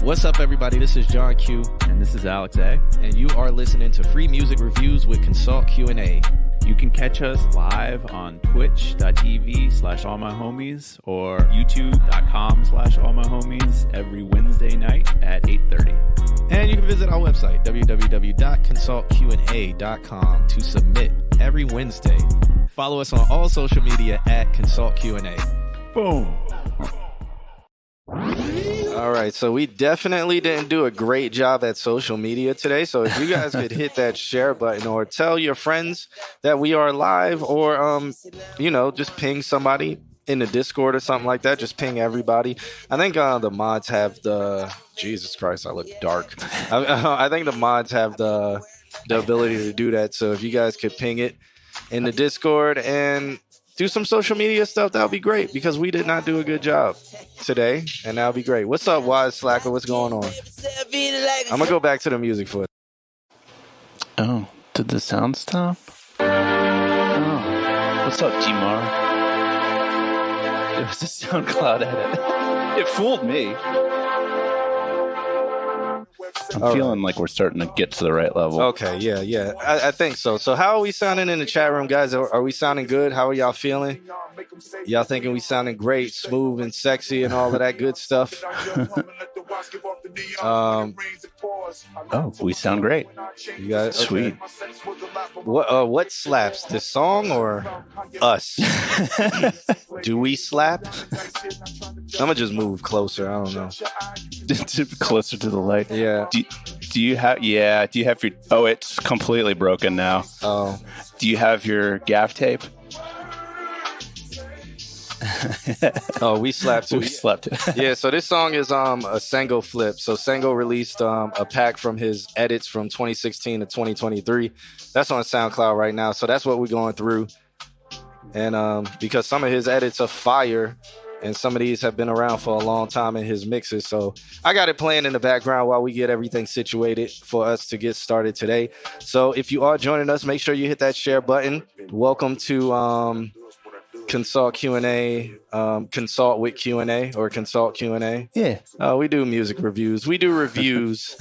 What's up, everybody? This is John Q. And this is Alex A. And you are listening to Free Music Reviews with Consult Q&A. You can catch us live on twitch.tv/allmyhomies or youtube.com/allmyhomies every Wednesday night at 8:30. And you can visit our website, www.consultqa.com, to submit every Wednesday. Follow us on all social media at Consult Q&A. Boom. All right, so we definitely didn't do a great job at social media today. So if you guys could hit that share button or tell your friends that we are live, or just ping somebody in the Discord or something like that. Just ping everybody. I think the mods have the Jesus Christ, I look dark. I think the mods have the ability to do that. So if you guys could ping it in the Discord and do some social media stuff, that would be great, because we did not do a good job today, and that would be great. What's up, Wise Slacker? What's going on? I'm going to go back to the music for it. Oh, did the sound stop? Oh, what's up, G-Mar? It was a SoundCloud edit. It fooled me. I'm feeling like we're starting to get to the right level. Okay, yeah. I think so. So how are we sounding in the chat room, guys? Are we sounding good? How are y'all feeling? Y'all thinking we sounding great, smooth and sexy and all of that good stuff? We sound great. You guys, sweet. Okay. What slaps, the song or us? Do we slap? I'm gonna just move closer. I don't know. Closer to the light. Yeah. Do you have your? Oh, it's completely broken now. Oh. Do you have your gaff tape? Oh, we slapped too. We slept. Yeah, so this song is a Sengo flip. So Sengo released a pack from his edits from 2016 to 2023. That's on SoundCloud right now. So that's what we're going through. And because some of his edits are fire, and some of these have been around for a long time in his mixes. So I got it playing in the background while we get everything situated for us to get started today. So if you are joining us, make sure you hit that share button. Welcome to Consult Q&A, Consult with Q&A, or Consult Q&A. Yeah. We do music reviews. We do reviews,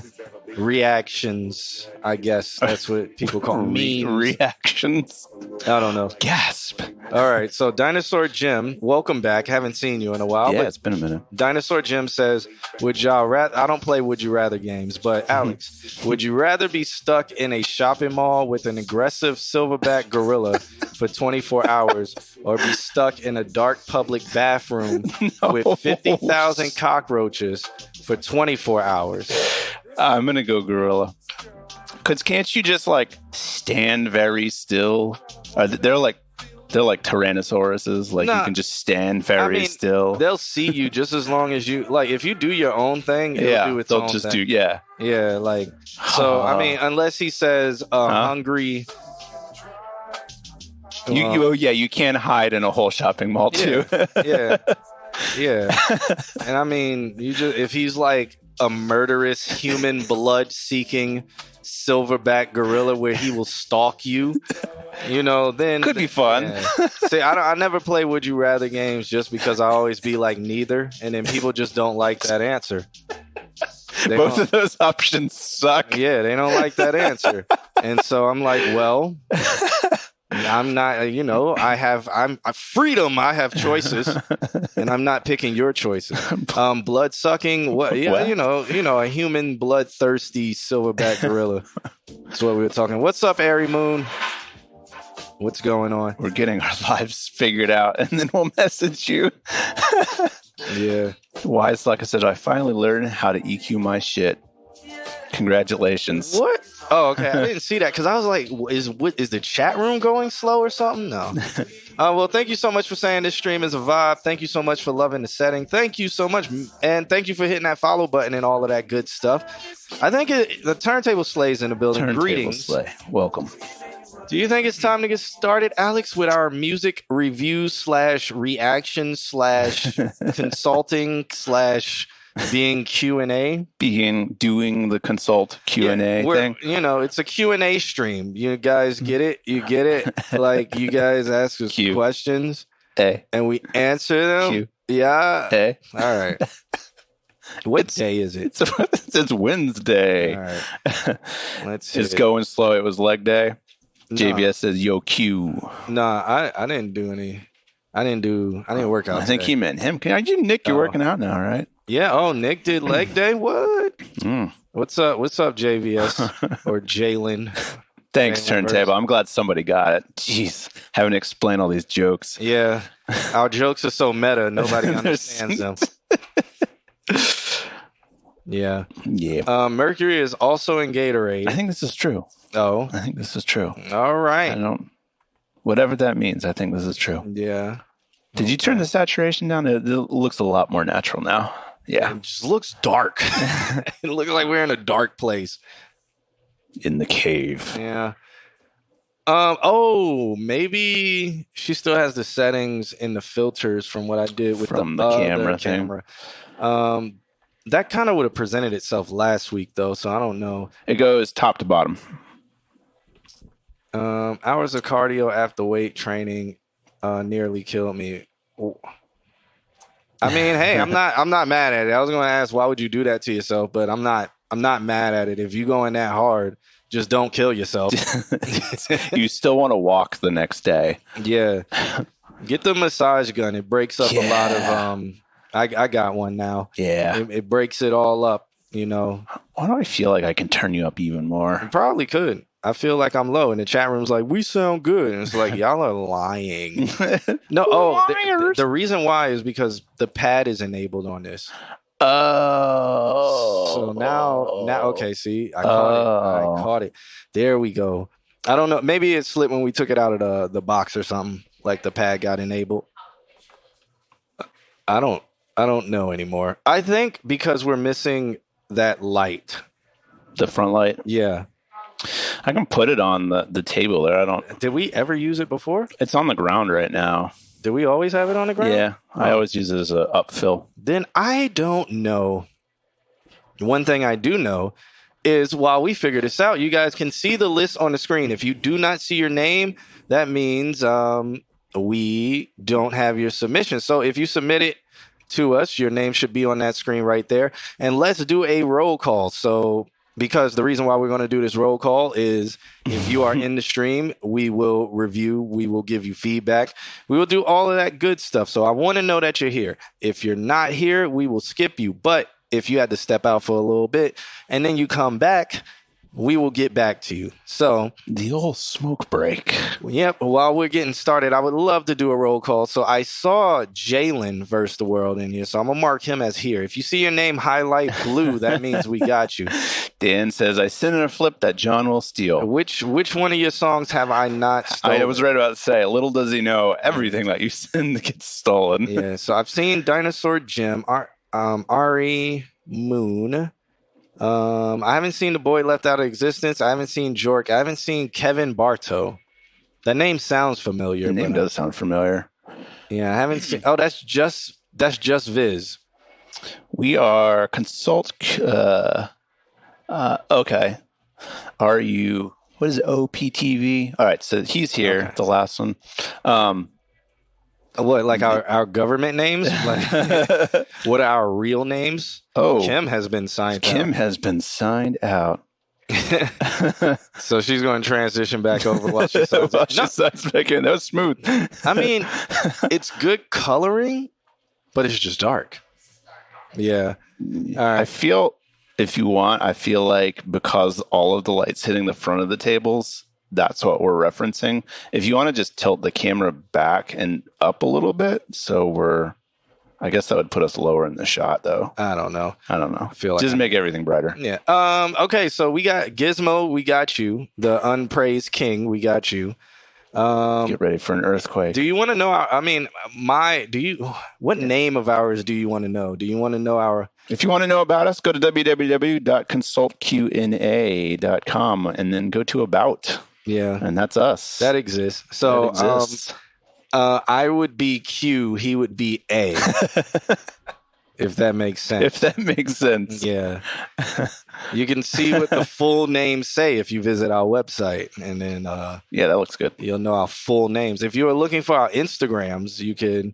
reactions. I guess that's what people call memes. Reactions. I don't know. Gasp. All right. So Dinosaur Jim, welcome back. Haven't seen you in a while. Yeah, it's been a minute. Dinosaur Jim says, would y'all rather, I don't play Would You Rather games, but Alex, would you rather be stuck in a shopping mall with an aggressive silverback gorilla for 24 hours, or be stuck in a dark public bathroom with 50,000 cockroaches for 24 hours? I'm going to go gorilla. Because can't you just stand very still? They're like Tyrannosauruses. You can just stand very still. They'll see you just as long as you if you do your own thing, it'll do its own thing. Yeah. So unless he says hungry. You can't hide in a whole shopping mall too. Yeah. And if he's like a murderous human blood seeking silverback gorilla where he will stalk you, then could be fun. Yeah. See, I never play Would You Rather games just because I always be like neither, and then people just don't like that answer. Both of those options suck. Yeah, they don't like that answer. And so I'm like, well, I'm not, I'm freedom. I have choices, and I'm not picking your choices. Blood sucking. What? Yeah, a human bloodthirsty silverback gorilla. That's what we were talking. What's up, Airy Moon? What's going on? We're getting our lives figured out, and then we'll message you. Yeah. Wise, like I said, I finally learned how to EQ my shit. Congratulations. What? Oh, okay. I didn't see that because I was like, is the chat room going slow or something? No. Well, thank you so much for saying this stream is a vibe. Thank you so much for loving the setting. Thank you so much. And thank you for hitting that follow button and all of that good stuff. I think the Turntable Slay's in the building. Turntable Greetings. Slay. Welcome. Do you think it's time to get started, Alex, with our music review / reaction / consulting / being Q&A? Doing the consult Q&A thing? It's a Q&A stream. You guys get it? You get it? You guys ask us questions. A. And we answer them? Q. Yeah. A. All right. What day is it? It's Wednesday. All right. Let's see. It's going slow. It was leg day. No. JVS says, yo, Q. Nah, I didn't do any. I didn't work out I think today. he meant him. Nick, you're working out now, right? Yeah. Oh, Nick did leg day. What? What's up, JVS or Jalen? Thanks, Turntable. I'm glad somebody got it. Jeez, having to explain all these jokes. Yeah, our jokes are so meta, nobody understands them. Yeah. Mercury is also in Gatorade. I think this is true. Oh, I think this is true. All right. Whatever that means, I think this is true. Yeah. Did you turn the saturation down? It looks a lot more natural now. Yeah. It just looks dark. It looks like we're in a dark place. In the cave. Yeah. Maybe she still has the settings in the filters from what I did with the camera. That kind of would have presented itself last week, though, so I don't know. It goes top to bottom. Hours of cardio after weight training nearly killed me. Ooh. I mean, hey, I'm not mad at it. I was going to ask, why would you do that to yourself? But I'm not mad at it. If you're going that hard, just don't kill yourself. You still want to walk the next day. Yeah. Get the massage gun. It breaks up a lot of I got one now. Yeah. It breaks it all up, you know. Why do I feel like I can turn you up even more? You probably could. I feel like I'm low, and the chat room's like, we sound good. And it's like, y'all are lying. No, the reason why is because the pad is enabled on this. Oh. So now, okay, see, I caught it. There we go. I don't know. Maybe it slipped when we took it out of the box or something, like the pad got enabled. I don't know anymore. I think because we're missing that light. The front light? Yeah. I can put it on the table there. Did we ever use it before? It's on the ground right now. Did we always have it on the ground? Yeah. I always use it as an upfill. Then I don't know. One thing I do know is while we figure this out, you guys can see the list on the screen. If you do not see your name, that means we don't have your submission. So if you submit it to us, your name should be on that screen right there. And let's do a roll call. So because the reason why we're going to do this roll call is if you are in the stream, we will review, we will give you feedback. We will do all of that good stuff. So I want to know that you're here. If you're not here, we will skip you. But if you had to step out for a little bit and then you come back, we will get back to you. So the old smoke break. Yep. While we're getting started, I would love to do a roll call. So I saw Jalen versus the world in here. So I'm going to mark him as here. If you see your name highlight blue, that means we got you. Dan says, I send in a flip that John will steal. Which one of your songs have I not stolen? I was right about to say, little does he know, everything that you send gets stolen. Yeah. So I've seen Dinosaur Jim, Ari Moon. I haven't seen The Boy Left Out of Existence. I haven't seen Jork. I haven't seen Kevin Bartow. That name sounds familiar. The name does sound familiar. Yeah, I haven't seen. Oh, that's just Viz. We are consult. Okay. Are you? What is it? OPTV? All right. So he's here. Okay. The last one. What, like our government names? Like, what are our real names? Oh, Kim has been signed out. Kim has been signed out. So she's going to transition back over while she signs back in. That was smooth. I mean, it's good coloring, but it's just dark. Yeah. All right. I feel like because all of the lights hitting the front of the tables, that's what we're referencing. If you want to just tilt the camera back and up a little bit, I guess that would put us lower in the shot, though. I don't know. I feel like just make everything brighter. Yeah. Okay. So we got Gizmo. We got you. The unpraised king. We got you. Get ready for an earthquake. Do you want to know? What name of ours do you want to know? Do you want to know our? If you want to know about us, go to www.consultqna.com and then go to About. Yeah. And that's us. That exists. So I would be Q. He would be A. If that makes sense. Yeah. You can see what the full names say if you visit our website. And then yeah, that looks good. You'll know our full names. If you are looking for our Instagrams, you can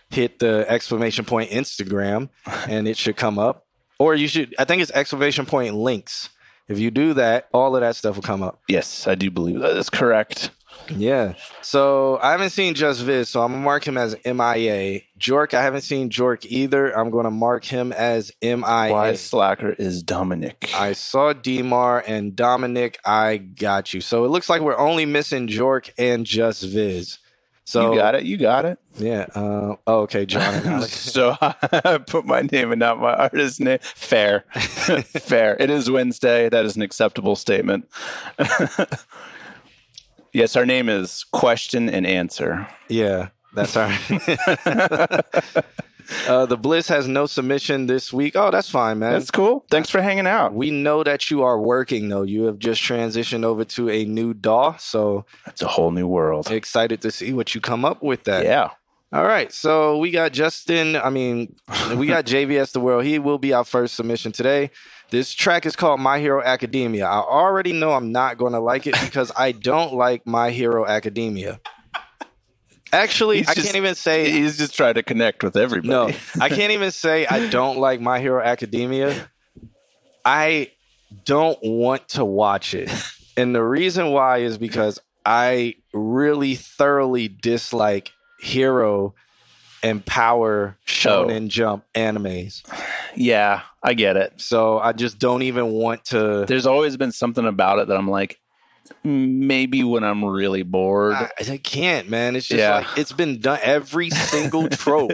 hit the exclamation point Instagram and it should come up. Or you should, I think it's exclamation point links. If you do that, all of that stuff will come up. Yes, I do believe that is correct. Yeah. So I haven't seen Just Viz, so I'm going to mark him as MIA. Jork, I haven't seen Jork either. I'm going to mark him as MIA. Wise Slacker is Dominic. I saw Demar and Dominic. I got you. So it looks like we're only missing Jork and Just Viz. So You got it. Yeah. Okay, John and Alex. So I put my name and not my artist name. Fair. Fair. It is Wednesday. That is an acceptable statement. Yes, our name is Question and Answer. Yeah, that's all right. The Bliss has no submission this week. Oh, that's fine, man. That's cool. Thanks for hanging out. We know that you are working, though. You have just transitioned over to a new DAW, so it's a whole new world. Excited to see what you come up with that. Yeah. All right, so we got we got JVS The World. He will be our first submission today. This track is called My Hero Academia. I already know I'm not going to like it because I don't like My Hero Academia. Actually, I can't even say... He's just trying to connect with everybody. No, I can't even say I don't like My Hero Academia. I don't want to watch it. And the reason why is because I really thoroughly dislike hero and power shonen jump animes. Yeah, I get it. So I just don't even want to. There's always been something about it that I'm like, maybe when I'm really bored. I can't, man. It's just like it's been done. Every single trope.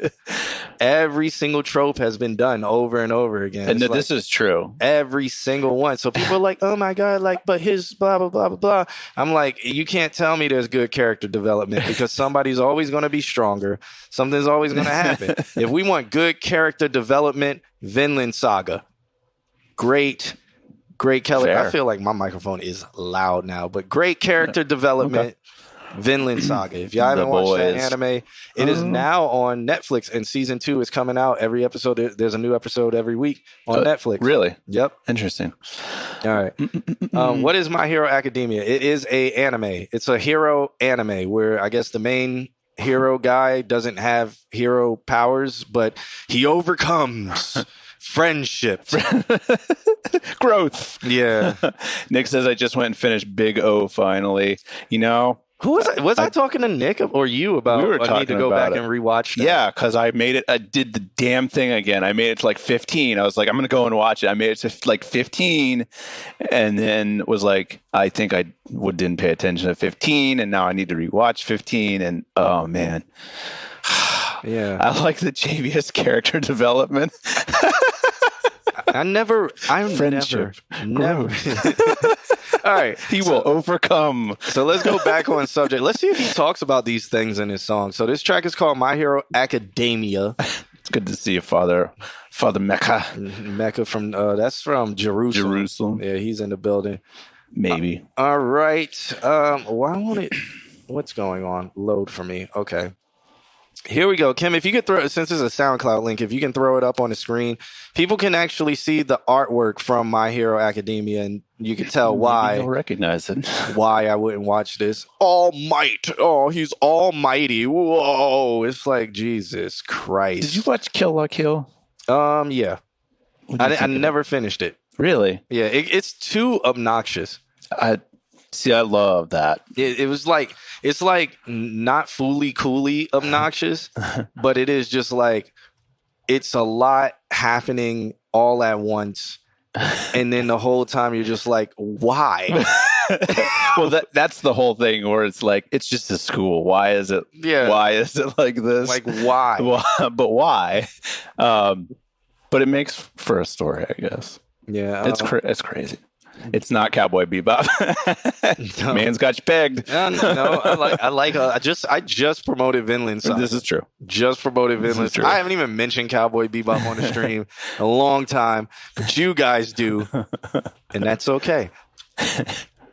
Every single trope has been done over and over again. And this is true. Every single one. So people are like, oh my God, like, but his blah, blah, blah, blah, blah. I'm like, you can't tell me there's good character development because somebody's always going to be stronger. Something's always going to happen. If we want good character development, Vinland Saga. Great Kelly. Fair. I feel like my microphone is loud now, but great character development. Okay. Vinland Saga. If y'all haven't watched that anime, it is now on Netflix, and season 2 is coming out. Every episode, there's a new episode every week on Netflix. Really? Yep. Interesting. All right. What is My Hero Academia? It is a anime. It's a hero anime where I guess the main hero guy doesn't have hero powers, but he overcomes friendship. Growth. Yeah. Nick says, I just went and finished Big O finally. You know, who was I? Was I talking to Nick or you about? We were talking I need to go back it. and rewatch that. Yeah, because I did the damn thing again. I made it to like 15. I was like, I'm going to go and watch it. I made it to like 15 and then was like, I think I didn't pay attention to 15 and now I need to rewatch 15 and oh man. Yeah. I like the JVS character development. Never. All right. He will overcome. So let's go back on subject. Let's see if he talks about these things in his song. So this track is called My Hero Academia. It's good to see you, Father Mecca. Mecca from, that's from Jerusalem. Yeah, he's in the building. Maybe. All right. What's going on? Load for me. Okay. Here we go. Kim, if you could throw, since it's a SoundCloud link, if you can throw it up on the screen, people can actually see the artwork from My Hero Academia, and you can tell why. They'll recognize it. Why I wouldn't watch this. All Might. Oh, he's almighty. Whoa. It's like, Jesus Christ. Did you watch Kill La Kill? Yeah. I never finished it. Really? Yeah, it's too obnoxious. I love that. It's like not fully coolly obnoxious, but it is just like it's a lot happening all at once. And then the whole time you're just like, why? Well, that's the whole thing where it's like, it's just a school. Why is it? Yeah. Why is it like this? Like, why? But why? But it makes for a story, I guess. Yeah. It's crazy. It's not Cowboy Bebop. No. Man's got you pegged. No, I just promoted Vinland Saga. This is true. Just promoted Vinland Saga. I haven't even mentioned Cowboy Bebop on the stream in a long time, but you guys do, and that's okay.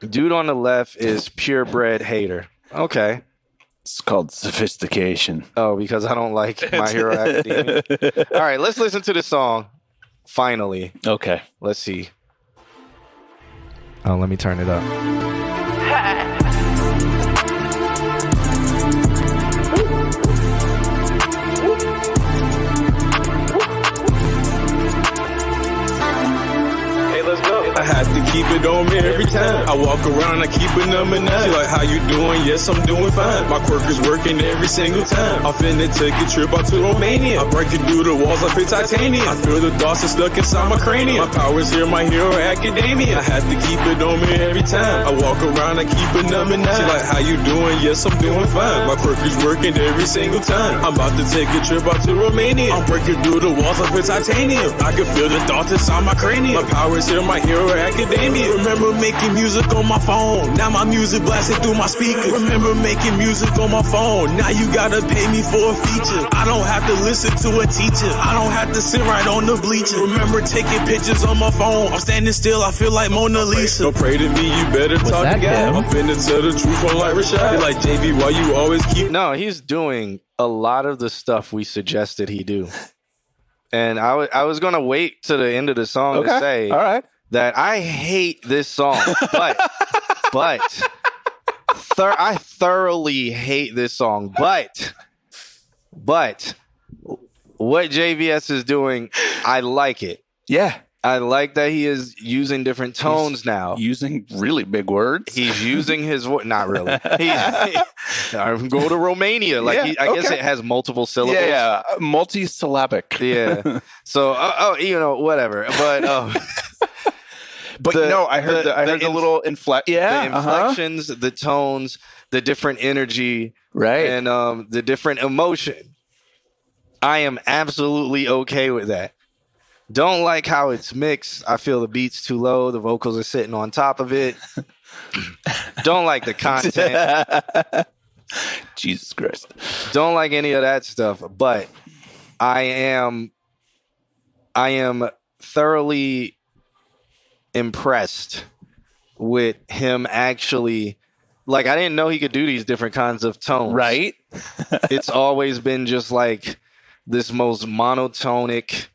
Dude on the left is purebred hater. Okay. It's called sophistication. Oh, because I don't like My Hero Academia. All right, let's listen to the song. Finally. Okay. Let's see. Oh, let me turn it up. keep it on me every time. I walk around, I keep it number 9. She like, how you doing? Yes, I'm doing fine. My quirk is working every single time. I'm finna take a trip out to Romania. I'm breaking through the walls like it's titanium. I feel the thoughts are stuck inside my cranium. My power's here, my hero academia. I have to keep it on me every time. I walk around, I keep it number 9. She like, how you doing? Yes, I'm doing fine. My quirk is working every single time. I'm about to take a trip out to Romania. I'm breaking through the walls like it's titanium. I can feel the thoughts inside my cranium. My power's here, my hero academia. Remember making music on my phone. Now my music blasting through my speakers. Remember making music on my phone. Now you gotta pay me for a feature. I don't have to listen to a teacher. I don't have to sit right on the bleachers. Remember taking pictures on my phone. I'm standing still, I feel like Mona Lisa. Don't pray to me, you better talk to God. I'm finna tell the truth on like Rashad. They like, JV, why you always keep... No, he's doing a lot of the stuff we suggested he do. And I was going to wait to the end of the song to say that I hate this song. But I thoroughly hate this song. But what JVS is doing, I like it. Yeah. I like that he is using different tones now. Using really big words. He's using his voice. Not really. Go to Romania. Like I guess it has multiple syllables. Yeah, multi-syllabic. Yeah. So, whatever. But but I heard the little the inflections, the tones, the different energy, right, and the different emotion. I am absolutely okay with that. Don't like how it's mixed. I feel the beat's too low. The vocals are sitting on top of it. Don't like the content. Jesus Christ. Don't like any of that stuff. But I am thoroughly impressed with him actually. Like, I didn't know he could do these different kinds of tones. Right. It's always been just like this most monotonic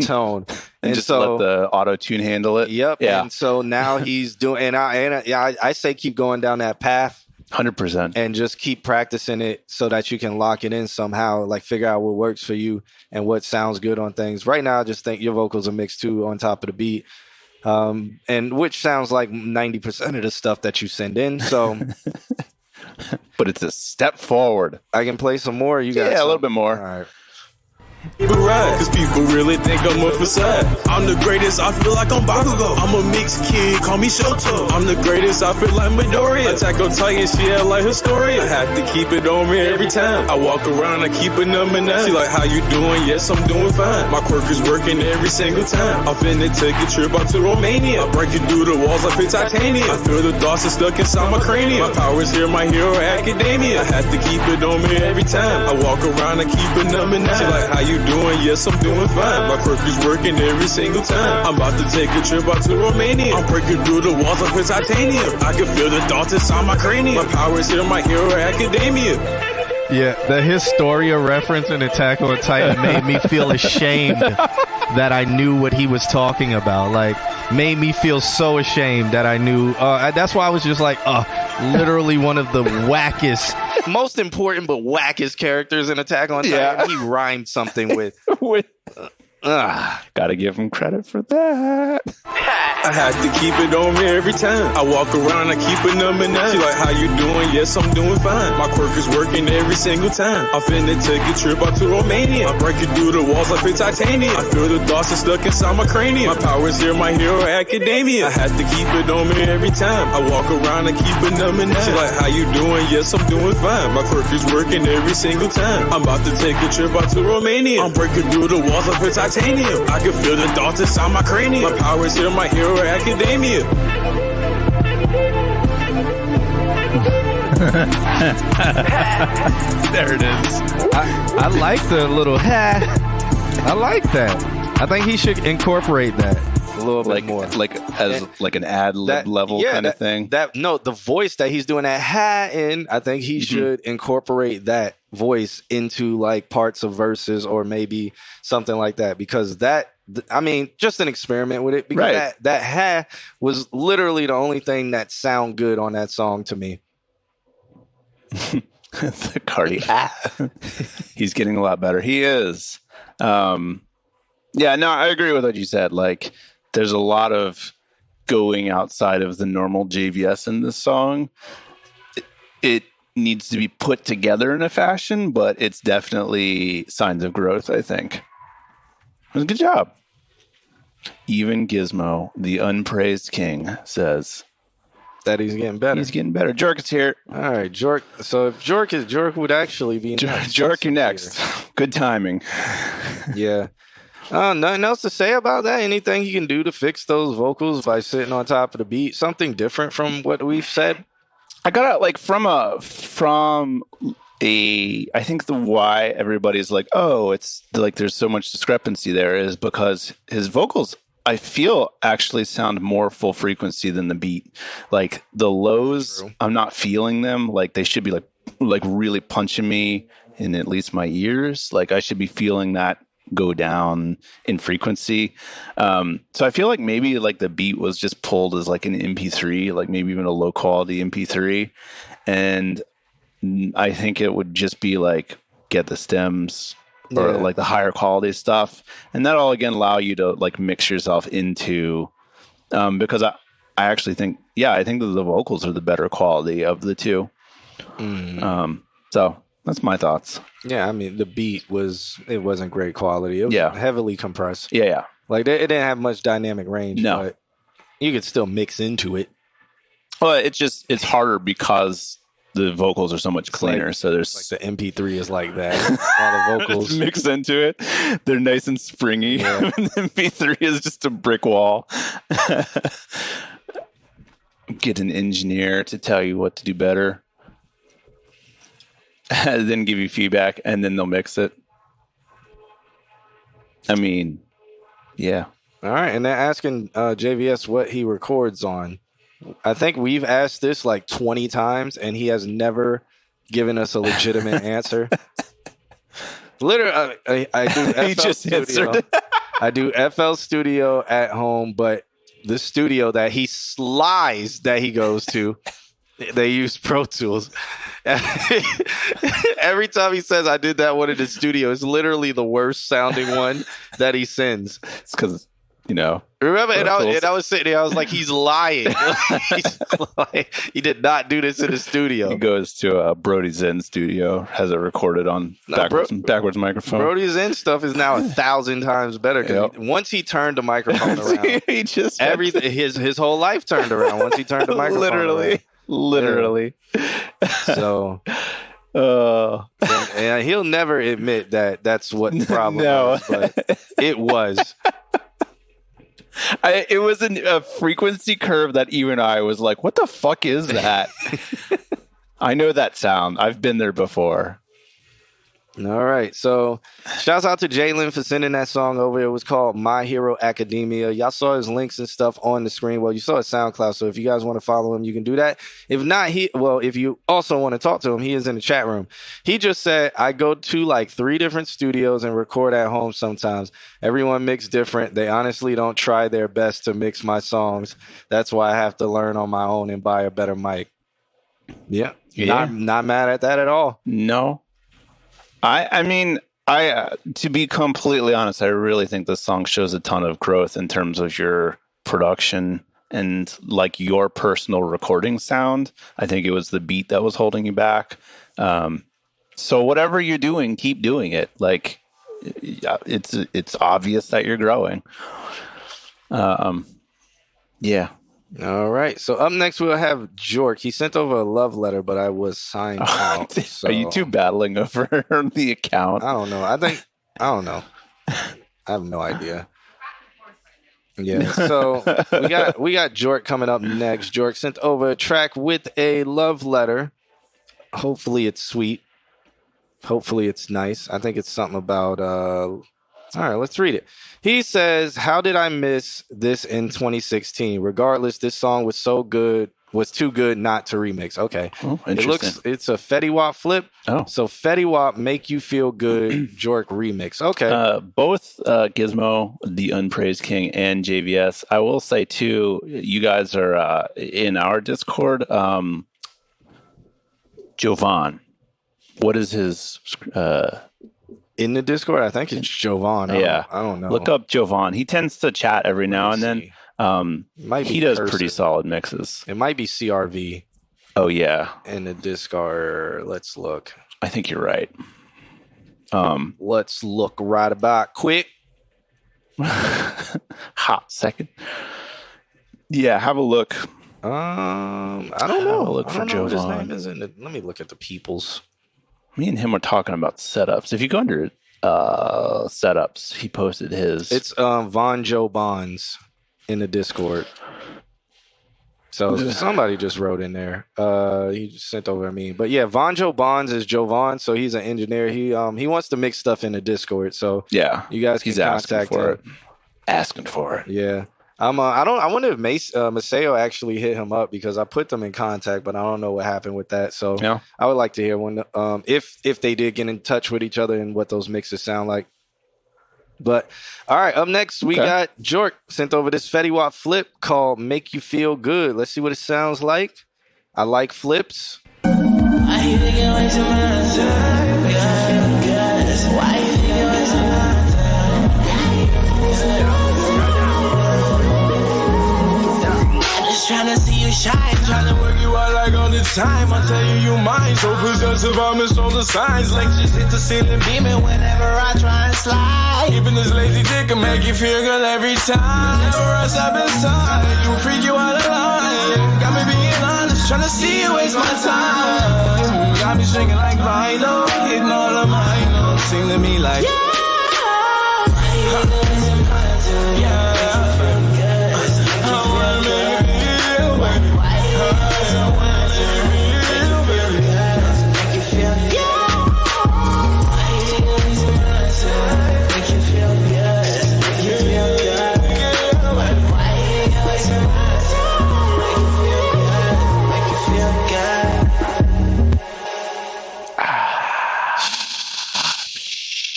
tone, and just let the auto tune handle it. Yep. Yeah. And so now he's doing, I say keep going down that path, 100%, and just keep practicing it so that you can lock it in somehow. Like figure out what works for you and what sounds good on things. Right now, I just think your vocals are mixed too on top of the beat, and which sounds like 90% of the stuff that you send in. So. But it's a step forward. I can play some more. You got a little bit more. All right. Cause people really think I'm a facade. I'm the greatest, I feel like I'm Bakugo. I'm a mixed kid, call me Shoto. I'm the greatest, I feel like Midoriya. Attack on Titan, she had like Historia. I have to keep it on me every time. I walk around, I keep it number 9. She like, how you doing? Yes, I'm doing fine. My quirk is working every single time. I'm finna take a trip out to Romania. I'm breaking through the walls like it's titanium. I feel the thoughts are stuck inside my cranium. My power's here, my hero academia. I have to keep it on me every time. I walk around, I keep it number 9. She like, how you doing? Yes, I'm doing fine. My quirk is working every single time. I'm about to take a trip out to Romania. I'm breaking through the walls like it's titanium. I can feel the thoughts inside my cranium. My power's here, my hero academia. Yeah, the Historia reference in Attack on Titan made me feel ashamed that I knew what he was talking about. Like, made me feel so ashamed that I knew. That's why I was just like, literally one of the wackest, most important but wackest characters in Attack on Titan. Yeah. He rhymed something with. Gotta give him credit for that. I have to keep it on me every time. I walk around, I keep it number 9. She like, how you doing? Yes, I'm doing fine. My quirk is working every single time. I'm finna take a trip out to Romania. I'm breaking through the walls like it's titanium. I feel the thoughts are stuck inside my cranium. My power's here, my hero academia. I have to keep it on me every time. I walk around, I keep it number 9. She like, how you doing? Yes, I'm doing fine. My quirk is working every single time. I'm about to take a trip out to Romania. I'm breaking through the walls like it's titanium. I can feel the thoughts inside my cranium. My power's here, my hero academia. There it is. I like the little I like that. I think he should incorporate that a little bit more, like an ad lib level kind of thing. The voice that he's doing that in, I think he should incorporate that voice into like parts of verses or maybe something like that, because just an experiment with it, because that was literally the only thing that sound good on that song to me. The Cardi, he's getting a lot better. He is. I agree with what you said. Like, there's a lot of going outside of the normal JVS in this song. It needs to be put together in a fashion, but it's definitely signs of growth, I think. It was a good job. Even Gizmo, the unpraised king, says that he's getting better. He's getting better. Jork is here. All right, Jork. So if Jork would actually be next. Jork, you're next. Good timing. Yeah. Nothing else to say about that? Anything you can do to fix those vocals by sitting on top of the beat? Something different from what we've said? I got it like from I think the why everybody's like, oh, it's like there's so much discrepancy there is because his vocals, I feel, actually sound more full frequency than the beat. Like the lows, true. I'm not feeling them. Like they should be like really punching me in at least my ears. Like I should be feeling that go down in frequency. So I feel like maybe like the beat was just pulled as like an MP3, like maybe even a low quality MP3. And I think it would just be like get the stems or like the higher quality stuff. And that'll again allow you to like mix yourself into, because I actually think, I think that the vocals are the better quality of the two. So that's my thoughts. Yeah, I mean, the beat wasn't great quality. It was heavily compressed. Yeah. Like it didn't have much dynamic range. No. But you could still mix into it. Well, it's harder because the vocals are so much cleaner. So there's like the MP3 is like that. All the vocals mix into it. They're nice and springy. Yeah. The MP3 is just a brick wall. Get an engineer to tell you what to do better. Then give you feedback, and then they'll mix it. I mean, yeah. All right, and they're asking JVS what he records on. I think we've asked this like 20 times, and he has never given us a legitimate answer. Literally, I do FL he just Studio. I do FL Studio at home, but the studio that he slides that he goes to, they use Pro Tools. Every time he says I did that one in the studio, it's literally the worst sounding one that he sends. It's because, remember, and I was sitting there, I was like, he's lying. He did not do this in the studio. He goes to Brody Zen studio, has it recorded on backwards microphone. Brody Zen stuff is now 1,000 times better because once he turned the microphone around, he just everything his whole life turned around once he turned the microphone around. Literally. So, and he'll never admit that that's what the problem was, but it was. It was a frequency curve that even I was like, what the fuck is that? I know that sound. I've been there before. All right. So shouts out to Jalen for sending that song over. It was called My Hero Academia. Y'all saw his links and stuff on the screen. Well, you saw his SoundCloud. So if you guys want to follow him, you can do that. If not, if you also want to talk to him, he is in the chat room. He just said, I go to like 3 different studios and record at home sometimes. Everyone mix different. They honestly don't try their best to mix my songs. That's why I have to learn on my own and buy a better mic. Yeah. Not mad at that at all. No. I mean, to be completely honest, I really think this song shows a ton of growth in terms of your production and like your personal recording sound. I think it was the beat that was holding you back. So whatever you're doing, keep doing it. Like it's obvious that you're growing. Yeah. All right. So up next, we'll have Jork. He sent over a love letter, but I was signed out. So. Are you two battling over the account? I don't know. I don't know. I have no idea. Yeah. So we got Jork coming up next. Jork sent over a track with a love letter. Hopefully it's sweet. Hopefully it's nice. I think it's something about all right, let's read it. He says, how did I miss this in 2016? Regardless, this song was too good not to remix. Okay. Oh, It's a Fetty Wap flip. Oh. So Fetty Wap Make You Feel Good Jork remix. Okay. Both Gizmo, the Unpraised King, and JVS. I will say, too, you guys are in our Discord. Jovan, what is his... in the Discord, I think it's Jovan. I don't know. Look up Jovan. He tends to chat every now and then. Might be He does cursive. pretty solid mixes. It might be CRV Oh yeah, in the Discord. Let's look. I think you're right. Let's look right about quick. Hot second. Yeah, have a look. I don't know. Look I for don't know what his Jovan. name is. Let me look at the peoples. Me and him were talking about setups. If you go under setups, he posted his. It's Von Joe Bonds in the Discord. So somebody just wrote in there. He just sent over to me. But yeah, Von Joe Bonds is Jovan, so he's an engineer. He wants to mix stuff in the Discord. So yeah, you guys can he's asking contact for him. it. Asking for it. Yeah. I wonder if Maceo actually hit him up because I put them in contact, but I don't know what happened with that. So Yeah. I would like to hear when if they did get in touch with each other and what those mixes sound like. But all right, up next we got Jork sent over this Fetty Wap flip called "Make You Feel Good." Let's see what it sounds like. I like flips. Why you think you're wasting my time? Why you think you're wasting my time? Just tryna see you shine, tryna work you out like all the time. I'll tell you mine, so possessive, I miss all the signs. Like just hit the ceiling beaming whenever I try and slide. Even this lazy dick can make you feel good every time. Never else I've been tired, you freak you out of line. Got me being honest, tryna see you waste my time. Got me shaking like vinyl, hitting all of my notes. Sing to me like, yeah.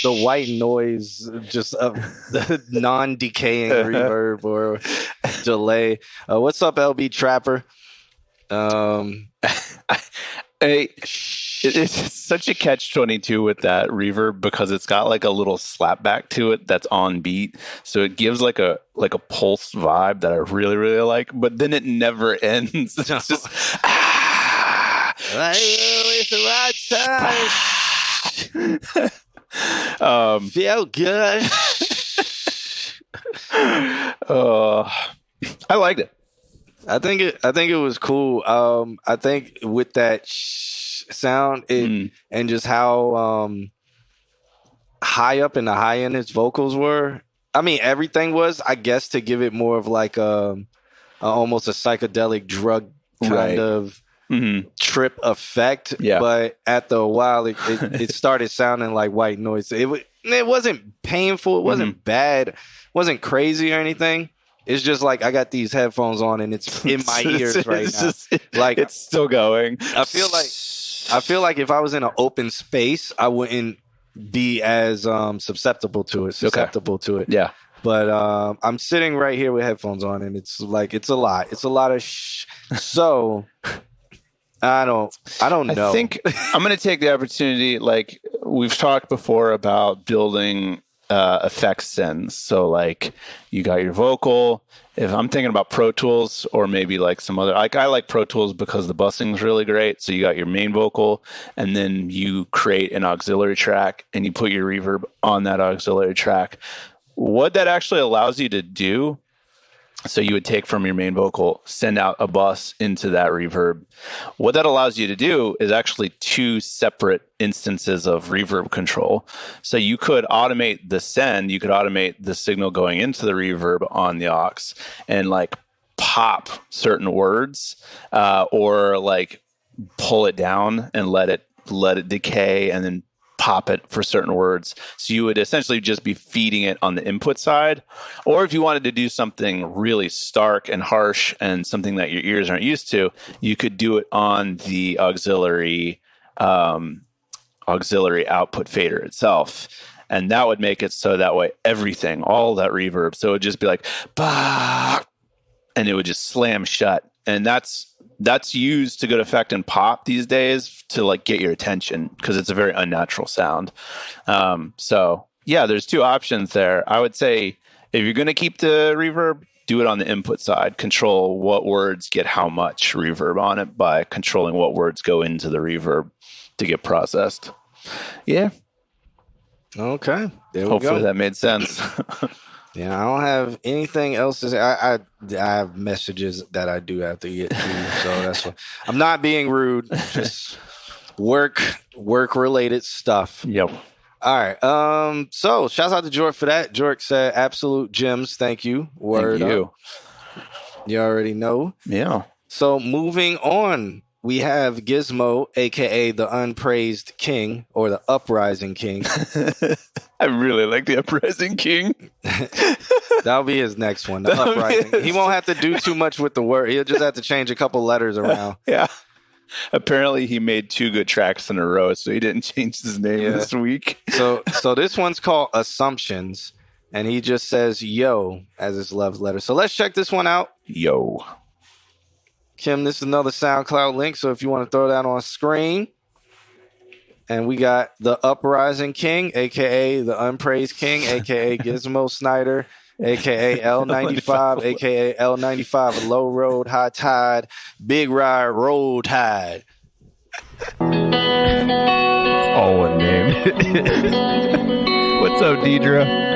The white noise, just of the non-decaying reverb or delay. What's up, LB Trapper? It's such a catch-22 with that reverb because it's got like a little slapback to it that's on beat, so it gives like a pulse vibe that I really really like. But then it never ends. It's just feel good. I liked it. I think it was cool. I think with that sound and just how high up in the high end his vocals were. I mean, everything was, I guess, to give it more of like almost a psychedelic drug kind of trip effect. Yeah. But after a while, it started sounding like white noise. It wasn't painful. It wasn't bad. It wasn't crazy or anything. It's just like I got these headphones on and it's in my ears right now. Like it's still going. I feel like if I was in an open space, I wouldn't be as susceptible to it. Yeah. But I'm sitting right here with headphones on and it's like it's a lot. It's a lot of so I don't know. I think I'm going to take the opportunity, like we've talked before about building effects sends. So like you got your vocal. If I'm thinking about Pro Tools or maybe like some other, like I like Pro Tools because the bussing is really great. So you got your main vocal and then you create an auxiliary track and you put your reverb on that auxiliary track. What that actually allows you to do, so you would take from your main vocal, send out a bus into that reverb. What that allows you to do is actually two separate instances of reverb control. So you could automate the send, you could automate the signal going into the reverb on the aux and like pop certain words or like pull it down and let it decay and then pop it for certain words. So you would essentially just be feeding it on the input side. Or if you wanted to do something really stark and harsh and something that your ears aren't used to, you could do it on the auxiliary output fader itself. And that would make it so that way everything, all that reverb, so it would just be like, bah, and it would just slam shut. And that's used to good effect in pop these days to like get your attention because it's a very unnatural sound. So yeah, there's two options there. I would say if you're going to keep the reverb, do it on the input side, control what words get how much reverb on it by controlling what words go into the reverb to get processed. Yeah. Okay. There we Hopefully go. that made sense. Yeah, I don't have anything else to say. I have messages that I do have to get to, so that's what I'm not being rude. Just work related stuff. Yep. All right. So shouts out to Jork for that. Jork said absolute gems. Thank you. Word Thank you. up. You already know. Yeah. So moving on, we have Gizmo, aka the Unpraised King or the Uprising King. I really like the Uprising King. That'll be his next one. The Uprising. He won't have to do too much with the word. He'll just have to change a couple letters around. Yeah. Apparently he made 2 good tracks in a row, so he didn't change his name this week. So this one's called Assumptions, and he just says yo as his love letter. So let's check this one out. Yo. Kim, this is another SoundCloud link, so if you want to throw that on screen. And we got the Uprising King, a.k.a. the Unpraised King, a.k.a. Gizmo Snyder, a.k.a. L95, a.k.a. L95, Low Road, High Tide, Big Ride, Roll Tide. All one name. What's up, Deidre?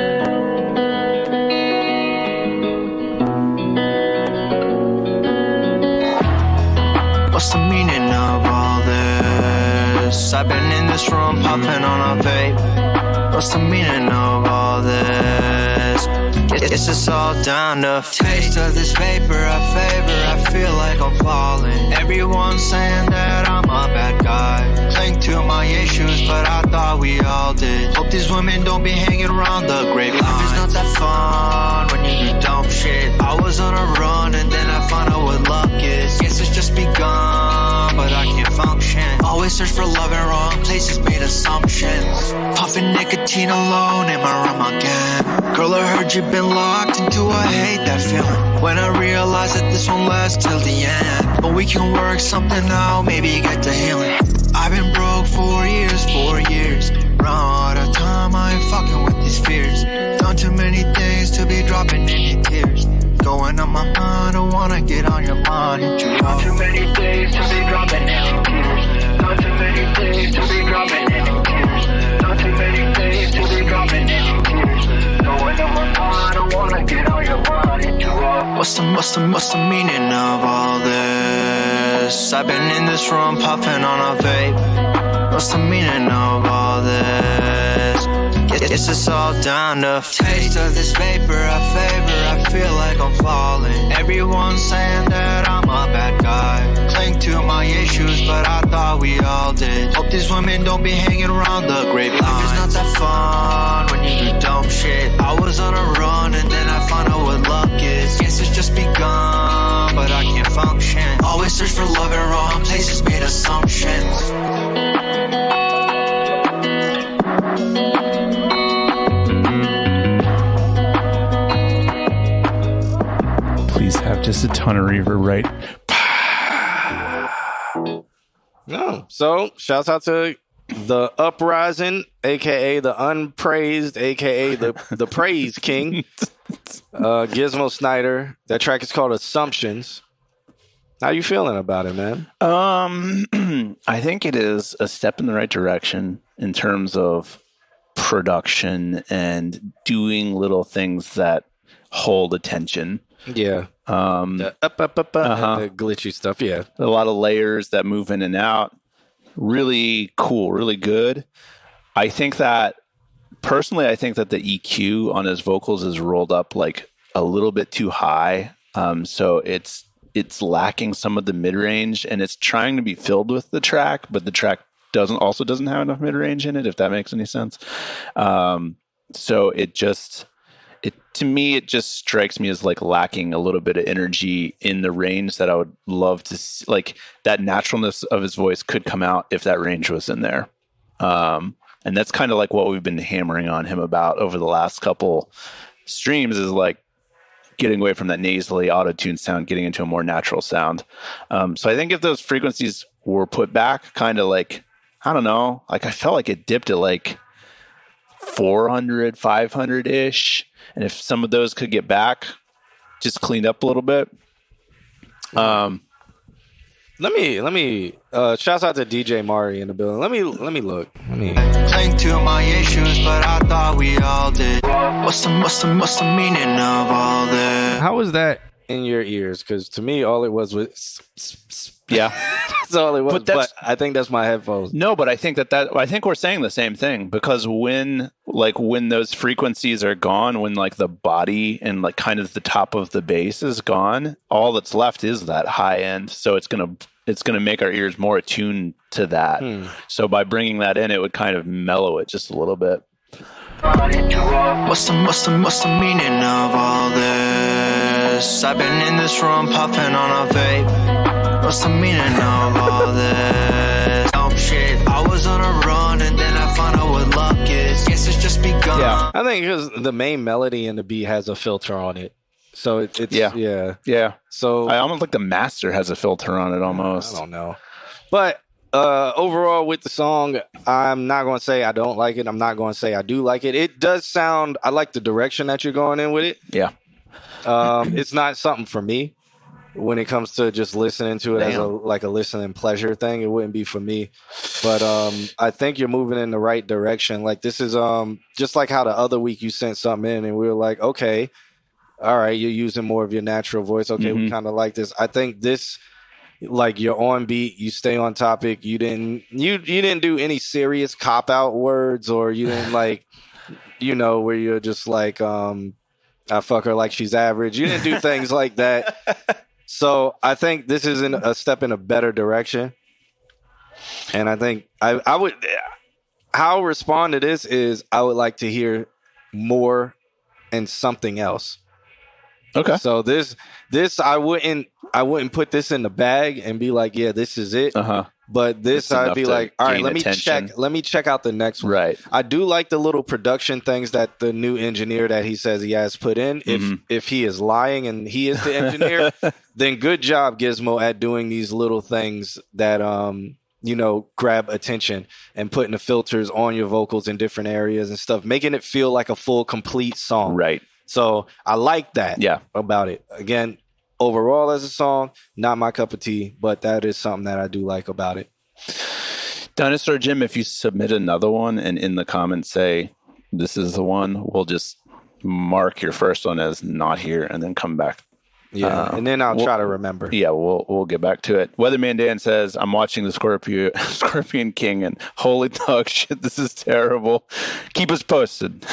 What's the meaning of all this? I've been in this room puffing on a vape. What's the meaning of all this? It's just all down to taste of this vapor I favor. I feel like I'm falling. Everyone's saying that I'm a bad guy. Cling to my issues, but I thought we all did. Hope these women don't be hanging around the grapevine. Life is not that fun when you do dumb shit. I was on a run and then I found out what luck is. Guess it's just begun, but I can't function. Always search for love in wrong places, made assumptions. Puffing nicotine alone in my room again. Girl, I heard you've been locked into a hate that feeling. When I realize that this won't last till the end, but we can work something out, maybe get to healing. I've been broke for years. Run out of time, I ain't fucking with these fears. Done too many things to be dropping any tears. Going on my mind, I wanna get on your mind. Done too many things to be dropping any tears. Done too many things to be dropping any tears. Done too many things to be dropping any tears. Going on my mind, I wanna get on your mind. What's the meaning of all this? I've been in this room puffing on a vape. What's the meaning of all this? It's just all down to taste of this vapor I favor. I feel like I'm falling. Everyone's saying that I'm a bad guy. Cling to my issues, but I thought we all did. Hope these women don't be hanging around the grapevine. Life is not that fun when you do dumb shit. I was on a run and then I found out what luck is. Guess it's just begun, but I can't function. Always search for love in wrong places, made assumptions. Please have just a ton of reverb, right? No. So shouts out to the Uprising, aka the Unpraised, aka the Praise King, Gizmo Snyder. That track is called Assumptions. How you feeling about it, man? I think it is a step in the right direction in terms of production and doing little things that hold attention. Yeah. The the glitchy stuff. Yeah. A lot of layers that move in and out. Really cool, really good. I think that personally, I think that the EQ on his vocals is rolled up like a little bit too high. So it's lacking some of the mid range, and it's trying to be filled with the track, but the track doesn't have enough mid range in it, if that makes any sense. So to me, it just strikes me as like lacking a little bit of energy in the range that I would love to see. Like that naturalness of his voice could come out if that range was in there. And that's kind of like what we've been hammering on him about over the last couple streams, is like getting away from that nasally auto-tune sound, getting into a more natural sound. So I think if those frequencies were put back, kind of like, I don't know, like I felt like it dipped at like 400, 500-ish. And if some of those could get back, just cleaned up a little bit. Let me shouts out to DJ Mari in the building. Let me look. Cling to my issues, but I thought we all did. What's the meaning of all this? How was that in your ears? Because to me, all it was Yeah. that's all it was. But I think that's my headphones. No, but I think I think we're saying the same thing, because when those frequencies are gone, when like the body and like kind of the top of the bass is gone, all that's left is that high end. So it's gonna make our ears more attuned to that. So by bringing that in, it would kind of mellow it just a little bit. What's the meaning of all this? I've been in this room puffing on a vape. What's the meaning of all this? Oh shit, I was on a run and then I found out what luck is. Guess it's just begun. Yeah. I think because the main melody in the beat has a filter on it, so it's Yeah. So I almost like the master has a filter on it almost. I don't know, but overall with the song, I'm not going to say I don't like it. I'm not going to say I do like it. It does sound. I like the direction that you're going in with it. Yeah. It's not something for me. When it comes to just listening to it as a listening pleasure thing, it wouldn't be for me. But I think you're moving in the right direction. Like this is just like how the other week you sent something in and we were like, okay, all right, you're using more of your natural voice. Okay, we kind of like this. I think this, like you're on beat, you stay on topic. You didn't do any serious cop out words, or you didn't like, where you're just like I fuck her like she's average. You didn't do things like that. So I think this is a step in a better direction. And I think I would, how I respond to this is I would like to hear more and something else. Okay. So this I wouldn't put this in the bag and be like, yeah, this is it. But this, I'd be like, all right, let me check out the next one. Right. I do like the little production things that the new engineer that he says he has put in. If he is lying and he is the engineer, then good job, Gizmo, at doing these little things that grab attention and putting the filters on your vocals in different areas and stuff, making it feel like a full, complete song. Right. So I like that about it. Again, overall as a song, not my cup of tea, but that is something that I do like about it. Dinosaur Jim, if you submit another one and in the comments say this is the one, we'll just mark your first one as not here and then come back. Yeah, and then I'll try to remember. Yeah, we'll get back to it. Weatherman Dan says, I'm watching the Scorpion King and holy dog shit, this is terrible. Keep us posted.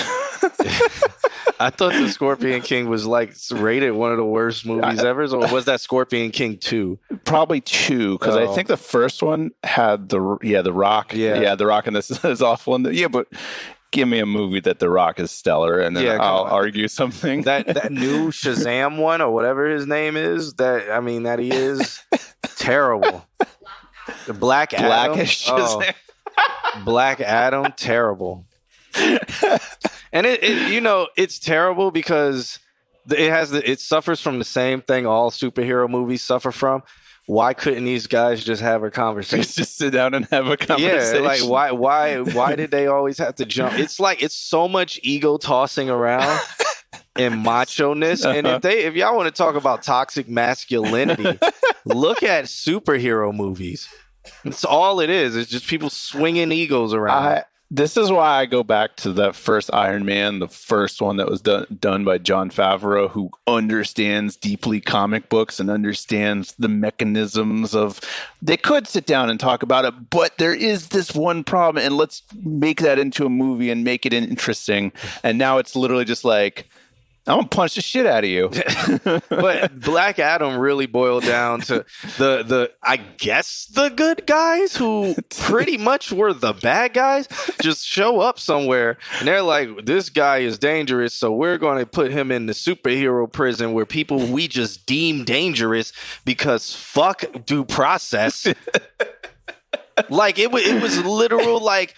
I thought the Scorpion King was like rated one of the worst movies ever, or was that Scorpion King 2? Probably 2, because I think the first one had the Rock. Yeah, the Rock, and this is awful. And but give me a movie that the Rock is stellar, and then I'll argue something. That new Shazam one, or whatever his name is, that he is terrible. The Black Adam. Blackish Shazam. Black Adam, terrible. And it's terrible because it suffers from the same thing all superhero movies suffer from. Why couldn't these guys just have a conversation? Just sit down and have a conversation. Yeah, like why did they always have to jump? It's like it's so much ego tossing around and macho-ness. And if y'all want to talk about toxic masculinity, look at superhero movies. It's all it is. It's just people swinging egos around. This is why I go back to the first Iron Man, the first one that was done by Jon Favreau, who understands deeply comic books and understands the mechanisms of. They could sit down and talk about it, but there is this one problem, and let's make that into a movie and make it interesting. And now it's literally just like, I'm gonna punch the shit out of you. But Black Adam really boiled down to the I guess the good guys who pretty much were the bad guys just show up somewhere and they're like, this guy is dangerous, so we're going to put him in the superhero prison where people we just deem dangerous because fuck due process. Like it was literal like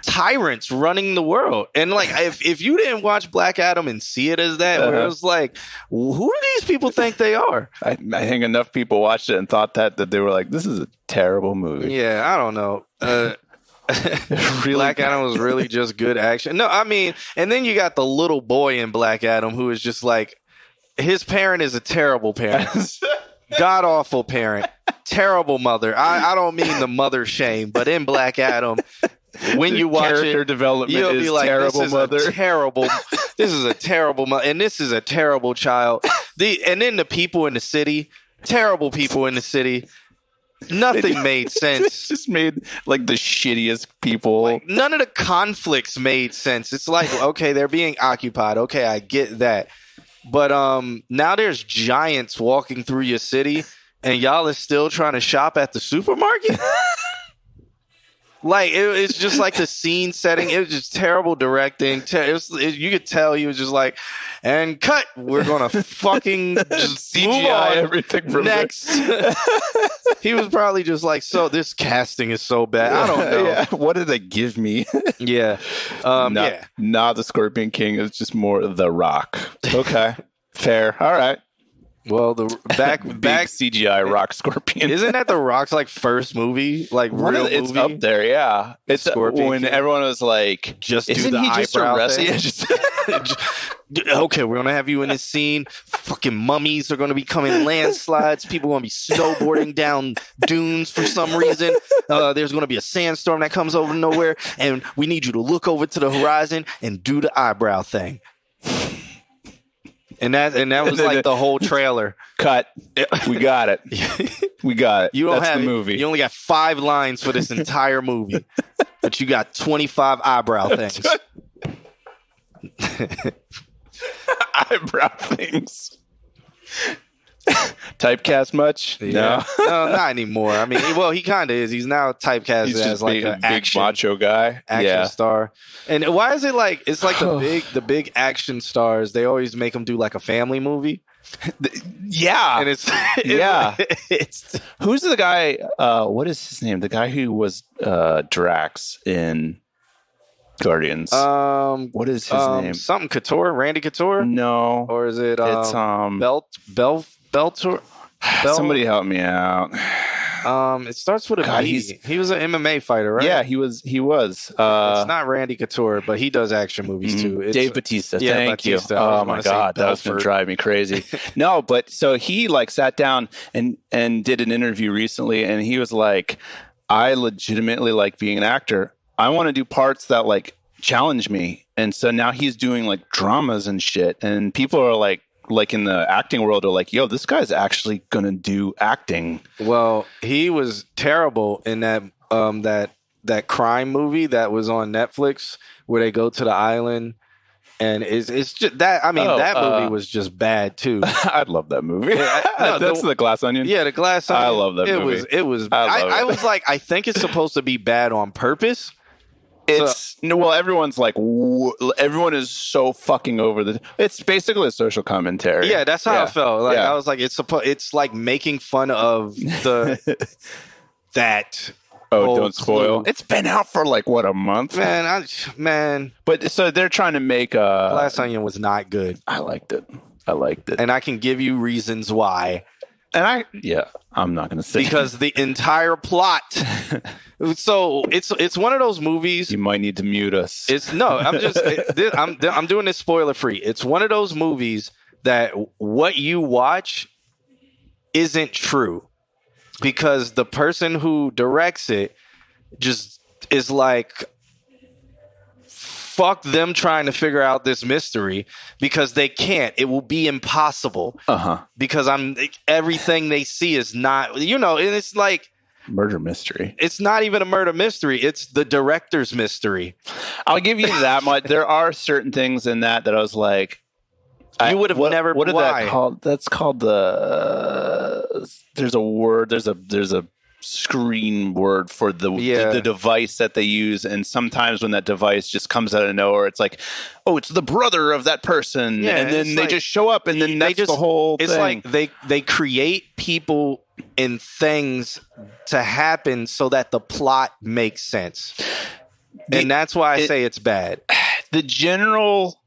tyrants running the world. And like if you didn't watch Black Adam and see it as that, where it was like, who do these people think they are? I think enough people watched it and thought that they were like, this is a terrible movie. Yeah, I don't know. Black Adam was really just good action. No, I mean, and then you got the little boy in Black Adam who is just like his parent is a terrible parent. God awful parent. Terrible mother. I don't mean the mother shame, but in Black Adam, when you watch character development you'll is be like, terrible this is mother. this is a terrible mother, and this is a terrible child. And then the people in the city, terrible people in the city. Nothing made sense. It's just made like the shittiest people. Like, none of the conflicts made sense. It's like, okay, they're being occupied. Okay, I get that. But now there's giants walking through your city, and y'all is still trying to shop at the supermarket? Like, it's just like the scene setting. It was just terrible directing. You could tell he was just like, and cut. We're going to fucking just CGI everything from next. He was probably just like, so this casting is so bad. I don't know. Yeah. What did they give me? Yeah. Not the Scorpion King. It's just more The Rock. Okay. Fair. All right. Well, the back CGI Rock Scorpion. Isn't that the Rock's like first movie, like real it's movie? up there, yeah. It's Scorpion when King. everyone was like, Just do isn't the he just eyebrow arrested? thing? Okay, we're gonna have you in this scene. Fucking mummies are gonna be coming, landslides. People are gonna be snowboarding down dunes for some reason. There's gonna be a sandstorm that comes over nowhere, and we need you to look over to the horizon and do the eyebrow thing. And that was like the whole trailer. Cut. We got it. We got it. You don't That's have the movie. You only got 5 lines for this entire movie, but you got 25 eyebrow things. Eyebrow things. Typecast much? Yeah. No, not anymore. I mean, well, he kind of is. He's now typecast He's as just like being an a big macho guy. action star. And why is it like it's like the big action stars? They always make them do like a family movie. Yeah. And it's it's who's the guy? What is his name? The guy who was Drax in Guardians. What is his name? Something Couture, Randy Couture? No. Or is it it's Beltor? Somebody help me out. It starts with a God, B. He was an MMA fighter, right? Yeah, he was. It's not Randy Couture, but he does action movies too. It's, Dave Bautista. Yeah, Thank Bautista. you. Oh my God, that was Belfort. gonna drive me crazy. No, but so he like sat down and did an interview recently, and he was like, "I legitimately like being an actor. I want to do parts that like challenge me." And so now he's doing like dramas and shit, and people are like in the acting world are like, yo, this guy's actually gonna do acting. Well, he was terrible in that that crime movie that was on Netflix where they go to the island, and it's just that. I mean, that movie was just bad too. I'd love that movie. That's the Glass Onion. Yeah, the Glass Onion. I love that movie. It was. I was like, I think it's supposed to be bad on purpose. Everyone's like, everyone is so fucking over it's basically a social commentary. Yeah, that's how I felt. Like, Yeah. I was like, it's like making fun of that. Oh, don't spoil. Clue. It's been out for like what, a month? Man. But so they're trying to make Glass Onion was not good. I liked it. And I can give you reasons why. And I'm not going to say because the entire plot. So it's one of those movies. You might need to mute us. I'm doing this spoiler free. It's one of those movies that what you watch isn't true because the person who directs it just is like, fuck them trying to figure out this mystery because they can't. It will be impossible. Because everything they see is not, and it's like murder mystery. It's not even a murder mystery. It's the director's mystery. I'll give you that much. There are certain things in that I was like, you would have never. What is that called? That's called there's a word. There's a screen word for the device that they use, and sometimes when that device just comes out of nowhere, it's like, oh, it's the brother of that person, and then they just show up, and then that's the whole thing. It's like they create people and things to happen so that the plot makes sense, and that's why I say it's bad. The general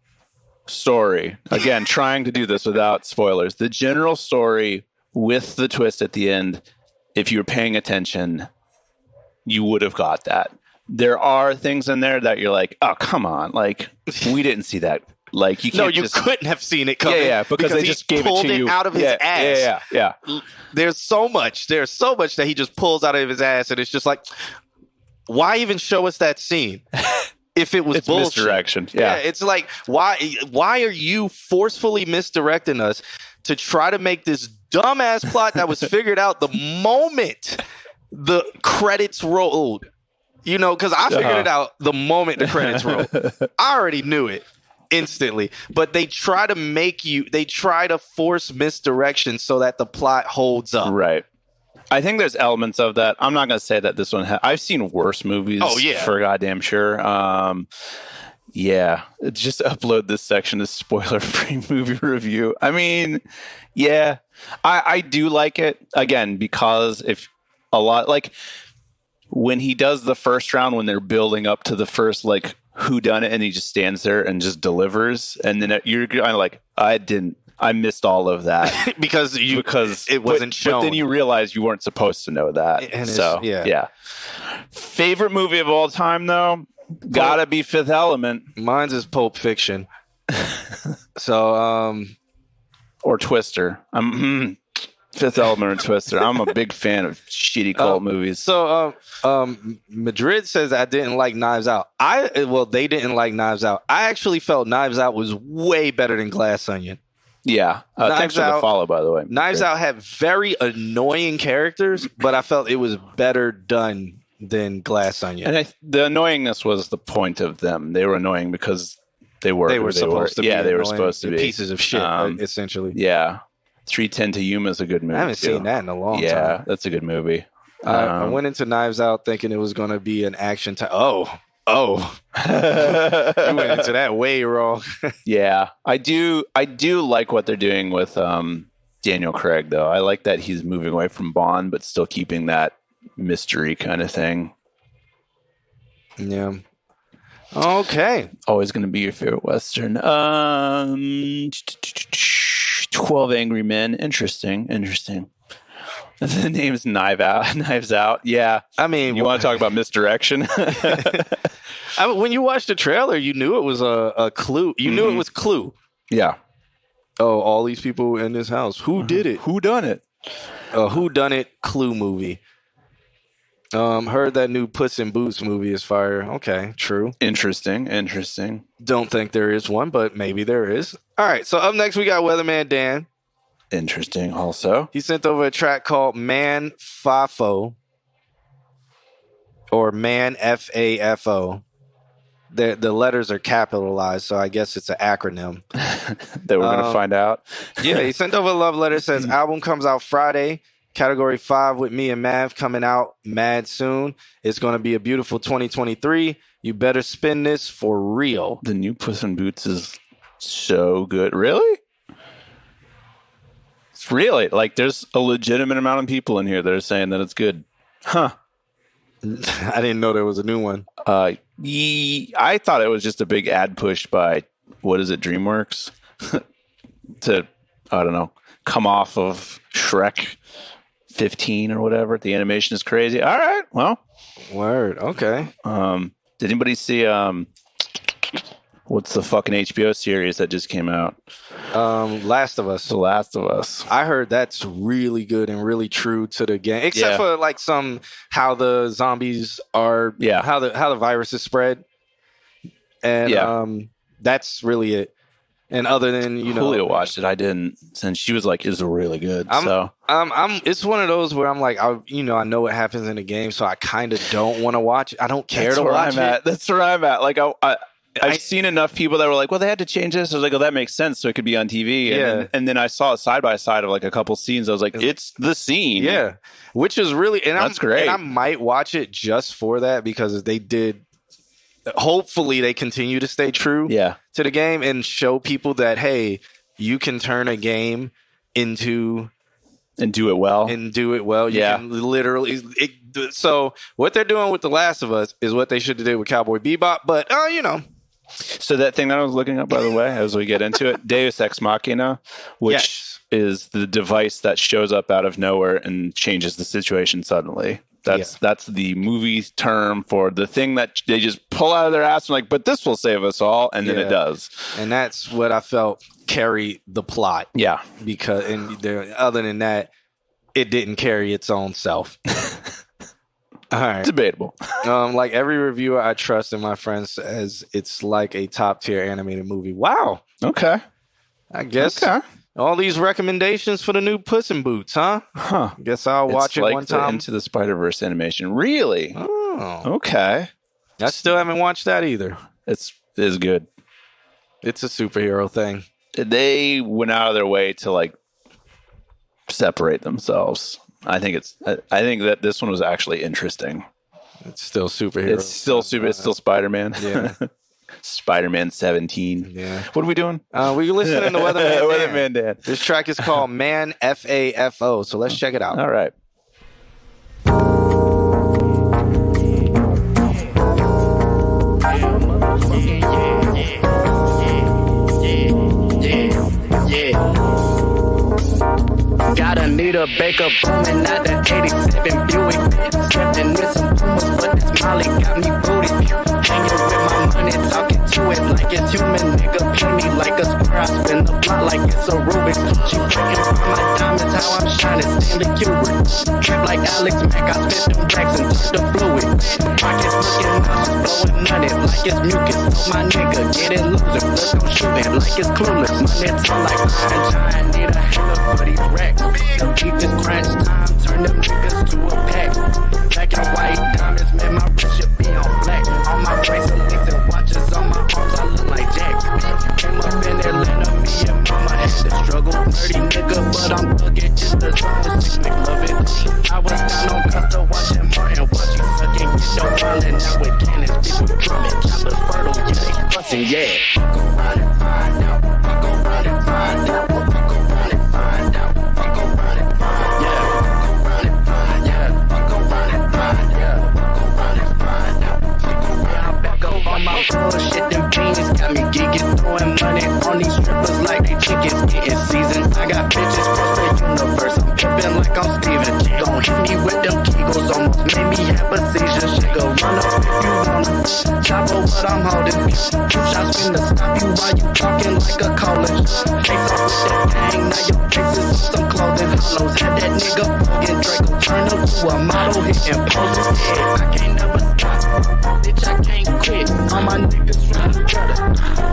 story, again, trying to do this without spoilers, the general story with the twist at the end, if you were paying attention, you would have got that. There are things in there that you're like, oh, come on. Like, we didn't see that. Like you can't. No, you couldn't have seen it coming. Yeah, because they he just gave pulled it to you out of his ass. Yeah. There's so much that he just pulls out of his ass, and it's just like, why even show us that scene? If it was bullshit. Misdirection. Yeah, it's like why are you forcefully misdirecting us to try to make this dumbass plot that was figured out the moment the credits rolled? You know, because I figured it out the moment the credits rolled. I already knew it instantly, but they try to force misdirection so that the plot holds up. Right. I think there's elements of that. I'm not going to say that this one I've seen worse movies for goddamn sure. Just upload this section as spoiler-free movie review. I mean, yeah, I do like it, again, because if a lot, like, when he does the first round, when they're building up to the first, like, whodunit, and he just stands there and just delivers, and then you're kind of like, I missed all of that because it wasn't shown. But then you realize you weren't supposed to know that. And so yeah. Favorite movie of all time, though, gotta be Fifth Element. Mine's is Pulp Fiction. So or Twister. Fifth Element or Twister. I'm a big fan of shitty cult movies. So Madrid says I didn't like Knives Out. They didn't like Knives Out. I actually felt Knives Out was way better than Glass Onion. Yeah. Thanks for the follow, by the way. Knives Out had very annoying characters, but I felt it was better done than Glass Onion. And the annoyingness was the point of them. They were annoying because they were supposed to be. Yeah, they were supposed to be pieces of shit, essentially. Yeah. 310 to Yuma is a good movie. I haven't seen that in a long time. Yeah, that's a good movie. I went into Knives Out thinking it was going to be an action type. Oh. You went into that way wrong. Yeah, I do like what they're doing with Daniel Craig, though. I like that he's moving away from Bond, but still keeping that mystery kind of thing. Yeah. Okay. Always going to be your favorite Western. 12 Angry Men. Interesting. The name's Knives Out. Yeah. I mean, you want to talk about misdirection? When you watched the trailer, you knew it was a clue. You knew it was Clue. Yeah. Oh, all these people in this house. Who did it? Who done it? Who done it? Clue movie. Heard that new Puss in Boots movie is fire. Okay, true. Interesting. Don't think there is one, but maybe there is. All right, so up next we got Weatherman Dan. Interesting also. He sent over a track called Man Fafo, or Man Fafo. The letters are capitalized, so I guess it's an acronym. That we're going to find out. Yeah, he sent over a love letter. Says, album comes out Friday. Category 5 with me and Mav coming out mad soon. It's going to be a beautiful 2023. You better spin this for real. The new Puss in Boots is so good. Really? It's really, like, there's a legitimate amount of people in here that are saying that it's good. Huh. I didn't know there was a new one. I thought it was just a big ad push by, what is it, DreamWorks? To, I don't know, come off of Shrek 15 or whatever. The animation is crazy. All right, well. Word, okay. Did anybody see, what's the fucking HBO series that just came out? Last of Us. The Last of Us. I heard that's really good and really true to the game, except for like how the zombies are, how the virus is spread, and that's really it. And other than Julia watched it, I didn't. Since she was like, "It's really good." It's one of those where I'm like, I know what happens in the game, so I kind of don't want to watch it. I don't care to watch it. That's where I'm at. Like I've seen enough people that were like, well, they had to change this. I was like, oh, that makes sense. So it could be on TV. And then I saw a side by side of like a couple scenes. I was like, it's the scene. Yeah. Which is really, that's great. And I might watch it just for that because hopefully they continue to stay true to the game and show people that, hey, you can turn a game into. And do it well. You can literally. So what they're doing with The Last of Us is what they should have did with Cowboy Bebop. But, So that thing that I was looking up, by the way, as we get into it, Deus Ex Machina, which is the device that shows up out of nowhere and changes the situation suddenly. That's the movie term for the thing that they just pull out of their ass and like, but this will save us all, and then it does. And that's what I felt carried the plot. Yeah. Because other than that, it didn't carry its own self. All right. Debatable. Like every reviewer I trust and my friends says it's like a top tier animated movie. Wow. Okay. I guess Okay. all these recommendations for the new Puss in Boots, huh? Huh. Guess I'll watch it like one time. Into the Spider-Verse animation. Really? Oh. Okay. I still haven't watched that either. It is good. It's a superhero thing. They went out of their way to like separate themselves. I think that this one was actually interesting. It's still superhero. It's still Spider-Man. Yeah. Spider-Man 17. Yeah. What are we doing? We listening to Weatherman Dan. Weatherman Dan. This track is called Man FAFO. So let's check it out. All right. Gotta need a Baker booming out the 87 Buick. Stepping with some Pumas, but this Molly got me booty. Hanging with my money, talking to it like it's human. Nigga play me like a square, I spin the block like it's a Rubik's. She breaking for my diamonds, how I'm shining, Stanley Kubrick. Trip like Alex Mack, I spit them racks and touch the fluid. Pockets looking nauseous, blowing money like it's mucus. My nigga, get it loser, let's go shoot it like it's clueless. Money talk like Iron Giant, need a hanger for these racks. The beef is crunch time, turn them niggas to a pack. Black and white diamonds, man, my wrist should be on black. All my bracelets and watches on my arms, I look like Jack. Came up in Atlanta, me and mama had to struggle. Nerdy nigga, but I'm bugging in the zone, sick McLovin. I was down on Costa watching Martin, watching sucking, get your wildin' out with cannons, bitch with drumming. Choppers fertile, yeah, they bustin', yeah. Fuck around and find out, fuck around and find out. My bullshit, them beans got me geeking, throwing money on these strippers like they chickens getting seasoned. I got bitches across the universe, I'm pimping like I'm Steven. She gon' hit me with them Kegels, almost made me have a seizure. She gon' run up if you wanna chopper what I'm holding. Two shots finna stop you while you talking like a colon. Face off with that thing, now your face is on some clothing. Hollows had that nigga fucking Draco turn up to a model, hitting poses. Yeah, I can't never stop, bitch, I can't quit. All my niggas from the gutter,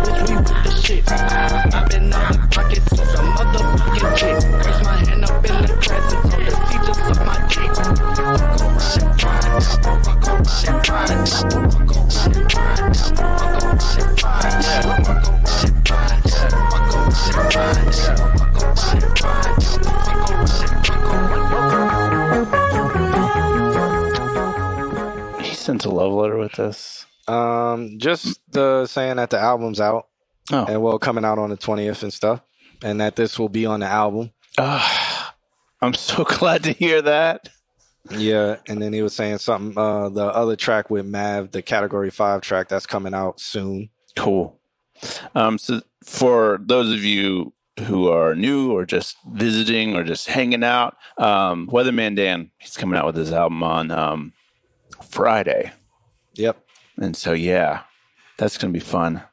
bitch, we with the shit. I've been on the pocket since a motherfucking chick. Raise my hand up in the class and told the teachers suck my dick. Fuck around and find out, fuck around and find out, fuck around and find out, fuck around and find out, fuck around and find out, fuck around and find out, fuck around and find out, fuck around. He sent a love letter with this. Just saying that the album's out and coming out on the 20th and stuff, and that this will be on the album. I'm so glad to hear that. Yeah, and then he was saying something. The other track with Mav, the Category 5 track, that's coming out soon. Cool. So for those of you who are new or just visiting or just hanging out, Weatherman Dan, he's coming out with his album on Friday. Yep. And so, yeah, that's going to be fun.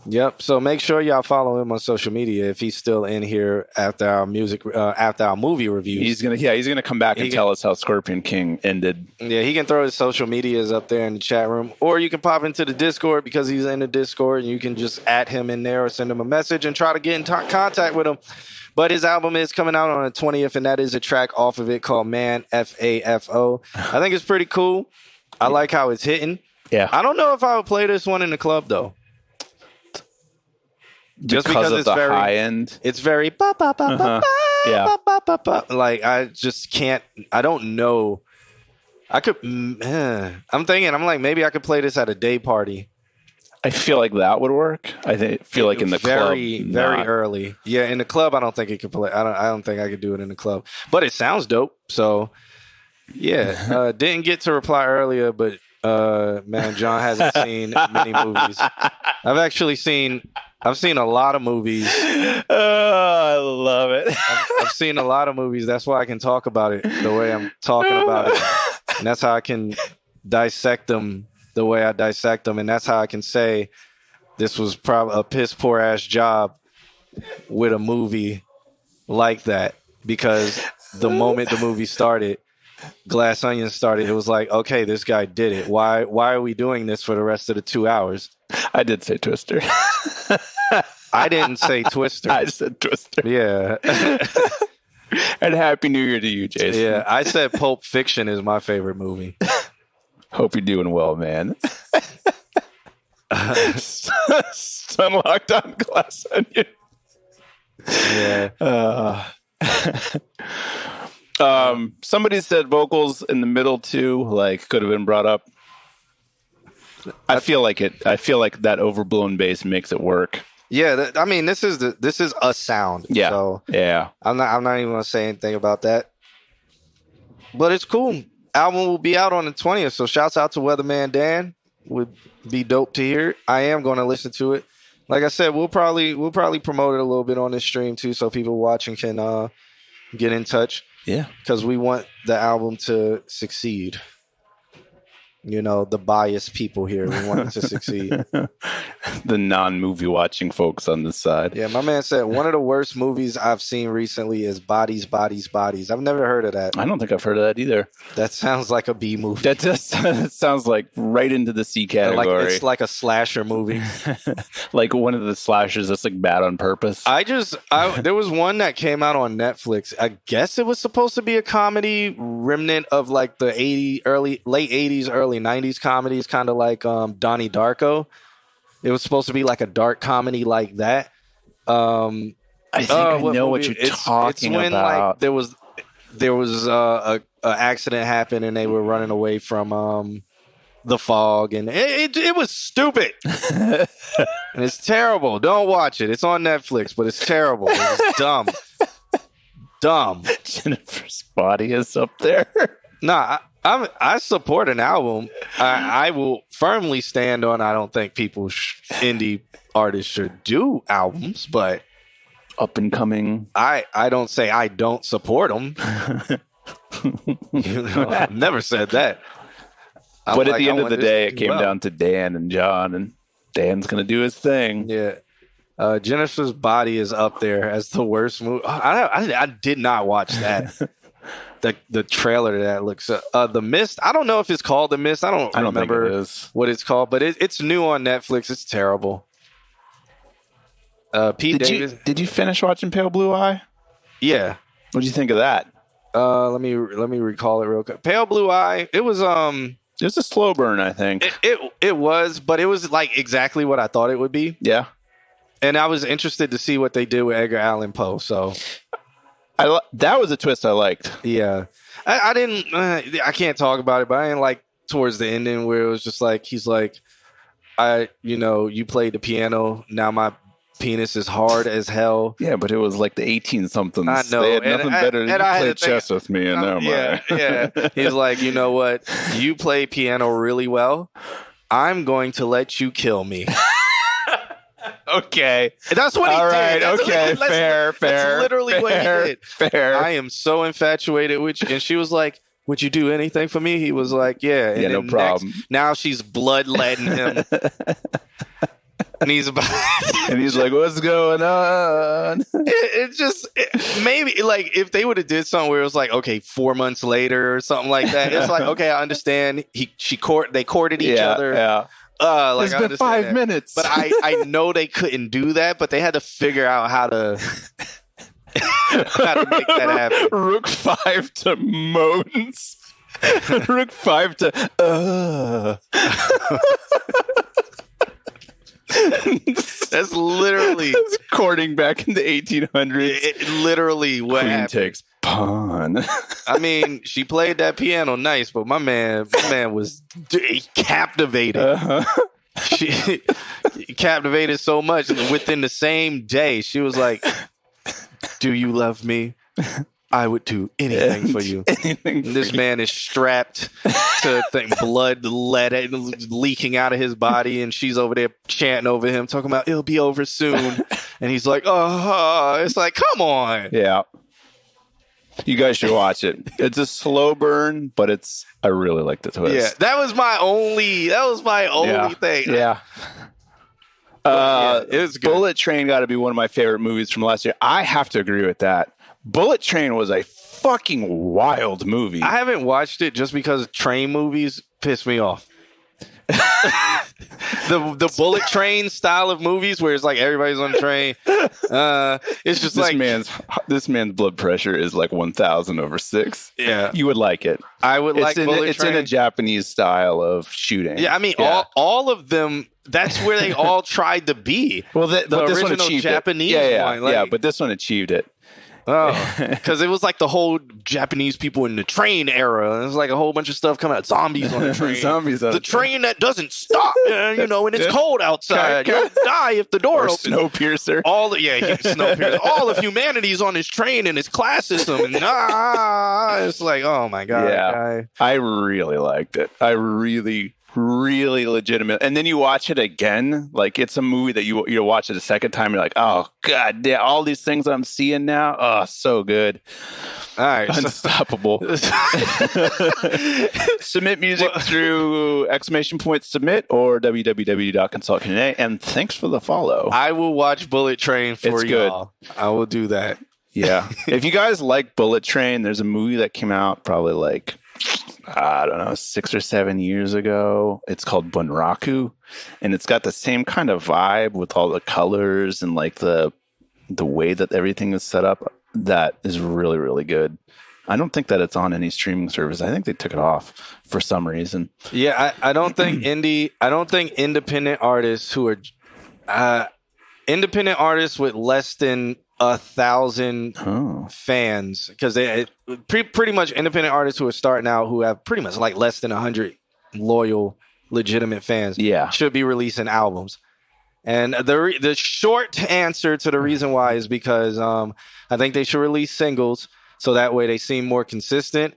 Yep. So make sure y'all follow him on social media if he's still in here after our movie reviews. He's gonna come back and tell us how Scorpion King ended. Yeah, he can throw his social medias up there in the chat room, or you can pop into the Discord because he's in the Discord, and you can just add him in there or send him a message and try to get in contact with him. But his album is coming out on the 20th, and that is a track off of it called Man FAFO. I think it's pretty cool. I like how it's hitting. Yeah. I don't know if I would play this one in the club though. Just because of it's the very high end. It's very Yeah. like I just can't. I don't know. I'm thinking. I'm like maybe I could play this at a day party. I feel like that would work. Feel like in the club, very early. Yeah, in the club, I don't think it could play. I don't think I could do it in the club. But it sounds dope. So yeah, didn't get to reply earlier, but man, John hasn't seen many movies. I've seen a lot of movies. Oh, I love it. I've seen a lot of movies. That's why I can talk about it the way I'm talking about it. And that's how I can dissect them the way I dissect them. And that's how I can say this was probably a piss poor ass job with a movie like that. Because the moment the movie started, Glass Onion started, it was like, okay, this guy did it. Why are we doing this for the rest of the 2 hours? I did say Twister. I didn't say Twister. I said Twister. Yeah. And Happy New Year to you, Jason. Yeah, I said Pulp Fiction is my favorite movie. Hope you're doing well, man. Sun locked on Glass Onion. Yeah. Somebody said vocals in the middle too, like could have been brought up. I feel like that overblown bass makes it work. Yeah, I mean, this is a sound. Yeah, so yeah. I'm not even gonna say anything about that. But it's cool. Album will be out on the 20th, so shouts out to Weatherman Dan. Would be dope to hear. I am going to listen to it. Like I said, we'll probably promote it a little bit on this stream too, so people watching can get in touch. Yeah, because we want the album to succeed. You know, the biased people here, we want it to succeed. The non-movie watching folks on this side. Yeah, my man said one of the worst movies I've seen recently is Bodies, Bodies, Bodies. I've never heard of that. I don't think I've heard of that either. That sounds like a B movie. That sounds like right into the C category. It's like a slasher movie. Like one of the slashers that's like bad on purpose. There was one that came out on Netflix. I guess it was supposed to be a comedy remnant of like the late 80s, early 90s comedies, kind of like Donnie Darko. It was supposed to be like a dark comedy like that. I think I know what you're talking when, about. Like, there was a accident happened and they were running away from the fog, and it was stupid. And it's terrible. Don't watch it. It's on Netflix, but it's terrible. It's dumb. Jennifer's Body is up there. Nah, I support an album. I will firmly stand on. I don't think indie artists should do albums, but up and coming. I don't say I don't support them. I've never said that. But at the end of the day, it came down to Dan and John, and Dan's going to do his thing. Yeah. Jennifer's Body is up there as the worst movie. I did not watch that. The trailer to that looks The Mist. I don't know if it's called The Mist. I don't remember think it is. What it's called, but it's new on Netflix. It's terrible. Pete Davis. Did you finish watching Pale Blue Eye? Yeah. What did you think of that? Let me recall it real quick. Pale Blue Eye. It was It was a slow burn, I think. It was, but it was like exactly what I thought it would be. Yeah. And I was interested to see what they did with Edgar Allan Poe. So that was a twist I liked. Yeah. I didn't. I can't talk about it, but I didn't like towards the ending where it was just like he's like, you played the piano. Now my penis is hard as hell. Yeah, but it was like the 18-somethings. I know. They had nothing better than play chess with me. And yeah. He's like, you know what? You play piano really well. I'm going to let you kill me. Okay. That's what he did. All right. That's okay. Fair. That's literally what he did. Fair. I am so infatuated with you. And she was like, would you do anything for me? He was like, yeah. And no problem. Now she's bloodletting him. And he's like, what's going on? Maybe like if they would have did something where it was like, okay, 4 months later or something like that. It's like, okay, I understand. They courted each other. Yeah. Like, it's been 5 minutes. But I know they couldn't do that, but they had to figure out how to make that happen. Rook 5 to moans. Rook 5 to That's literally courting back in the 1800s. Literally what Queen happened. Takes pawn. I mean, she played that piano nice, but my man was captivated. She captivated so much within the same day. She was like, "Do you love me? I would do anything for you." This man is strapped to blood leaking out of his body, and she's over there chanting over him, talking about it'll be over soon. And he's like, "Oh," it's like, come on. Yeah. You guys should watch it. It's a slow burn, but I really like the twist. Yeah, that was my only thing. Yeah. It was good. Bullet Train got to be one of my favorite movies from last year. I have to agree with that. Bullet Train was a fucking wild movie. I haven't watched it just because train movies piss me off. the Bullet Train style of movies where it's like everybody's on a train. It's just this man's blood pressure is like 1,000/6. Yeah, you would like it. I would like Bullet Train. It's in a Japanese style of shooting. Yeah, I mean all of them. That's where they all tried to be. Well, the original one achieved Japanese it. one. But this one achieved it. Oh, because it was like the whole Japanese people in the train era. It was like a whole bunch of stuff coming out. Zombies on the train. The train that doesn't stop. And it's cold outside. You'll die if the door opens. Snowpiercer. Snowpiercer. All of humanity's on this train and it's classism. And it's like, oh my god. Yeah, I really liked it. I really legitimate. And then you watch it again, like it's a movie that you watch it a second time, you're like, oh god damn, all these things I'm seeing now, oh so good. All right, unstoppable. Submit music through !submit or www.consultcanada, and thanks for the follow. I will watch Bullet Train for y'all. Good. I will do that. Yeah. If you guys like Bullet Train, there's a movie that came out probably like, I don't know, 6 or 7 years ago. It's called Bunraku, and it's got the same kind of vibe with all the colors and like the way that everything is set up. That is really, really good. I don't think that it's on any streaming service. I think they took it off for some reason. Yeah, I don't think independent artists who are independent artists with less than 1,000 fans, because they pretty much independent artists who are starting out who have pretty much like less than 100 loyal, legitimate fans. Yeah, should be releasing albums. And the short answer to the reason why is because I think they should release singles so that way they seem more consistent,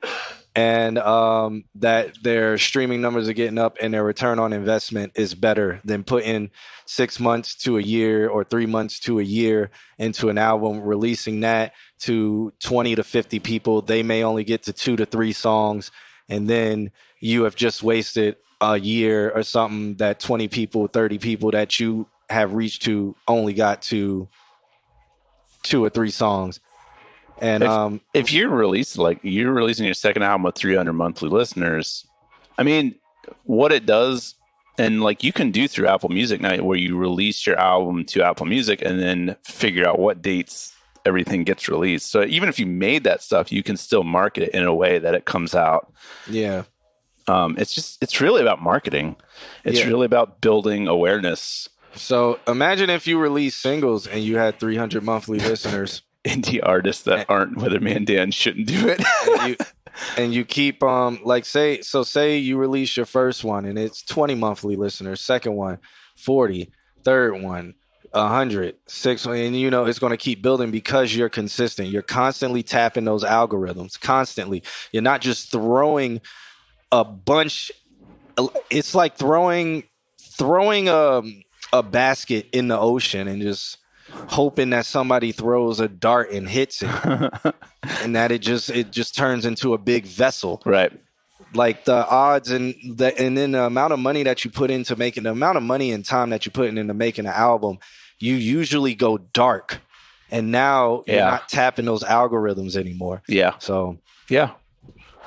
and that their streaming numbers are getting up and their return on investment is better than putting 6 months to a year or 3 months to a year into an album, releasing that to 20 to 50 people. They may only get to 2 to 3 songs, and then you have just wasted a year or something that 20 people, 30 people that you have reached to only got to 2 or 3 songs. And if you're releasing your second album with 300 monthly listeners, I mean, what it does, and like you can do through Apple Music now, where you release your album to Apple Music and then figure out what dates everything gets released. So even if you made that stuff, you can still market it in a way that it comes out. Yeah. It's really about marketing. It's really about building awareness. So imagine if you release singles and you had 300 monthly listeners. Indie artists that aren't Weatherman Dan shouldn't do it. and you keep say you release your first one and it's 20 monthly listeners, second one 40, third one 100, sixth one, and it's going to keep building because you're consistent. You're constantly tapping those algorithms, constantly. You're not just throwing a bunch. It's like throwing a basket in the ocean and just hoping that somebody throws a dart and hits it, and that it just turns into a big vessel. Right. Like the odds and then the amount of money that you put into making, the amount of money and time that you put into making an album, you usually go dark. And now you're not tapping those algorithms anymore. Yeah. So yeah.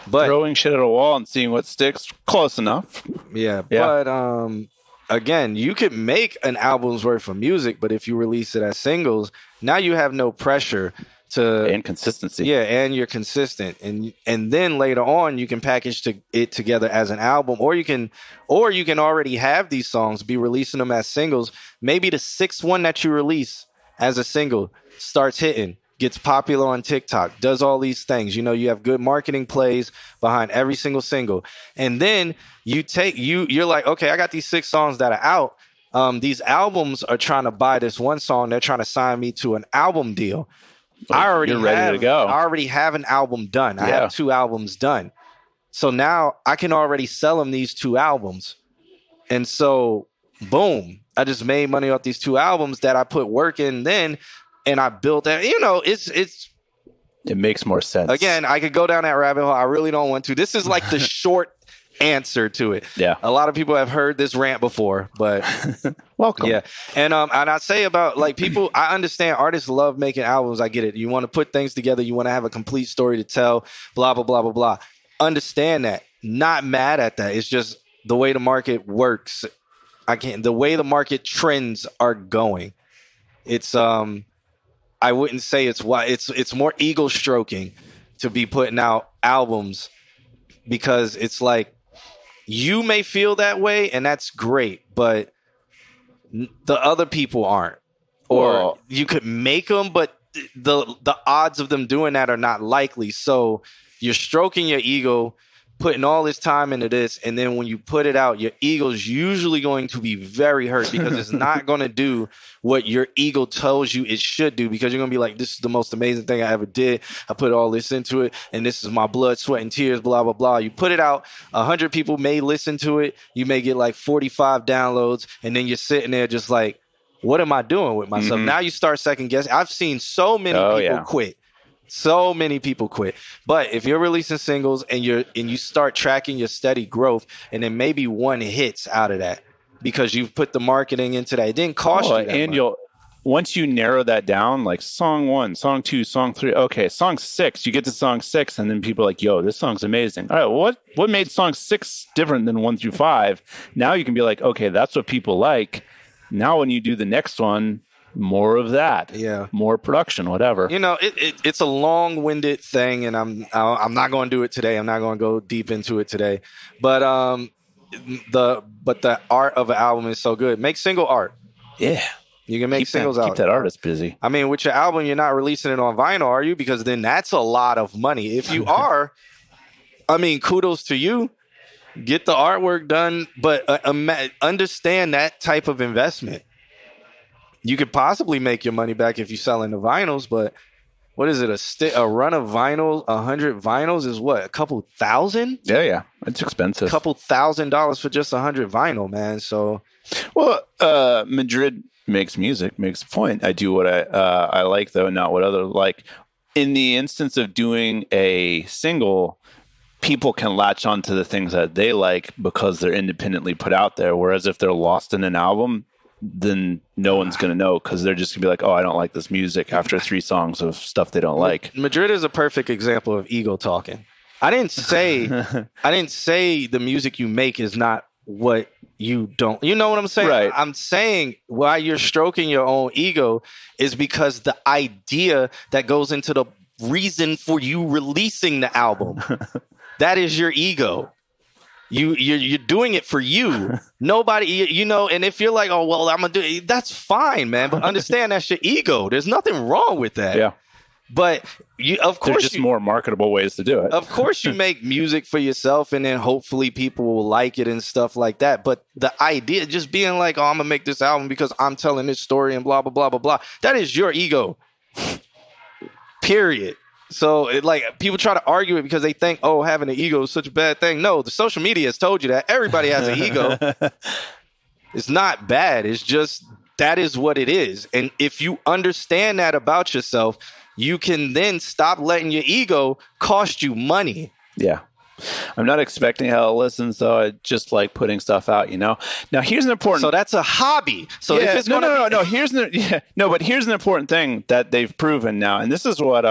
But throwing shit at a wall and seeing what sticks, close enough. Yeah. But again, you could make an album's worth of music, but if you release it as singles, now you have no pressure and consistency. Yeah, and you're consistent, and then later on you can package it together as an album, or you can already have these songs, be releasing them as singles. Maybe the 6th one that you release as a single starts hitting, gets popular on TikTok, does all these things. You have good marketing plays behind every single single. And then you're like, okay, I got these 6 songs that are out. These albums are trying to buy this one song. They're trying to sign me to an album deal. You're ready to go. I already have an album done. I have 2 albums done. So now I can already sell them these 2 albums. And so, boom, I just made money off these 2 albums that I put work in then. And I built that, It makes more sense. Again, I could go down that rabbit hole. I really don't want to. This is like the short answer to it. Yeah. A lot of people have heard this rant before, but welcome. yeah. And I say about like people, I understand artists love making albums. I get it. You want to put things together. You want to have a complete story to tell, blah, blah, blah, blah, blah. Understand that. Not mad at that. It's just the way the market works. The way the market trends are going. It's, I wouldn't say it's more ego stroking to be putting out albums, because it's like, you may feel that way, and that's great, but the other people aren't. Or you could make them, but the odds of them doing that are not likely. So you're stroking your ego, putting all this time into this, and then when you put it out, your ego's usually going to be very hurt, because it's not going to do what your ego tells you it should do, because you're going to be like, this is the most amazing thing I ever did. I put all this into it, and this is my blood, sweat, and tears, blah, blah, blah. You put it out, 100 people may listen to it. You may get like 45 downloads, and then you're sitting there just like, what am I doing with myself? Now you start second guessing. I've seen so many people quit. So many people quit. But if you're releasing singles and you start tracking your steady growth, and then maybe one hits out of that because you've put the marketing into that, it didn't cost you that and much. Once you narrow that down, like song 1, song 2, song 3, okay, song 6, you get to song 6, and then people are like, yo, this song's amazing. All right, what made song 6 different than 1 through 5? Now you can be like, okay, that's what people like. Now when you do the next one, more of that, more production, whatever. You know, it's a long-winded thing, and I'm not going to do it today. I'm not going to go deep into it today. But the art of an album is so good. Make single art. Yeah, you can make singles out. Keep that artist busy. I mean, with your album, you're not releasing it on vinyl, are you? Because then that's a lot of money. If you are, I mean, kudos to you. Get the artwork done, but understand that type of investment. You could possibly make your money back if you're selling the vinyls, but what is it? A run of vinyl, 100 vinyls is what? A couple thousand? Yeah. It's expensive. A couple $1,000 for just 100 vinyl, man. So, well, Madrid makes music, makes a point. I do what I like, though, not what others like. In the instance of doing a single, people can latch onto the things that they like because they're independently put out there. Whereas if they're lost in an album, then no one's going to know, because they're just going to be like, oh, I don't like this music after 3 songs of stuff they don't like. Madrid is a perfect example of ego talking. I didn't say the music you make is not what you don't. You know what I'm saying? Right. I'm saying why you're stroking your own ego is because the idea that goes into the reason for you releasing the album, that is your ego. You're doing it for you. Nobody, you know, and if you're like, oh, well, I'm going to do it, that's fine, man. But understand that's your ego. There's nothing wrong with that. Yeah. But of course, there's just more marketable ways to do it. Of course, you make music for yourself, and then hopefully people will like it and stuff like that. But the idea, just being like, oh, I'm going to make this album because I'm telling this story and blah, blah, blah, blah, blah. That is your ego. Period. So people try to argue it because they think, oh, having an ego is such a bad thing. No, the social media has told you that. Everybody has an ego. It's not bad. It's just that is what it is. And if you understand that about yourself, you can then stop letting your ego cost you money. Yeah. I'm not expecting how it listens, though. I just like putting stuff out, you know. Now, here's an important. So that's a hobby. So yeah, if it's no. But here's an important thing that they've proven now, and this is what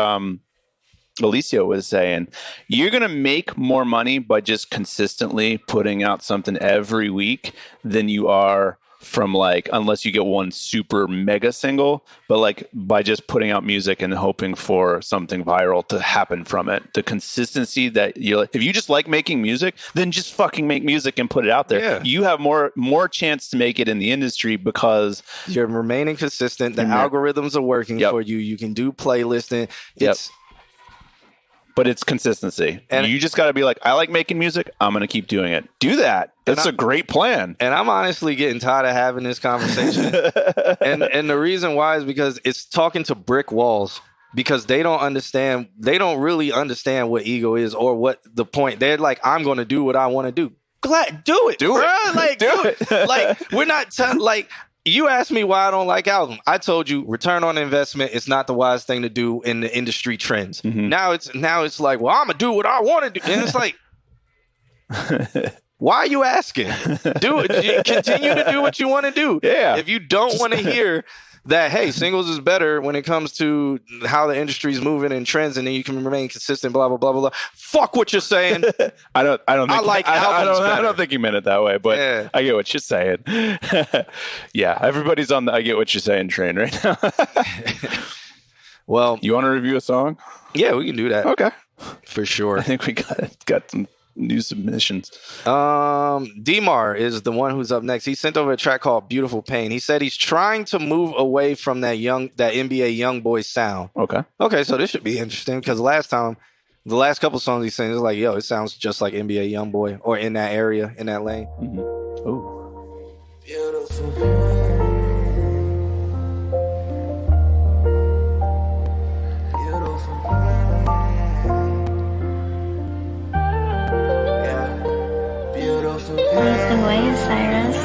Alicia was saying. You're going to make more money by just consistently putting out something every week than you are from unless you get one super mega single, but by just putting out music and hoping for something viral to happen from it. The consistency that if you just like making music, then just fucking make music and put it out there. Yeah. You have more chance to make it in the industry because you're remaining consistent. The algorithms are working for you. You can do playlisting. But it's consistency. And you just got to be like, I like making music. I'm going to keep doing it. Do that. That's a great plan. And I'm honestly getting tired of having this conversation. and the reason why is because it's talking to brick walls, because they don't understand. They don't really understand what ego is or what the point. They're like, I'm going to do what I want to do. Do it. Do bro. it. Do it. We're not You asked me why I don't like album. I told you return on investment is not the wise thing to do in the industry trends. Mm-hmm. Now it's like, well, I'm gonna do what I want to do, and it's like, why are you asking? Do it. Continue to do what you want to do. Yeah. If you don't want to hear that, hey, singles is better when it comes to how the industry's moving and trends, and then you can remain consistent. Blah blah blah blah blah. Fuck what you're saying. I don't. Think, I don't think you meant it that way, but Yeah. I get what you're saying. Yeah, everybody's on the I get what you're saying train right now. Well, you want to review a song? Yeah, we can do that. Okay, for sure. I think we got some new submissions. Demar is the one who's up next. He sent over a track called Beautiful Pain. He said he's trying to move away from that NBA YoungBoy sound. Okay, so this should be interesting because the last couple songs he sang, it's like, yo, it sounds just like NBA YoungBoy or in that area, in that lane. Mm-hmm. Oh, beautiful pain. Nice and ways, Cyrus.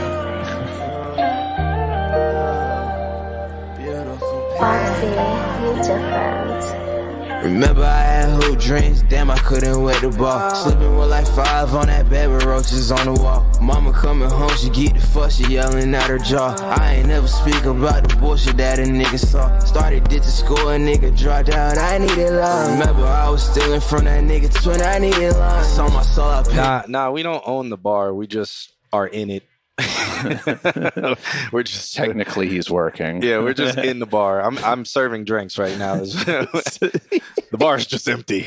Foxy, you different. Remember I had hoop dreams, damn I couldn't wait the ball. Sleeping with like 5 on that bed with roaches on the wall. Mama coming home, she get the fuck, she yelling out her jaw. I ain't never speak about the bullshit that a nigga saw. Started ditching school, a nigga dropped out, I needed love. Remember I was stealing from that nigga twin, I needed love. It's on my soul, I paid. Nah, we don't own the bar, we just are in it. We're just technically he's working. Yeah, we're just in the bar. I'm serving drinks right now. The bar is just empty.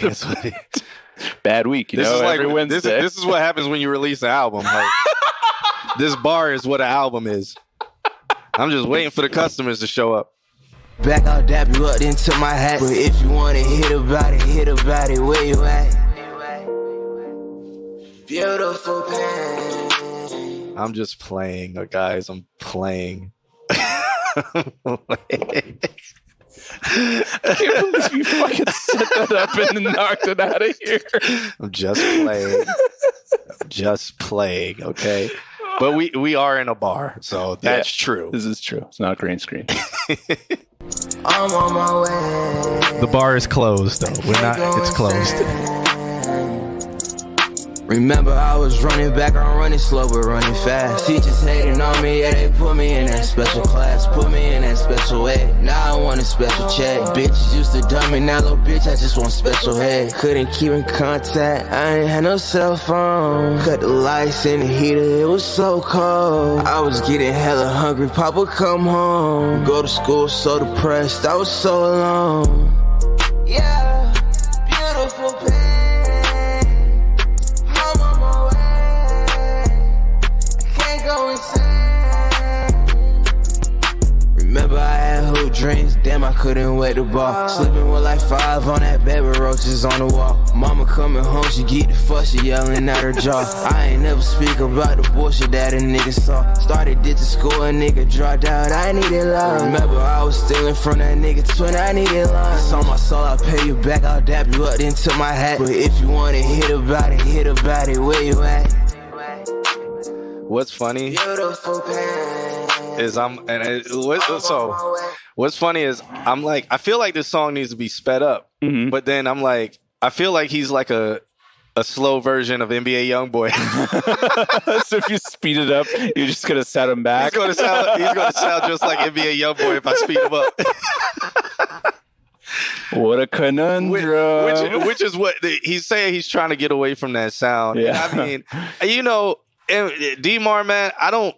Bad week, this know. Is like, every Wednesday. This is what happens when you release an album. Like, this bar is what an album is. I'm just waiting for the customers to show up. Back, I'll dap you up into my hat. But if you want to hit about it, where you at? Beautiful pain. I'm just playing, guys. I'm playing. I can't believe you fucking set that up and then knocked it out of here. I'm just playing. Okay. But we are in a bar, so that's true. This is true. It's not green screen. I'm on my way. The bar is closed, though. It's closed. Remember I was running back, I'm running slow but running fast. Teachers hating on me, yeah, they put me in that special class. Put me in that special ed, now I want a special check. Bitches used to dumb me, now little bitch, I just want special head. Couldn't keep in contact, I ain't had no cell phone. Cut the lights in the heater, it was so cold. I was getting hella hungry, Papa come home. Go to school so depressed, I was so alone. Yeah, beautiful pain. Remember I had hoop dreams, damn I couldn't wait the ball. Sleeping with like 5 on that bed with roaches on the wall. Mama coming home, she get the fuck, she yelling out her jaw. I ain't never speak about the bullshit that a nigga saw. Started ditching school, a nigga dropped out, I needed love. Remember I was stealing from that nigga twin, I needed love. It's on my soul, I'll pay you back, I'll dap you up into my hat. But if you wanna hit about it, where you at? What's funny is what's funny is I'm like, I feel like this song needs to be sped up, but then I'm like, I feel like he's like a slow version of NBA YoungBoy. So if you speed it up, you're just gonna set him back. He's gonna sound just like NBA YoungBoy if I speed him up. What a conundrum. Which is what he's saying. He's trying to get away from that sound. Yeah. And I mean, Demar, man, I don't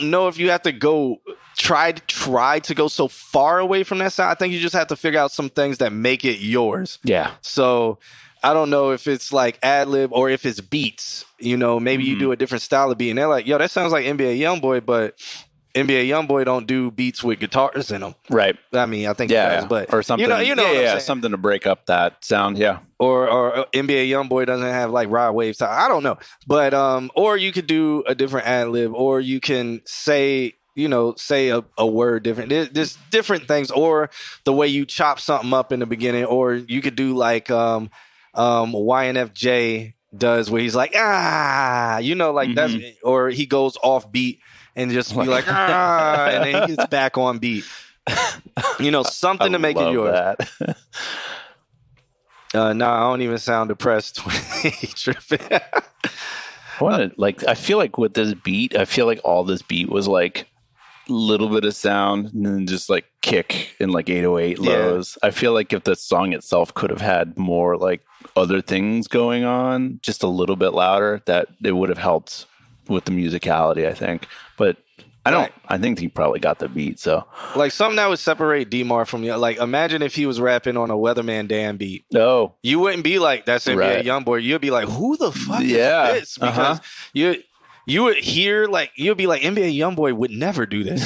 know if you have to go try to go so far away from that sound. I think you just have to figure out some things that make it yours. Yeah. So I don't know if it's like ad lib or if it's beats. Maybe you do a different style of beat, and they're like, "Yo, that sounds like NBA YoungBoy," but NBA YoungBoy don't do beats with guitars in them. Right. I mean, I think it does, but or something. Something to break up that sound. Yeah. Or NBA YoungBoy doesn't have like rod wave style. I don't know, but or you could do a different ad lib, or you can say a word different. There's different things, or the way you chop something up in the beginning, or you could do like YNFJ does, where he's like that's, or he goes off beat and just be like, and then he gets back on beat. Something to make it yours. That. No, I don't even sound depressed when he tripping. I feel like with this beat, I feel like all this beat was like a little bit of sound and then just like kick and like 808 lows. I feel like if the song itself could have had more like other things going on, just a little bit louder, that it would have helped with the musicality, I think. But I think he probably got the beat. So like something that would separate D-Mar from you. Like imagine if he was rapping on a Weatherman Dan beat. No, you wouldn't be like, that's NBA Youngboy. You'd be like, who the fuck is this? Because you would hear like, you'd be like, NBA Youngboy would never do this.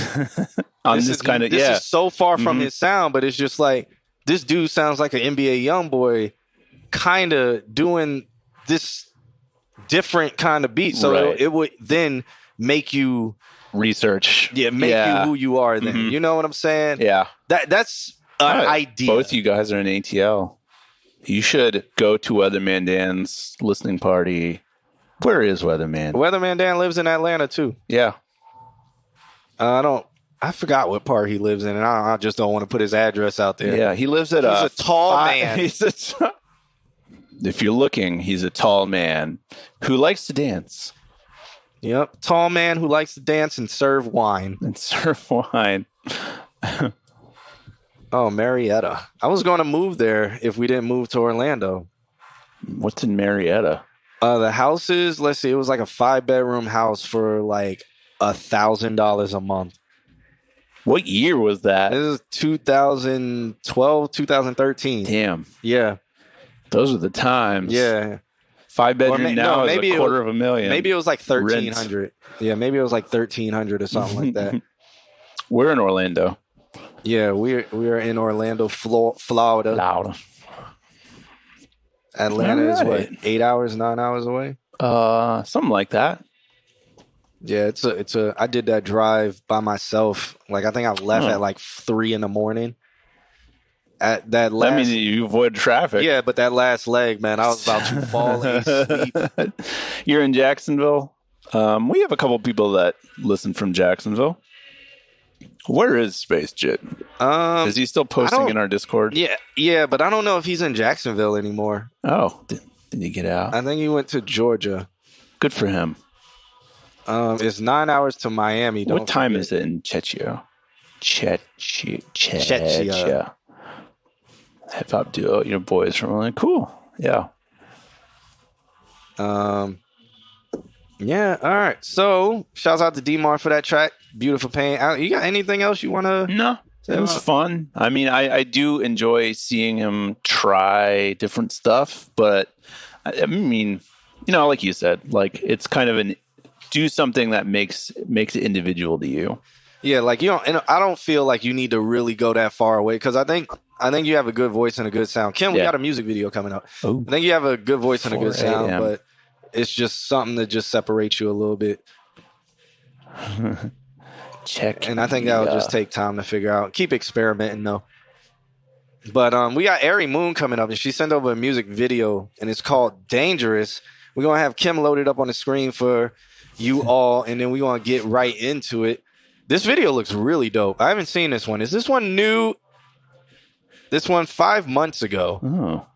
This is so far from his sound, but it's just like, this dude sounds like an NBA Youngboy kind of doing this different kind of beat. So it would then make you research. Yeah, make you who you are then. You know what I'm saying? Yeah. That's an idea. Both you guys are in ATL. You should go to Weatherman Dan's listening party. Where is Weatherman? Weatherman Dan lives in Atlanta too. Yeah. I forgot what part he lives in, and I just don't want to put his address out there. Yeah, he lives at He's a tall man. If you're looking, he's a tall man who likes to dance. Yep, tall man who likes to dance and serve wine. Oh, Marietta. I was going to move there if we didn't move to Orlando. What's in Marietta? The houses, let's see, it was like a 5-bedroom house for like $1,000 a month. What year was that? This is 2012, 2013. Damn. Yeah. Those are the times. Yeah. 5-bedroom now is a $250,000. Maybe it was like 1,300. Yeah, maybe it was like 1,300 or something like that. We're in Orlando. Yeah, we're in Orlando, Florida. Atlanta is what, 8 hours, 9 hours away? Something like that. Yeah, it's a. I did that drive by myself. Like I think I left at like 3 a.m. At that last, that means you avoid traffic. Yeah, but that last leg, man, I was about to fall asleep. You're in Jacksonville. We have a couple people that listen from Jacksonville. Where is Space Jit? Is he still posting in our Discord? Yeah, but I don't know if he's in Jacksonville anymore. Oh, did he get out? I think he went to Georgia. Good for him. It's 9 hours to Miami. What time is it in Chechia? Chechia. Hip hop duo, your boys from Orlando. Cool. Yeah. Yeah. All right. So, shouts out to D-Mar for that track. Beautiful Pain. You got anything else you want to? No. It was fun. I mean, I do enjoy seeing him try different stuff, but I mean, like you said, like it's kind of do something that makes it individual to you. Yeah, like and I don't feel like you need to really go that far away because I think you have a good voice and a good sound. Kim, we got a music video coming up. Ooh. I think you have a good voice and a good sound, 4 a.m. but it's just something that just separates you a little bit. Check. And I think that'll just take time to figure out. Keep experimenting though. But we got Ari Moon coming up, and she sent over a music video, and it's called Dangerous. We're gonna have Kim loaded up on the screen for you all, and then we're gonna get right into it. This video looks really dope. I haven't seen this one. Is this one new? This one 5 months ago. Oh.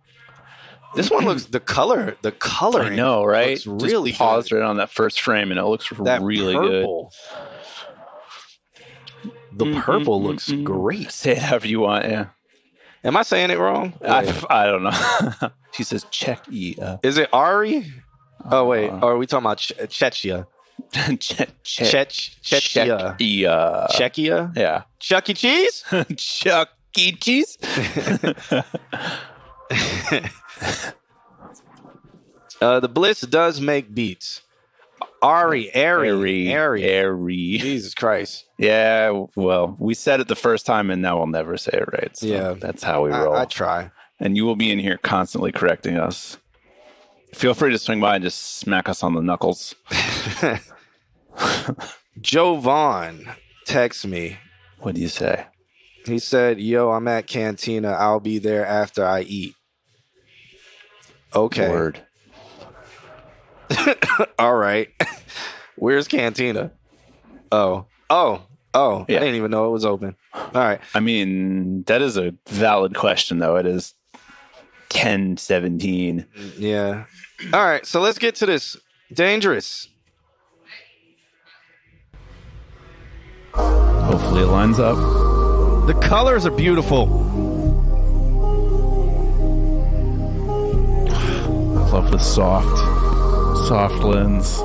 This one looks the color. I know, right? Looks really just pause good. right on that first frame, and it looks really purple. Good. The purple looks great. Say it however you want. Yeah. Am I saying it wrong? I don't know. She says check. Is it Ari? Oh wait, or are we talking about Chechia? Chechia. Czechia? Yeah. Chuck E. Cheese? Chuck E. Cheese? The Bliss does make beats. Ari. Jesus Christ. Yeah, well, we said it the first time, and now we'll never say it right. So that's how we roll. I try. And you will be in here constantly correcting us. Feel free to swing by and just smack us on the knuckles. Joe Vaughn texts me. What do you say? He said, yo, I'm at Cantina. I'll be there after I eat. Okay. Word. All right. Where's Cantina? Oh. Yeah. I didn't even know it was open. All right. I mean, that is a valid question, though. It is 10:17. Yeah. All right. So let's get to this. Dangerous. Hopefully it lines up. The colors are beautiful. I love the soft lens.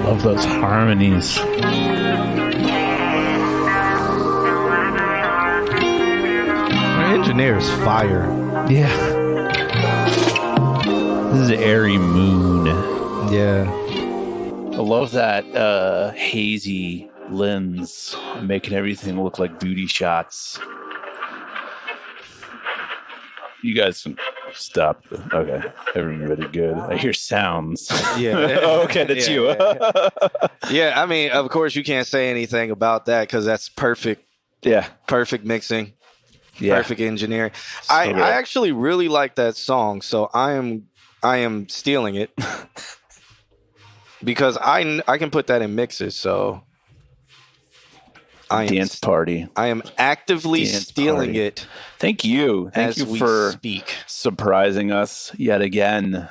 Love those harmonies. Our engineer's fire. Yeah. This is Airy Moon. Yeah. I love that hazy lens, making everything look like booty shots. You guys can stop. Okay, everybody good. I hear sounds. Yeah. Oh, okay, that's you. Yeah, I mean, of course, you can't say anything about that because that's perfect. Yeah. Perfect mixing. Yeah. Perfect engineering. So I good. actually really like that song, so I am stealing it because I can put that in mixes. So Dance party. I am actively Dance stealing party. it. Thank you. Thank as you we for speak. surprising us yet again.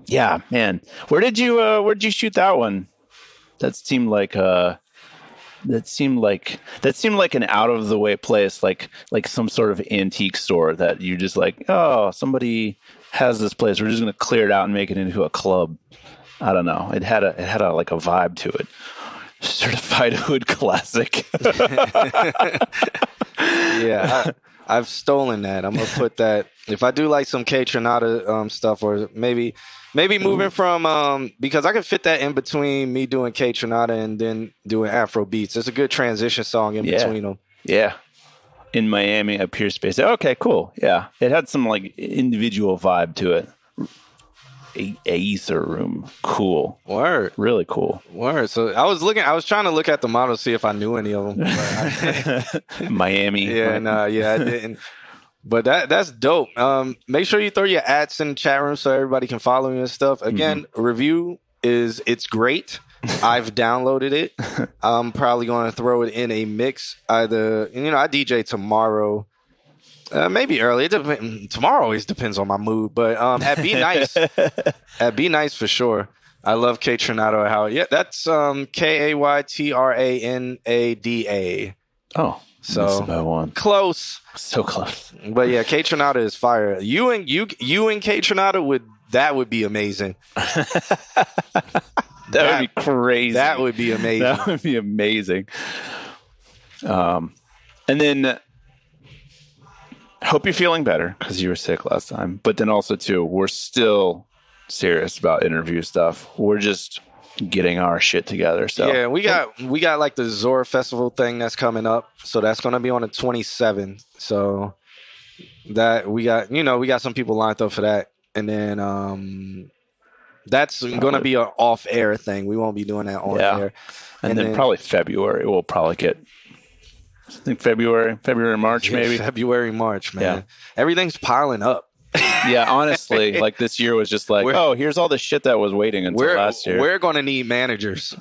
Yeah, man. Where did you shoot that one? That seemed like an out of the way place, like some sort of antique store that you're just like, oh, somebody has this place. We're just gonna clear it out and make it into a club. I don't know. It had a like a vibe to it. Certified hood classic. Yeah, I've stolen that. I'm gonna put that. If I do like some K Tronada stuff, or maybe moving from because I can fit that in between me doing K Tronada and then doing Afro beats. It's a good transition song in between them. Yeah. In Miami at Pier Space. Okay, cool. Yeah. It had some like individual vibe to it. A ether room. Cool. Word. Really cool. Word. So I was trying to look at the model, see if I knew any of them. Miami. Yeah, I didn't. But that's dope. Make sure you throw your ads in the chat room so everybody can follow you and stuff. Again, review it's great. I've downloaded it. I'm probably going to throw it in a mix. Either I DJ tomorrow, maybe early. Tomorrow always depends on my mood. But at Be Nice, at Be Nice for sure. I love K Tronado. How that's Kaytranada. Oh. So that's about one. Close. So close. But yeah, K Tronada is fire. You and K Tronada would be amazing. That would be crazy. That would be amazing. That would be amazing. And then hope you're feeling better because you were sick last time. But then also too, we're still serious about interview stuff. We're just getting our shit together. So yeah, we got like the Zora Festival thing that's coming up. So that's gonna be on the 27th. So that we got some people lined up for that. And then that's gonna be an off-air thing. We won't be doing that on air. And then probably February we'll probably get, I think February, March, maybe. February, March, man. Yeah. Everything's piling up. Yeah, honestly, like this year was just like, here's all the shit that was waiting until last year. We're going to need managers.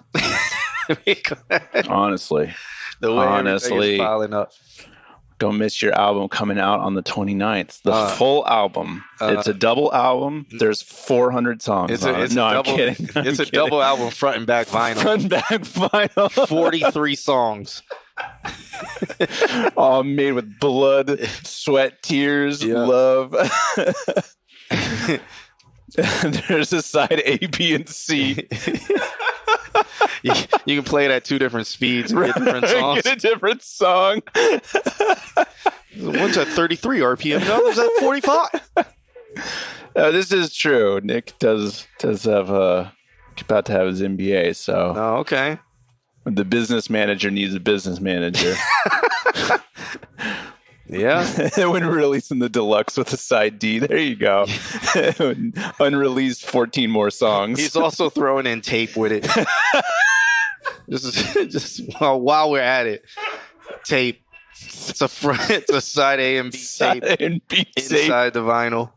Honestly. The way everything's piling up. Don't miss your album coming out on the 29th. The full album. It's a double album. There's 400 songs on it. I'm kidding. It's a double album, front and back vinyl. Front and back vinyl. 43 songs. All made with blood, sweat, tears, love. There's a side A, B, and C. You can play it at two different speeds and get different songs. Get a different song. One's at 33 RPM, the other's at 45. This is true. Nick does have about to have his MBA, so. Oh, okay. The business manager needs a business manager. Yeah. When releasing the deluxe with a side D, there you go. Unreleased 14 more songs. He's also throwing in tape with it. just while we're at it, tape. It's a side A and B tape. A and B inside the vinyl.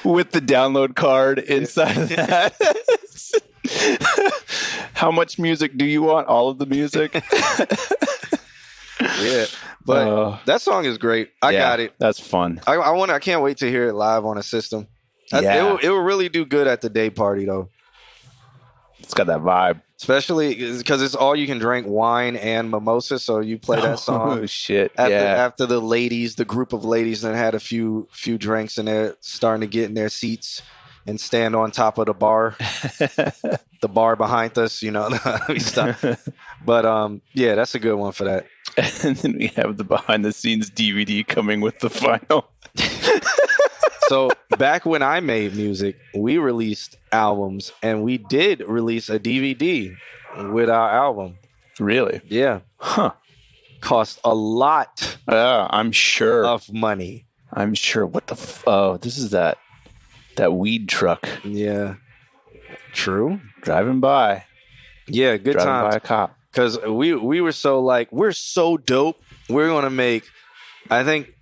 With the download card inside of that. How much music do you want? All of the music? Yeah, but that song is great. I got it. That's fun. I can't wait to hear it live on a system. It will really do good at the day party though. It's got that vibe, especially because it's all you can drink wine and mimosa. So you play that song. Oh shit! After the group of ladies that had a few drinks and they're starting to get in their seats and stand on top of the bar, the bar behind us, But yeah, that's a good one for that. And then we have the behind the scenes DVD coming with the final. So back when I made music, we released albums and we did release a DVD with our album. Really? Yeah. Huh. Cost a lot. I'm sure. Of money. I'm sure. What the this is that weed truck. Yeah. True. Driving by. Yeah, good times. Driving by a cop. Because we were so like, we're so dope. We're going to make, I think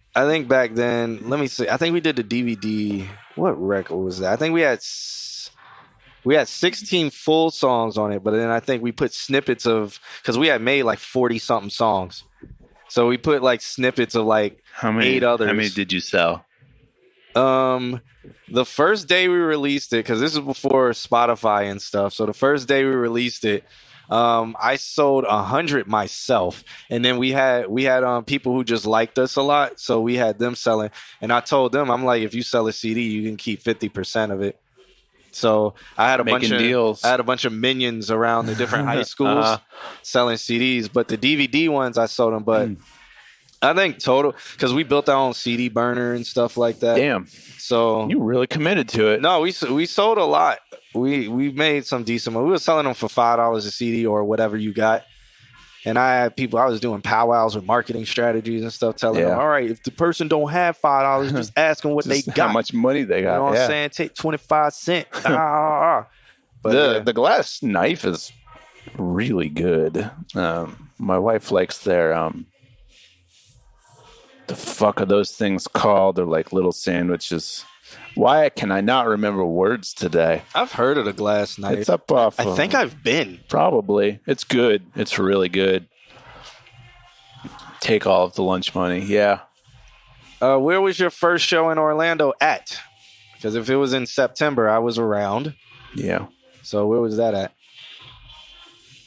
back then, let me see. I think we did the DVD. What record was that? I think we had 16 full songs on it, but then I think we put snippets of, because we had made like 40 something songs. So we put like snippets of like 8 others. How many did you sell? The first day we released it, because this is before Spotify and stuff. So the first day we released it, I sold 100 myself, and then we had people who just liked us a lot, so we had them selling. And I told them, I'm like, if you sell a CD, you can keep 50% of it. So I had a bunch of deals. I had a bunch of minions around the different high schools selling CDs, but the DVD ones I sold them. But I think total, because we built our own CD burner and stuff like that. Damn. So you really committed to it. No, we sold a lot. We made some decent money. We were selling them for $5 a CD or whatever you got. And I had people, I was doing powwows with marketing strategies and stuff, telling them, all right, if the person don't have $5, just ask them what they got. How much money they got. You know what I'm saying? Take 25 cents. But the glass knife is really good. My wife likes their the fuck are those things called? They're like little sandwiches. Why can I not remember words today? I've heard of the Glass Knife. It's up off. I think I've been. Probably. It's good. It's really good. Take all of the lunch money. Yeah. Where was your first show in Orlando at? Because if it was in September, I was around. Yeah. So where was that at?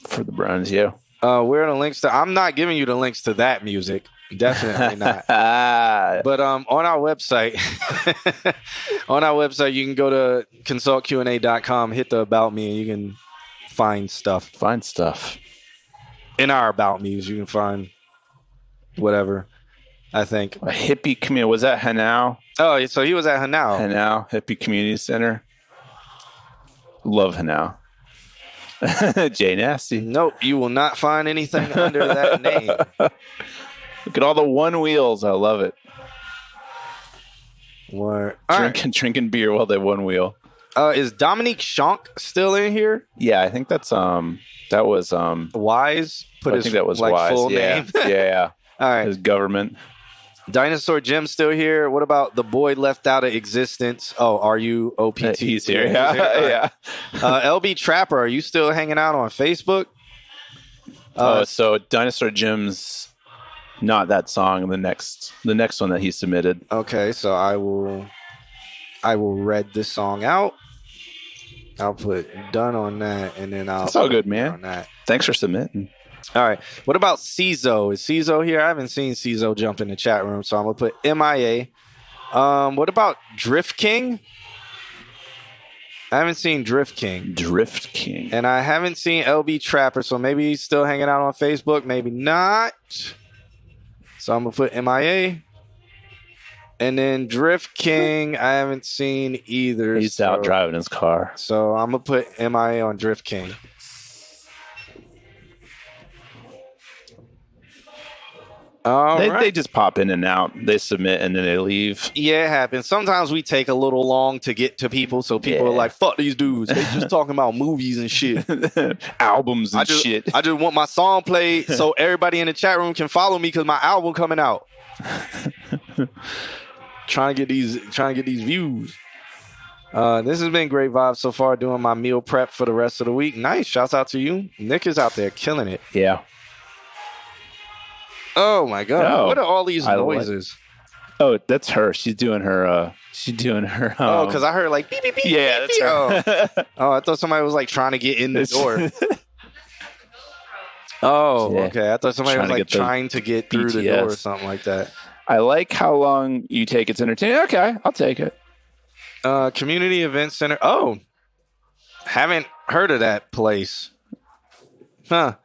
For the Browns, yeah. Where are the links to? I'm not giving you the links to that music. Definitely not. But on our website, you can go to consultqa.com, hit the About Me, and you can find stuff. Find stuff. In our About Me's, you can find whatever, I think. A hippie community. Was that Hanau? Oh, so he was at Hanau. Hanau, Hippie Community Center. Love Hanau. Jay Nasty. Nope, you will not find anything under that name. Look at all the one wheels. I love it. Drinking beer while they one wheel. Is Dominique Schonk still in here? Yeah, I think that's that was Wise. I think that was Wise. Full yeah. name. Yeah. All right. His government. Dinosaur Jim still here. What about the boy left out of existence? Oh, are you OPT? He's here. Yeah. LB Trapper, are you still hanging out on Facebook? So Dinosaur Jim's not that song. The next one that he submitted. Okay, so I will read this song out. I'll put done on that, and then I'll. It's all good, man. On that. Thanks for submitting. All right. What about Cizo? Is Cizo here? I haven't seen Cizo jump in the chat room, so I'm gonna put MIA. What about Drift King? I haven't seen Drift King. Drift King. And I haven't seen LB Trapper, so maybe he's still hanging out on Facebook, maybe not. So I'm gonna put MIA. And then Drift King, I haven't seen either. He's out driving his car. So I'm gonna put MIA on Drift King. They just pop in and out. They submit and then they leave. Yeah, it happens. Sometimes we take a little long to get to people, so people are like, fuck these dudes. They just talking about movies and shit. Albums and shit. I just want my song played so everybody in the chat room can follow me because my album coming out. trying to get these views. This has been great vibes so far, doing my meal prep for the rest of the week. Nice. Shouts out to you. Nick is out there killing it. Yeah. Oh my god! What are all these noises? That's her. She's doing her. Oh, because I heard like beep beep beep. Yeah, beep, that's her. Oh, I thought somebody was like trying to get in the door. Okay. I thought somebody was like trying to get through the door or something like that. I like how long you take it to entertain. Okay, I'll take it. Community Event Center. Oh, haven't heard of that place. Huh.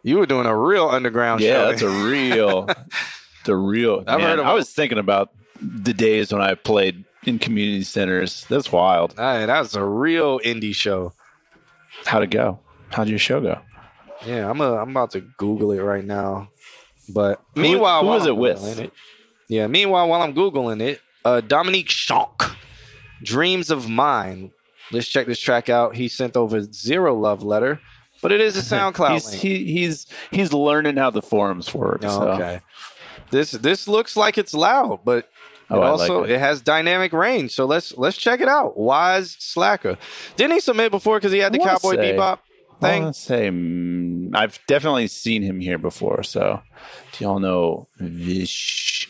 You were doing a real underground show. Yeah, that's a real. I was thinking about the days when I played in community centers. That's wild. That was a real indie show. How'd it go? How'd your show go? Yeah, I'm about to Google it right now. But meanwhile, who was it with? Meanwhile, while I'm Googling it, Dominique Schonk, Dreams of Mine. Let's check this track out. He sent over 0 love letter. But it is a SoundCloud link. He's learning how the forums work. Okay. This looks like it's loud, but it has dynamic range. So let's check it out. Wise Slacker. Didn't he submit before because he had the Cowboy Bebop thing? I want to say I've definitely seen him here before. So do y'all know Visionary?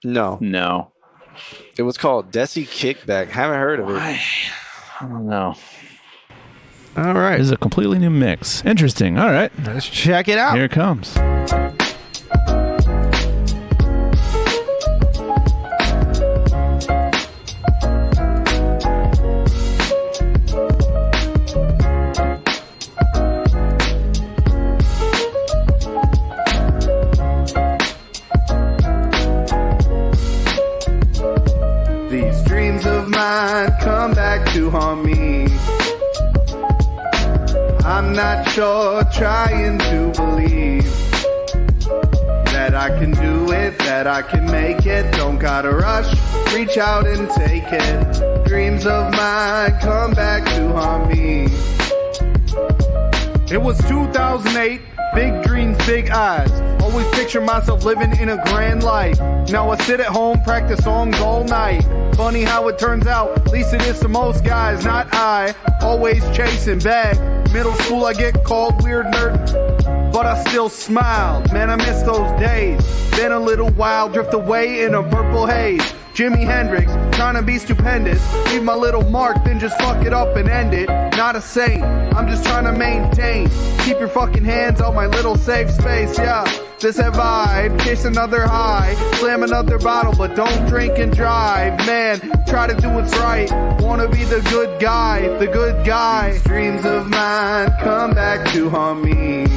No. It was called Desi Kickback. Haven't heard of it. I don't know. All right. This is a completely new mix. Interesting. All right. Let's check it out. Here it comes. These dreams of mine come back to haunt me. I'm not sure, trying to believe that I can do it, that I can make it. Don't gotta rush, reach out and take it. Dreams of mine come back to haunt me. It was 2008, Big dreams, big eyes. Always picture myself living in a grand life. Now I sit at home, practice songs all night. Funny how it turns out, at least it is to most guys, not I. Always chasing bag. Middle school I get called weird nerd, but I still smile. Man, I miss those days. Been a little while, drift away in a purple haze. Jimi Hendrix, trying to be stupendous. Leave my little mark, then just fuck it up and end it. Not a saint, I'm just trying to maintain. Keep your fucking hands on my little safe space, yeah. This have vibe, chase another high. Slam another bottle, but don't drink and drive. Man, try to do what's right. Wanna be the good guy, the good guy. These dreams of mine come back to haunt me.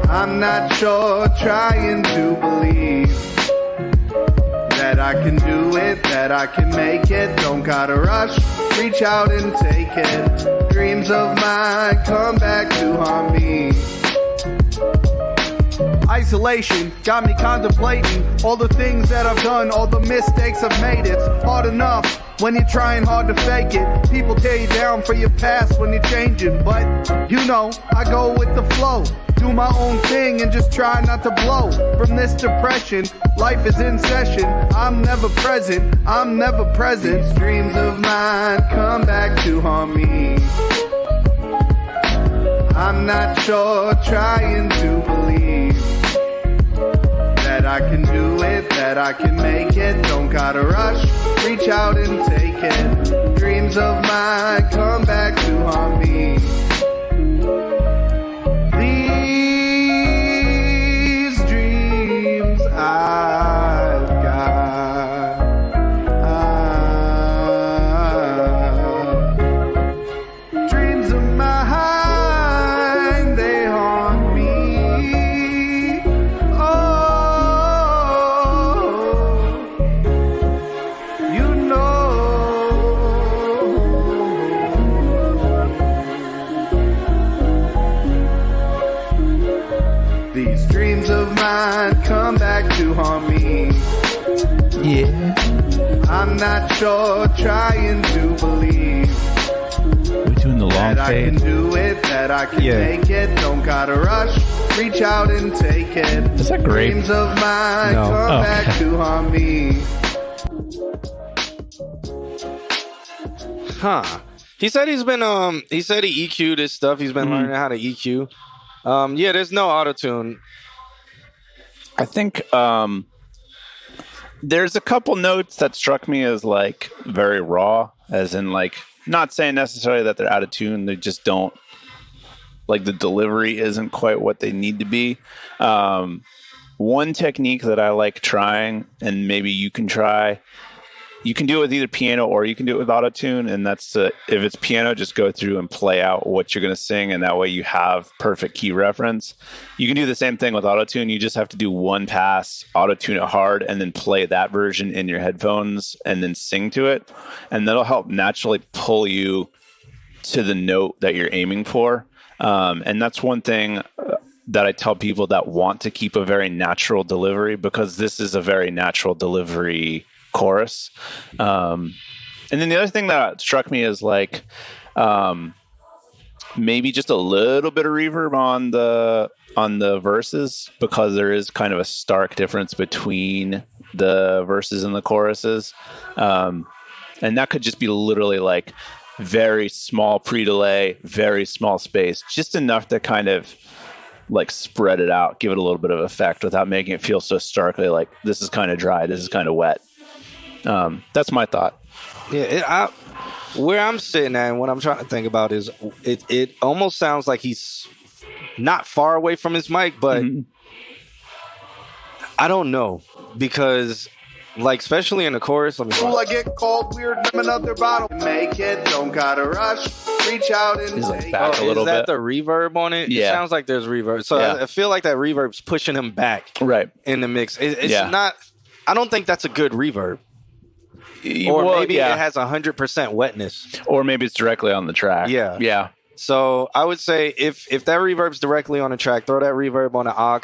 I'm not sure, trying to believe that I can do it, that I can make it. Don't gotta rush, reach out and take it. Dreams of mine come back to haunt me. Isolation got me contemplating all the things that I've done, all the mistakes I've made. It's hard enough when you're trying hard to fake it. People tear you down for your past when you're changing, but you know, I go with the flow. Do my own thing and just try not to blow from this depression. Life is in session. I'm never present. I'm never present. These dreams of mine come back to haunt me. I'm not sure, trying to believe that I can do it, that I can make it. Don't gotta rush, reach out and take it. Dreams of mine come back to haunt me. These dreams I've got, dreams of mine, they haunt me. Oh, you know. These dreams of mine come back to haunt me. Yeah. I'm not sure, trying to believe We doing the long that I can fade? do it, that I can Yeah. make it. Don't gotta rush, reach out and take it. Is that grape? Dreams of mine No. come Oh, back okay. to haunt me. Huh. He said he EQ'd his stuff. He's been learning how to EQ. Yeah, there's no auto-tune. I think there's a couple notes that struck me as like very raw, as in like not saying necessarily that they're out of tune. They just don't, like, the delivery isn't quite what they need to be. One technique that I like trying, and maybe you can try, you can do it with either piano or you can do it with auto-tune, and that's if it's piano, just go through and play out what you're going to sing, and that way you have perfect key reference. You can do the same thing with auto-tune. You just have to do one pass, auto-tune it hard, and then play that version in your headphones and then sing to it, and that'll help naturally pull you to the note that you're aiming for. And that's one thing that I tell people that want to keep a very natural delivery, because this is a very natural delivery chorus. And then the other thing that struck me is like maybe just a little bit of reverb on the verses, because there is kind of a stark difference between the verses and the choruses. And that could just be literally like very small pre-delay, very small space, just enough to kind of like spread it out, give it a little bit of effect without making it feel so starkly like this is kind of dry, this is kind of wet. That's my thought. Yeah, where I'm sitting at and what I'm trying to think about is it almost sounds like he's not far away from his mic, but I don't know, because like especially in the chorus, let me Fool, I get called weird, I'm another bottle. Make it, don't gotta rush, reach out and He's like take back it. a little is that bit. the reverb on it? Yeah. It sounds like there's reverb. So Yeah. I feel like that reverb's pushing him back Right. in the mix. It's Yeah. not, I don't think that's a good reverb. Or Well, maybe yeah. it has 100% wetness. Or maybe it's directly on the track. Yeah. Yeah. So I would say if that reverb's directly on the track, throw that reverb on the aux,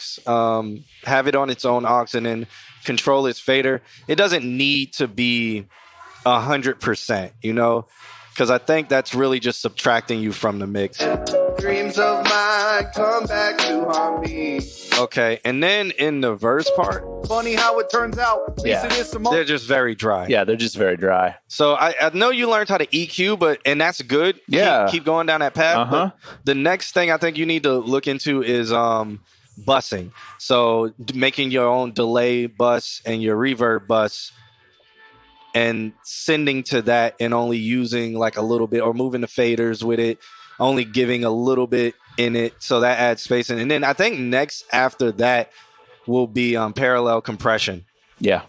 have it on its own aux, and then control its fader. It doesn't need to be 100%, you know, because I think that's really just subtracting you from the mix. Dreams of mine come back to haunt me. Okay, and then in the verse part, Funny how it turns out. Yeah. they're just very dry. Yeah, they're just very dry. So I know you learned how to EQ, and that's good. Yeah. Keep going down that path. Uh-huh. But the next thing I think you need to look into is busing. So making your own delay bus and your reverb bus and sending to that and only using like a little bit or moving the faders with it, only giving a little bit in it. So that adds space. And then I think next after that will be parallel compression. Yeah.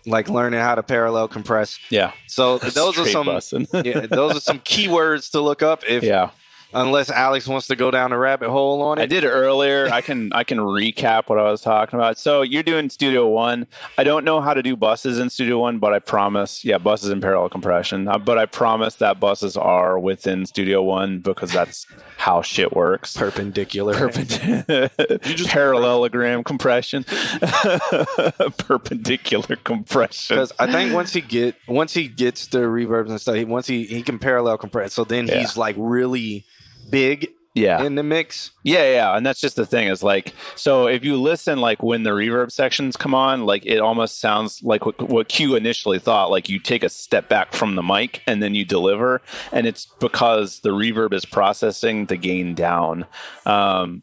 Like learning how to parallel compress. Yeah. So those are Straight some bussin'. those are some keywords to look up unless Alex wants to go down the rabbit hole on it. I did it earlier. I can recap what I was talking about. So you're doing Studio One. I don't know how to do buses in Studio One, but I promise, buses in parallel compression. But I promise that buses are within Studio One because that's how shit works. Perpendicular. Parallelogram compression. Perpendicular compression. Because I think once he gets the reverbs and stuff, he can parallel compress. So then he's like really big in the mix. Yeah. And that's just the thing is like, so if you listen, like when the reverb sections come on, like it almost sounds like what Q initially thought, like you take a step back from the mic and then you deliver. And it's because the reverb is processing the gain down.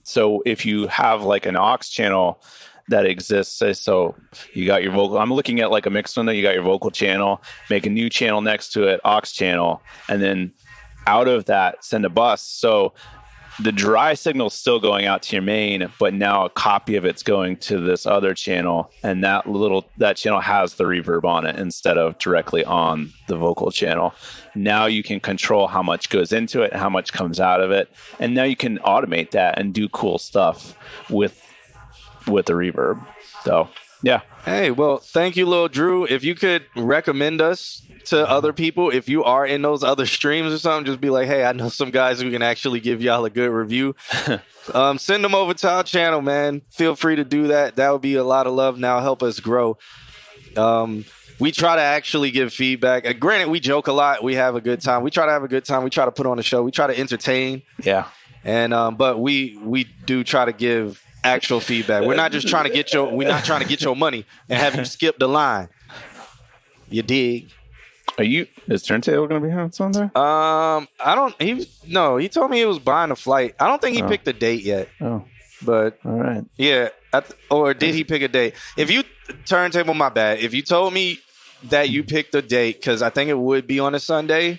So if you have like an aux channel that exists, so you got your vocal, I'm looking at like a mix window, you got your vocal channel, make a new channel next to it, aux channel, and then out of that send a bus. So the dry signal is still going out to your main, but now a copy of it's going to this other channel, and that channel has the reverb on it instead of directly on the vocal channel. Now you can control how much goes into it and how much comes out of it, and now you can automate that and do cool stuff with the reverb. So yeah. Hey, well, thank you, Lil Drew. If you could recommend us to other people, if you are in those other streams or something, just be like, hey, I know some guys who can actually give y'all a good review. Send them over to our channel, man. Feel free to do that. That would be a lot of love. Now help us grow. We try to actually give feedback. Granted, we joke a lot. We have a good time. We try to have a good time. We try to put on a show. We try to entertain. Yeah. And but we do try to give actual feedback. We're not just trying to get your money and have you skip the line. You dig? Is Turntable going to be here on Sunday? He told me he was buying a flight. I don't think he picked a date yet. Oh, but all right. Yeah. Or did he pick a date? If you Turntable, my bad. If you told me that you picked a date, because I think it would be on a Sunday,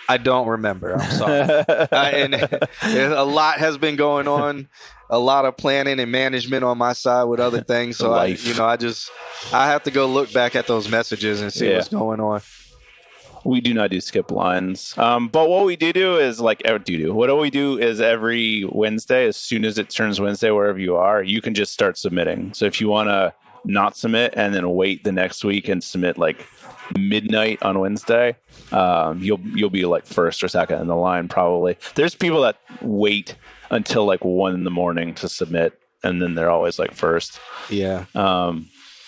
I don't remember. I'm sorry. And a lot has been going on. A lot of planning and management on my side with other things. So I have to go look back at those messages and see what's going on. We do not do skip lines. But what we do is what we do is every Wednesday, as soon as it turns Wednesday, wherever you are, you can just start submitting. So if you want to not submit and then wait the next week and submit like midnight on Wednesday, you'll be like first or second in the line probably. There's people that wait until like 1 a.m. to submit, and then they're always like first. Yeah.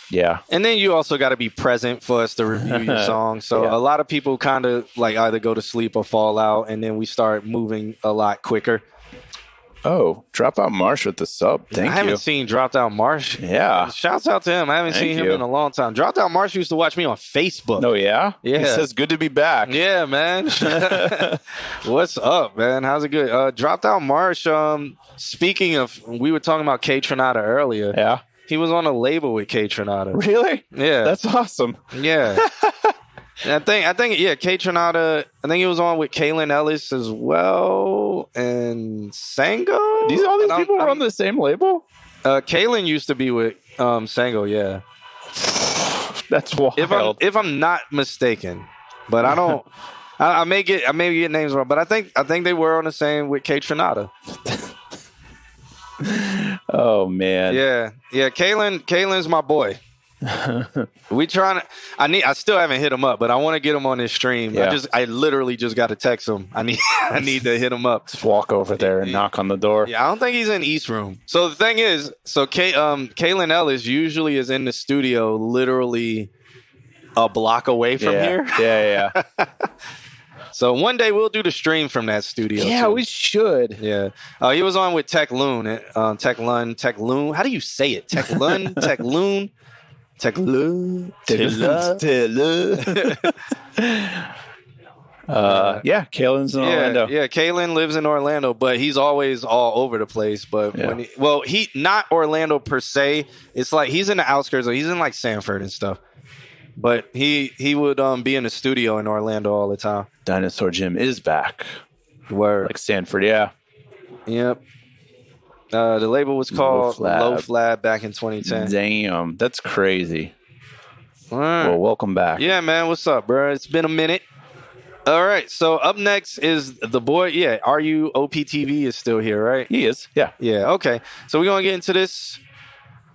Yeah. And then you also got to be present for us to review your song. So a lot of people kind of like either go to sleep or fall out, and then we start moving a lot quicker. Oh, Dropout Marsh with the sub. Thank you. I haven't seen Dropout Marsh. Yeah. Shouts out to him. I haven't seen him in a long time. Dropout Marsh used to watch me on Facebook. Oh, yeah? Yeah. He says, good to be back. Yeah, man. What's up, man? How's it good? Dropout Marsh, speaking of, we were talking about K Tronada earlier. Yeah. He was on a label with K Tronada. Really? Yeah. That's awesome. Yeah. I think, K Tronada, I think he was on with Kaylin Ellis as well, and Sango. All these people were on the same label? Kaylin used to be with Sango, yeah. That's wild. If I'm not mistaken, but I don't. I may get names wrong, but I think they were on the same with K Tronada. Oh man. Yeah. Kaylin's my boy. We trying to. I still haven't hit him up, but I want to get him on this stream. Yeah. I literally just got to text him. I need to hit him up. Just walk over there and knock on the door. Yeah, I don't think he's in East Room. So the thing is, Kaylin Ellis usually is in the studio literally a block away from here. Yeah. So one day we'll do the stream from that studio. Yeah, too. we should. Yeah. He was on with Tech Loon. Tech Loon. How do you say it? Tech Loon? Tech Loon? Tech Loon? Yeah, Kalen's in Orlando. Yeah, Kalen lives in Orlando, but he's always all over the place. But he not Orlando per se. It's like he's in the outskirts. He's in like Sanford and stuff. But he would be in the studio in Orlando all the time. Dinosaur Jim is back. Word. Like Stanford, yeah. Yep. The label was called Low Low Lab back in 2010. Damn, that's crazy. All right. Well, welcome back. Yeah, man. What's up, bro? It's been a minute. All right. So up next is the boy. Yeah. RUOPTV is still here, right? He is. Yeah. Yeah. Okay. So we're going to get into this.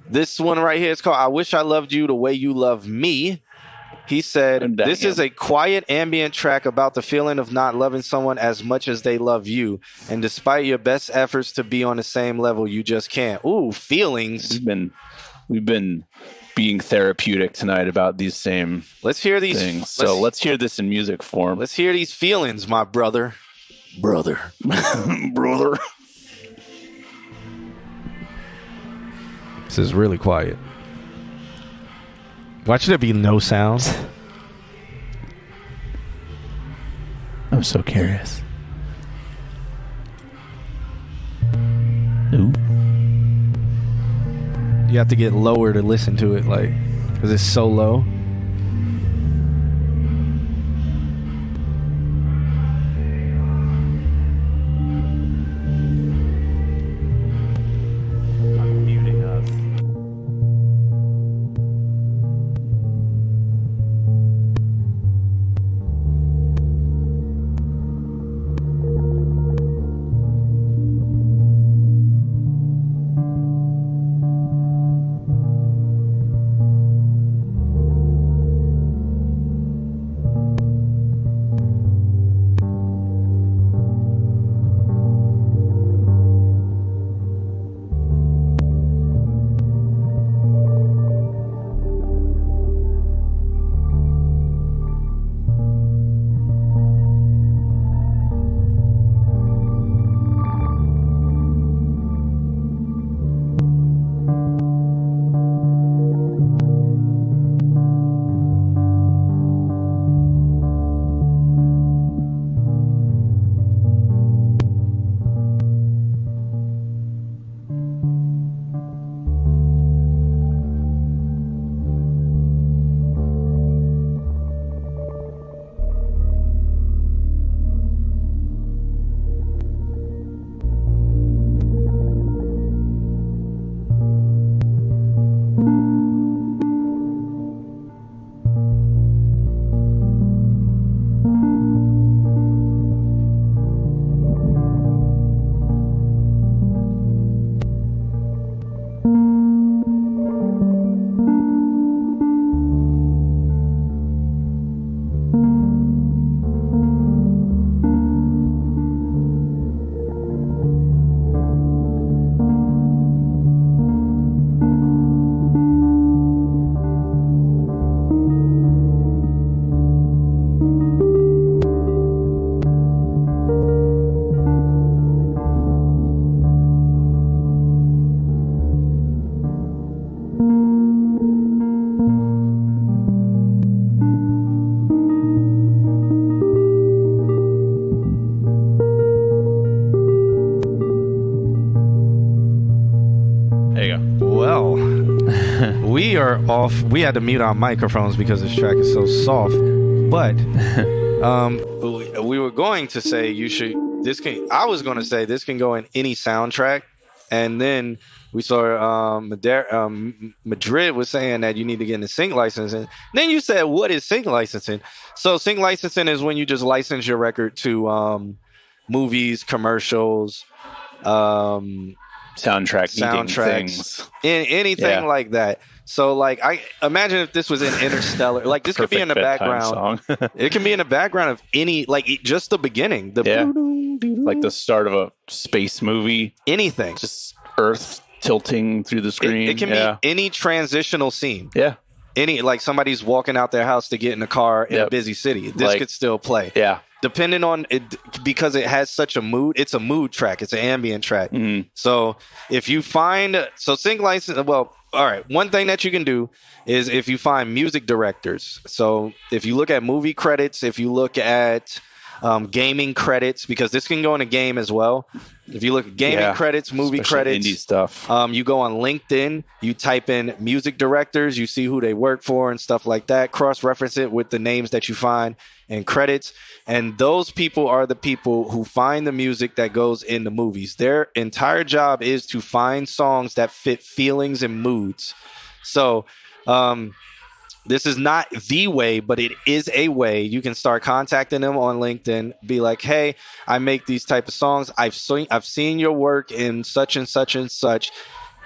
This one right here. It's called I Wish I Loved You the Way You Love Me. He said, this is a quiet ambient track about the feeling of not loving someone as much as they love you. And despite your best efforts to be on the same level, you just can't. Ooh, feelings. We've been being therapeutic tonight about these same Let's hear these things. So let's hear this in music form. Let's hear these feelings, my brother. Brother. Brother. This is really quiet. Why should there be no sounds? I'm so curious. Ooh. You have to get lower to listen to it, like, because it's so low. We are off. We had to mute our microphones because this track is so soft. But we were going to say you should. I was going to say this can go in any soundtrack, and then we saw Madrid was saying that you need to get into sync licensing. Then you said, "What is sync licensing?" So sync licensing is when you just license your record to movies, commercials, soundtracks, things, anything like that. So, like, I imagine if this was in Interstellar, like this could be in the background. It can be in the background of any, like, just the beginning, like the start of a space movie, anything, just Earth tilting through the screen. It can be any transitional scene. Yeah. Any, like somebody's walking out their house to get in a car in a busy city. This could still play. Yeah. depending on it, because it has such a mood. It's a mood track. It's an ambient track. So if you find sync license, well, all right. One thing that you can do is if you find music directors. So if you look at movie credits, if you look at gaming credits, because this can go in a game as well. If you look at gaming credits, movie especially credits, indie stuff. You go on LinkedIn, you type in music directors, you see who they work for and stuff like that. Cross-reference it with the names that you find and credits. And those people are the people who find the music that goes in the movies. Their entire job is to find songs that fit feelings and moods. So, this is not the way, but it is a way. You can start contacting them on LinkedIn. Be like, hey, I make these type of songs. I've seen your work in such and such and such.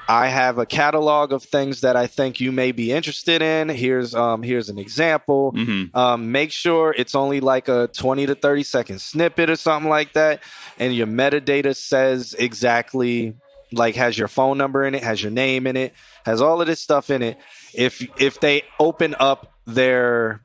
I have a catalog of things that I think you may be interested in. Here's an example. Make sure it's only like a 20 to 30 second snippet or something like that. And your metadata says exactly, like, has your phone number in it, has your name in it, has all of this stuff in it. If they open up their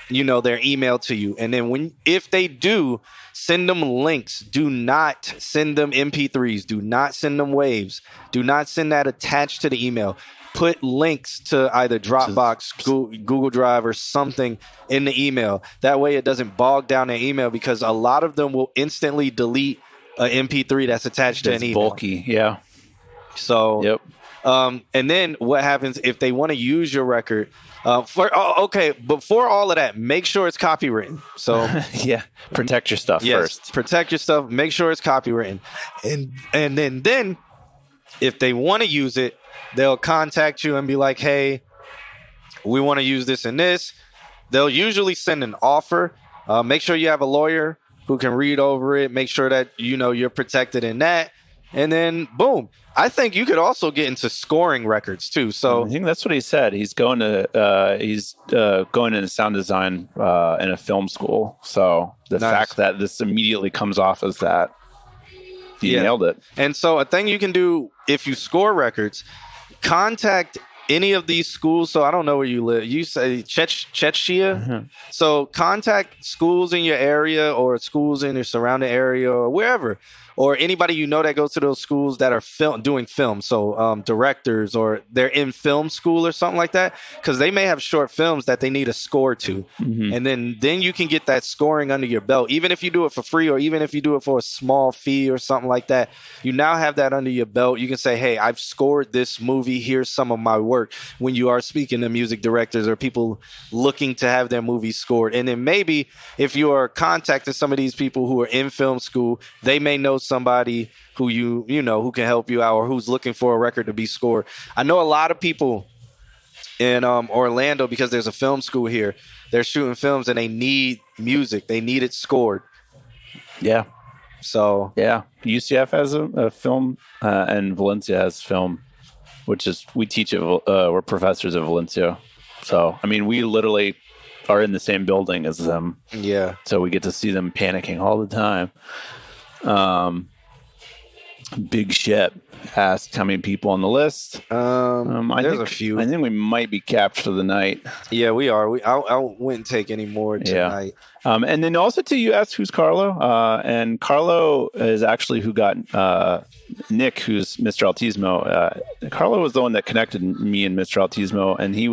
email to you, and then if they do, send them links. Do not send them MP3s. Do not send them waves. Do not send that attached to the email. Put links to either Dropbox, Google Drive, or something in the email. That way it doesn't bog down their email, because a lot of them will instantly delete an MP3 that's attached to an email. Bulky, yeah. So, yep. And then what happens if they want to use your record? Before all of that, make sure it's copywritten. So yeah, protect your stuff first. Protect your stuff. Make sure it's copywritten, and then if they want to use it, they'll contact you and be like, "Hey, we want to use this and this." They'll usually send an offer. Make sure you have a lawyer who can read over it. Make sure that you're protected in that. And then, boom. I think you could also get into scoring records too. So I think that's what he said. He's going into sound design in a film school. So the fact that this immediately comes off as that, he nailed it. And so a thing you can do if you score records, contact any of these schools. So I don't know where you live. You say Czechia. So contact schools in your area or schools in your surrounding area or wherever. Or anybody that goes to those schools that are doing film. So directors, or they're in film school or something like that, because they may have short films that they need a score to. And then you can get that scoring under your belt. Even if you do it for free, or even if you do it for a small fee or something like that, you now have that under your belt. You can say, hey, I've scored this movie. Here's some of my work, when you are speaking to music directors or people looking to have their movies scored. And then maybe if you are contacting some of these people who are in film school, they may know somebody who who can help you out, or who's looking for a record to be scored. I know a lot of people in Orlando, because there's a film school here. They're shooting films and they need music. They need it scored. Yeah. So yeah, UCF has a film, and Valencia has film, which is we teach it. We're professors at Valencia, so I mean we literally are in the same building as them. Yeah. So we get to see them panicking all the time. Big Shep asked how many people on the list. There's a few. I think we might be capped for the night. Yeah, we are. I wouldn't take any more tonight. Yeah. And then also too, you asked who's Carlo, and Carlo is actually who got Nick, who's Mr. Altismo. Carlo was the one that connected me and Mr. Altismo, and he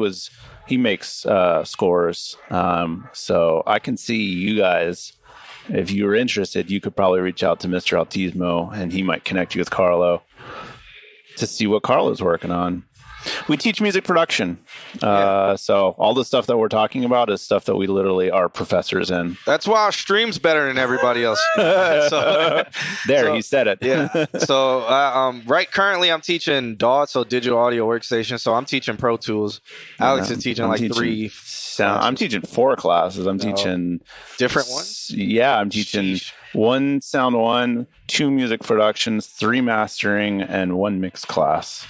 makes scores. So I can see you guys. If you were interested, you could probably reach out to Mr. Altismo, and he might connect you with Carlo to see what Carlo's working on. We teach music production. So all the stuff that we're talking about is stuff that we literally are professors in. That's why our stream's better than everybody else. He said it. Yeah. So currently I'm teaching DAW, so digital audio workstation. So I'm teaching Pro Tools. Alex is teaching three. I'm teaching 4 classes. I'm teaching different ones. Yeah, I'm teaching 1 sound 1, 2 music productions, 3 mastering, and 1 mix class.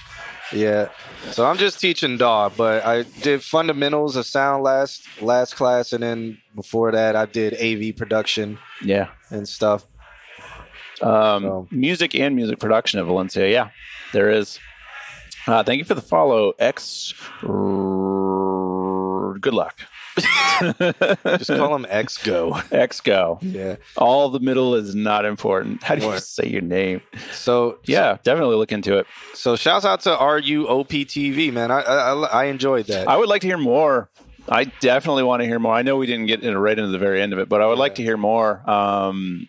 Yeah. So I'm just teaching DAW, but I did fundamentals of sound last class, and then before that I did AV production. Yeah. And stuff. Music and music production at Valencia. Yeah, there is. Thank you for the follow, X. Good luck. Just call him X-Go. X-Go. Yeah. All the middle is not important. How do you say your name? So yeah, definitely look into it. So shouts out to RUOPTV, man. I enjoyed that. I would like to hear more. I definitely want to hear more. I know we didn't get right into the very end of it, but I would like to hear more.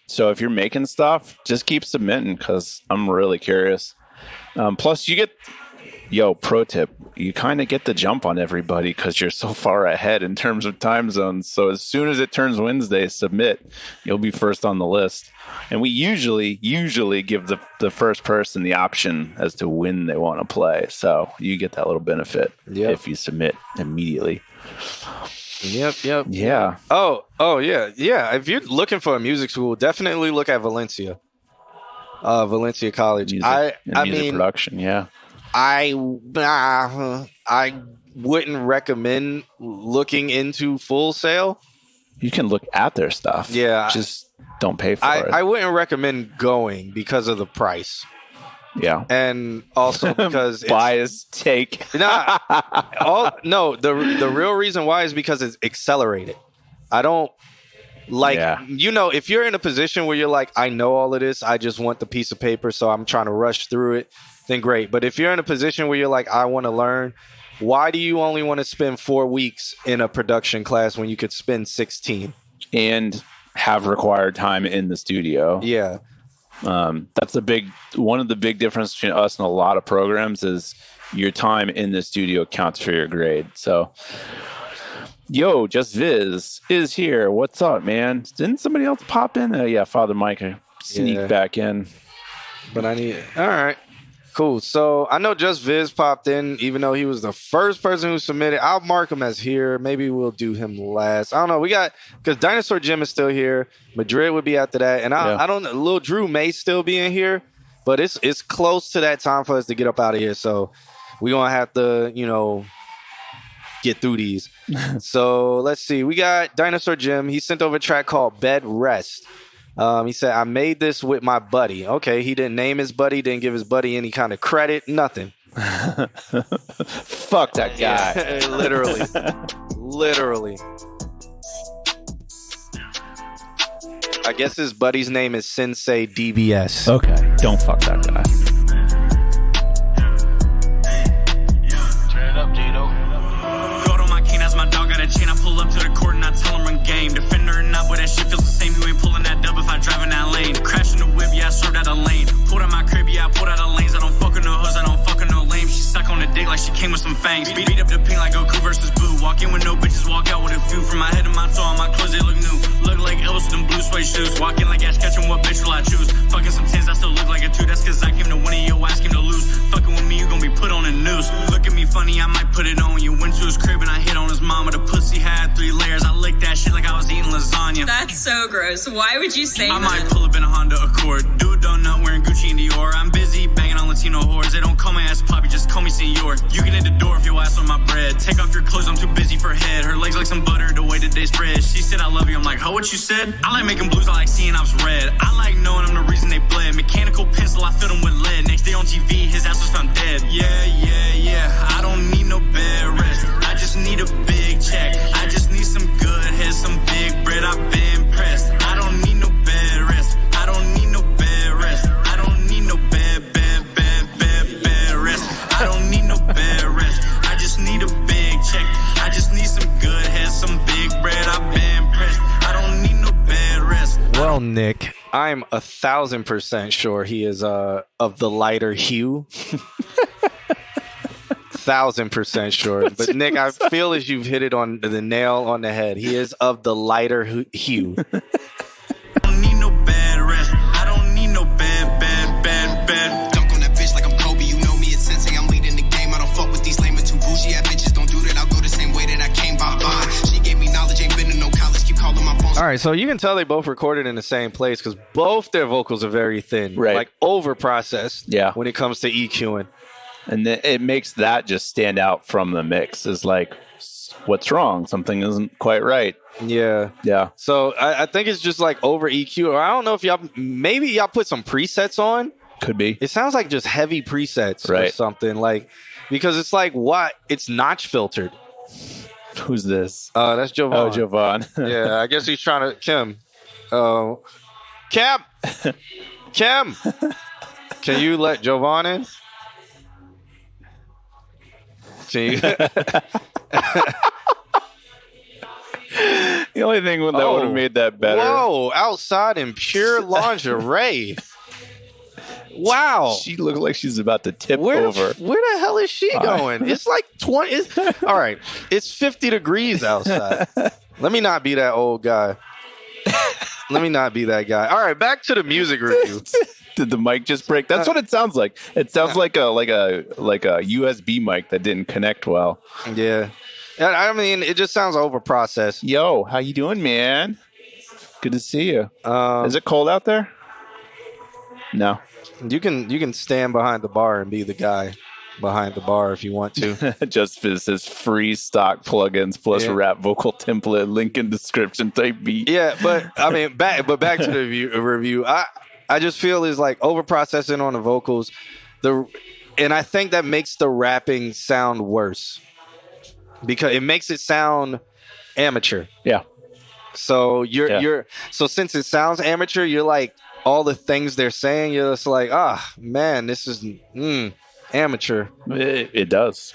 So if you're making stuff, just keep submitting because I'm really curious. Plus, you get, pro tip, you kind of get the jump on everybody because you're so far ahead in terms of time zones. So as soon as it turns Wednesday, submit. You'll be first on the list. And we usually give the first person the option as to when they want to play. So you get that little benefit if you submit immediately. Yep. Yeah. Oh, yeah. If you're looking for a music school, definitely look at Valencia. Valencia College. Music production, yeah. I wouldn't recommend looking into Full Sail. You can look at their stuff. Yeah. Just don't pay for it. I wouldn't recommend going because of the price. Yeah. And also because bias take. The real reason why is because it's accelerated. I don't if you're in a position where you're like, I know all of this, I just want the piece of paper, so I'm trying to rush through it, then great. But if you're in a position where you're like, I want to learn, why do you only want to spend 4 weeks in a production class when you could spend 16? And have required time in the studio. Yeah. That's one of the big differences between us and a lot of programs is your time in the studio counts for your grade. So, Just Viz is here. What's up, man? Didn't somebody else pop in? Yeah, Father Mike sneak back in. But all right. Cool. So I know Just Viz popped in, even though he was the first person who submitted. I'll mark him as here. Maybe we'll do him last. I don't know. Because Dinosaur Jim is still here. Madrid would be after that. And I don't know. Lil Drew may still be in here, but it's close to that time for us to get up out of here. So we're going to have to, get through these. So let's see. We got Dinosaur Jim. He sent over a track called Bed Rest. He said, I made this with my buddy. Okay, he didn't name his buddy, didn't give his buddy any kind of credit, nothing. Fuck that guy. Yeah, literally. I guess his buddy's name is Sensei DBS. Okay, don't fuck that guy. Turn it up, Jado. Gold on my cane, as my dog got a chain. I pull up to the court and I tell him run game. Defender or not, but that shit feels the same. You ain't pulling that dub if I drive in that lane. Crashing the whip, yeah, I swerved out a lane. Pulled out my crib, yeah, I pulled out of lanes. I don't fuck with no hoes, I don't fuck with no lame. She stuck on the dick like she came with some fangs. Beat up the ping like Goku versus Boo. Walk in with no bitches, walk out with a few. From my head to my toe, all my clothes, they look new. Look like Elvis with them blue suede shoes. Walk in like Ash Ketchum, what bitch will I choose? Fucking some tens, I still look like a 2. That's cause I came to win and your ass came to lose. Fucking with me, you gon' be put on the news. Look at me funny, I might put it on. When you went to his crib and I hit on his mama. The pussy had 3 layers. I licked that shit like I was eating lasagna. That's so gross. Why would you say I that? might pull up in a Honda Accord. Do a donut wearing Gucci and Dior. I'm busy banging on Latino whores. They don't call my ass Poppy, just call me Senor. You can hit the door if your ass on my bread. Take off your clothes, I'm too busy for head. Her legs like some butter, the way that they spread. She said I love you, I'm like, huh, what you said? I like making blues, I like seeing ops red. I like knowing I'm the reason they bled. Mechanical pencil, I filled him with lead. Next day on TV, his ass was found dead. Yeah. I don't need no bed rest. I just need a big check. I just need some good head, some big bread. I've been pressed. I don't need no bed rest. I don't need no bed rest. I don't need no bed rest. I don't need no bed rest. I just need a big check. I just need some good head, some big bread. I've been pressed. I don't need no bed rest. Well, Nick, I'm 1,000% sure he is of the lighter hue. 1,000% sure. But Nick, I feel as you've hit it on the nail on the head. He is of the lighter hue. I don't need no bed rest. I don't need no bed. Dunk on that bitch like I'm Kobe. You know me, it's Sensei. I'm leading the game. I don't fuck with these lame and too bougie. Yeah, bitches don't do that. I'll go the same way that I came by. She gave me knowledge. Ain't been to no college. Keep calling my phone. All right, so you can tell they both recorded in the same place because both their vocals are very thin, right? Like over processed. Yeah. When it comes to EQing. And it makes that just stand out from the mix. Is like, what's wrong? Something isn't quite right. Yeah. So I think it's just like over EQ. Or I don't know if y'all put some presets on. Could be. It sounds like just heavy presets or right. something. Like because it's like what? It's notch filtered. Who's this? That's Jovan. Oh, Jovan. Yeah, I guess he's trying to Kim. Kim, can you let Jovan in? Can you? The only thing that would have made that better. Whoa! Outside in pure lingerie. Wow. She looks like she's about to tip over. Where the hell is she going? It's like 20. All right. It's 50 degrees outside. Let me not be that old guy. Let me not be that guy. All right. Back to the music review. Did the mic just break? That's what it sounds like. It sounds like a USB mic that didn't connect well. Yeah. I mean, it just sounds overprocessed. Yo, how you doing, man? Good to see you. Is it cold out there? No. You can stand behind the bar and be the guy behind the bar if you want to. Just for this free stock plugins plus rap vocal template, link in description type beat. Yeah, but I mean, back to the review. I just feel is like overprocessing on the vocals, and I think that makes the rapping sound worse because it makes it sound amateur. Yeah. So so since it sounds amateur, you're like all the things they're saying, you're just like, man, this is amateur. It does.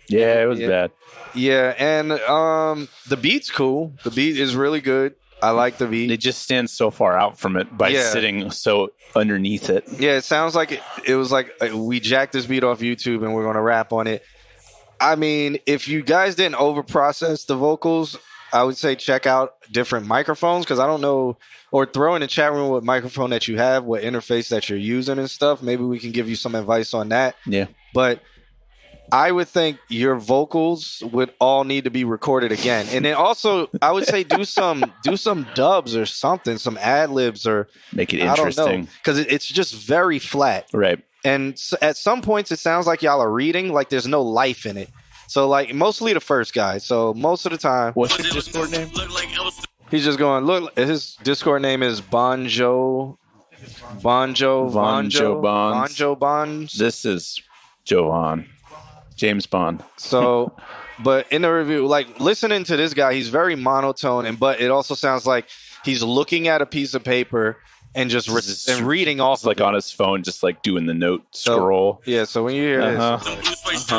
Yeah, it was bad. Yeah, and the beat's cool. The beat is really good. I like the beat. It just stands so far out from it by sitting so underneath it. Yeah, it sounds like it was like we jacked this beat off YouTube and we're going to rap on it. I mean, if you guys didn't overprocess the vocals, I would say check out different microphones because I don't know, or throw in the chat room what microphone that you have, what interface that you're using and stuff. Maybe we can give you some advice on that. Yeah. But I would think your vocals would all need to be recorded again. And then also, I would say do some dubs or something, some ad-libs or... Make it interesting. Because it's just very flat. Right. And at some points, it sounds like y'all are reading, like there's no life in it. So, like, mostly the first guy. So, most of the time... What's your Discord name? He's just going, look, his Discord name is Bonjo Bonds. This is Jovan. James Bond. So, but in the review, like, listening to this guy, he's very monotone, but it also sounds like he's looking at a piece of paper and just reading off like on his phone, just like doing the note scroll. Yeah, so when you hear this, uninteresting.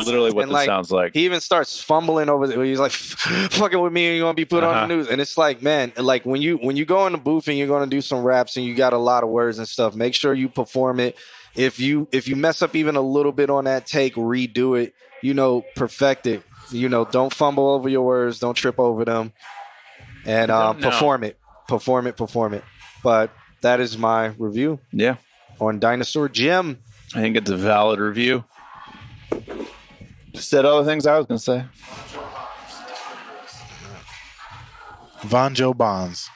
Literally what this sounds like. He even starts fumbling over it. He's like, fucking with me and you're going to be put on the news. And it's like, man, like when you go in the booth and you're going to do some raps and you got a lot of words and stuff, make sure you perform it. If you mess up even a little bit on that take, redo it, perfect it. Don't fumble over your words. Don't trip over them. And perform it. But that is my review. Yeah. On Dinosaur Jim. I think it's a valid review. Just said all the things I was going to say. Vonjo Bonds.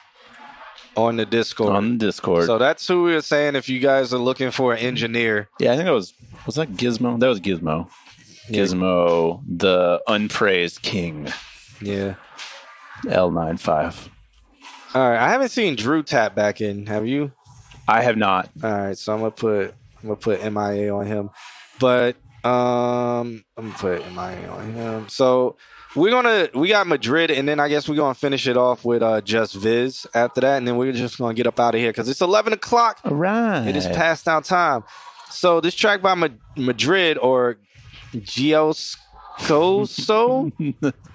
On the Discord. So that's who we were saying if you guys are looking for an engineer. Yeah, I think was that Gizmo? That was Gizmo. Gizmo, the unpraised king. Yeah. L95. All right. I haven't seen Drew tap back in. Have you? I have not. All right. So I'm gonna put MIA on him. But I'm gonna put MIA on him. So we got Madrid, and then I guess we're gonna finish it off with Just Viz after that, and then we're just gonna get up out of here because it's 11 o'clock. All right. It is past our time. So this track by Madrid or Gioscoso,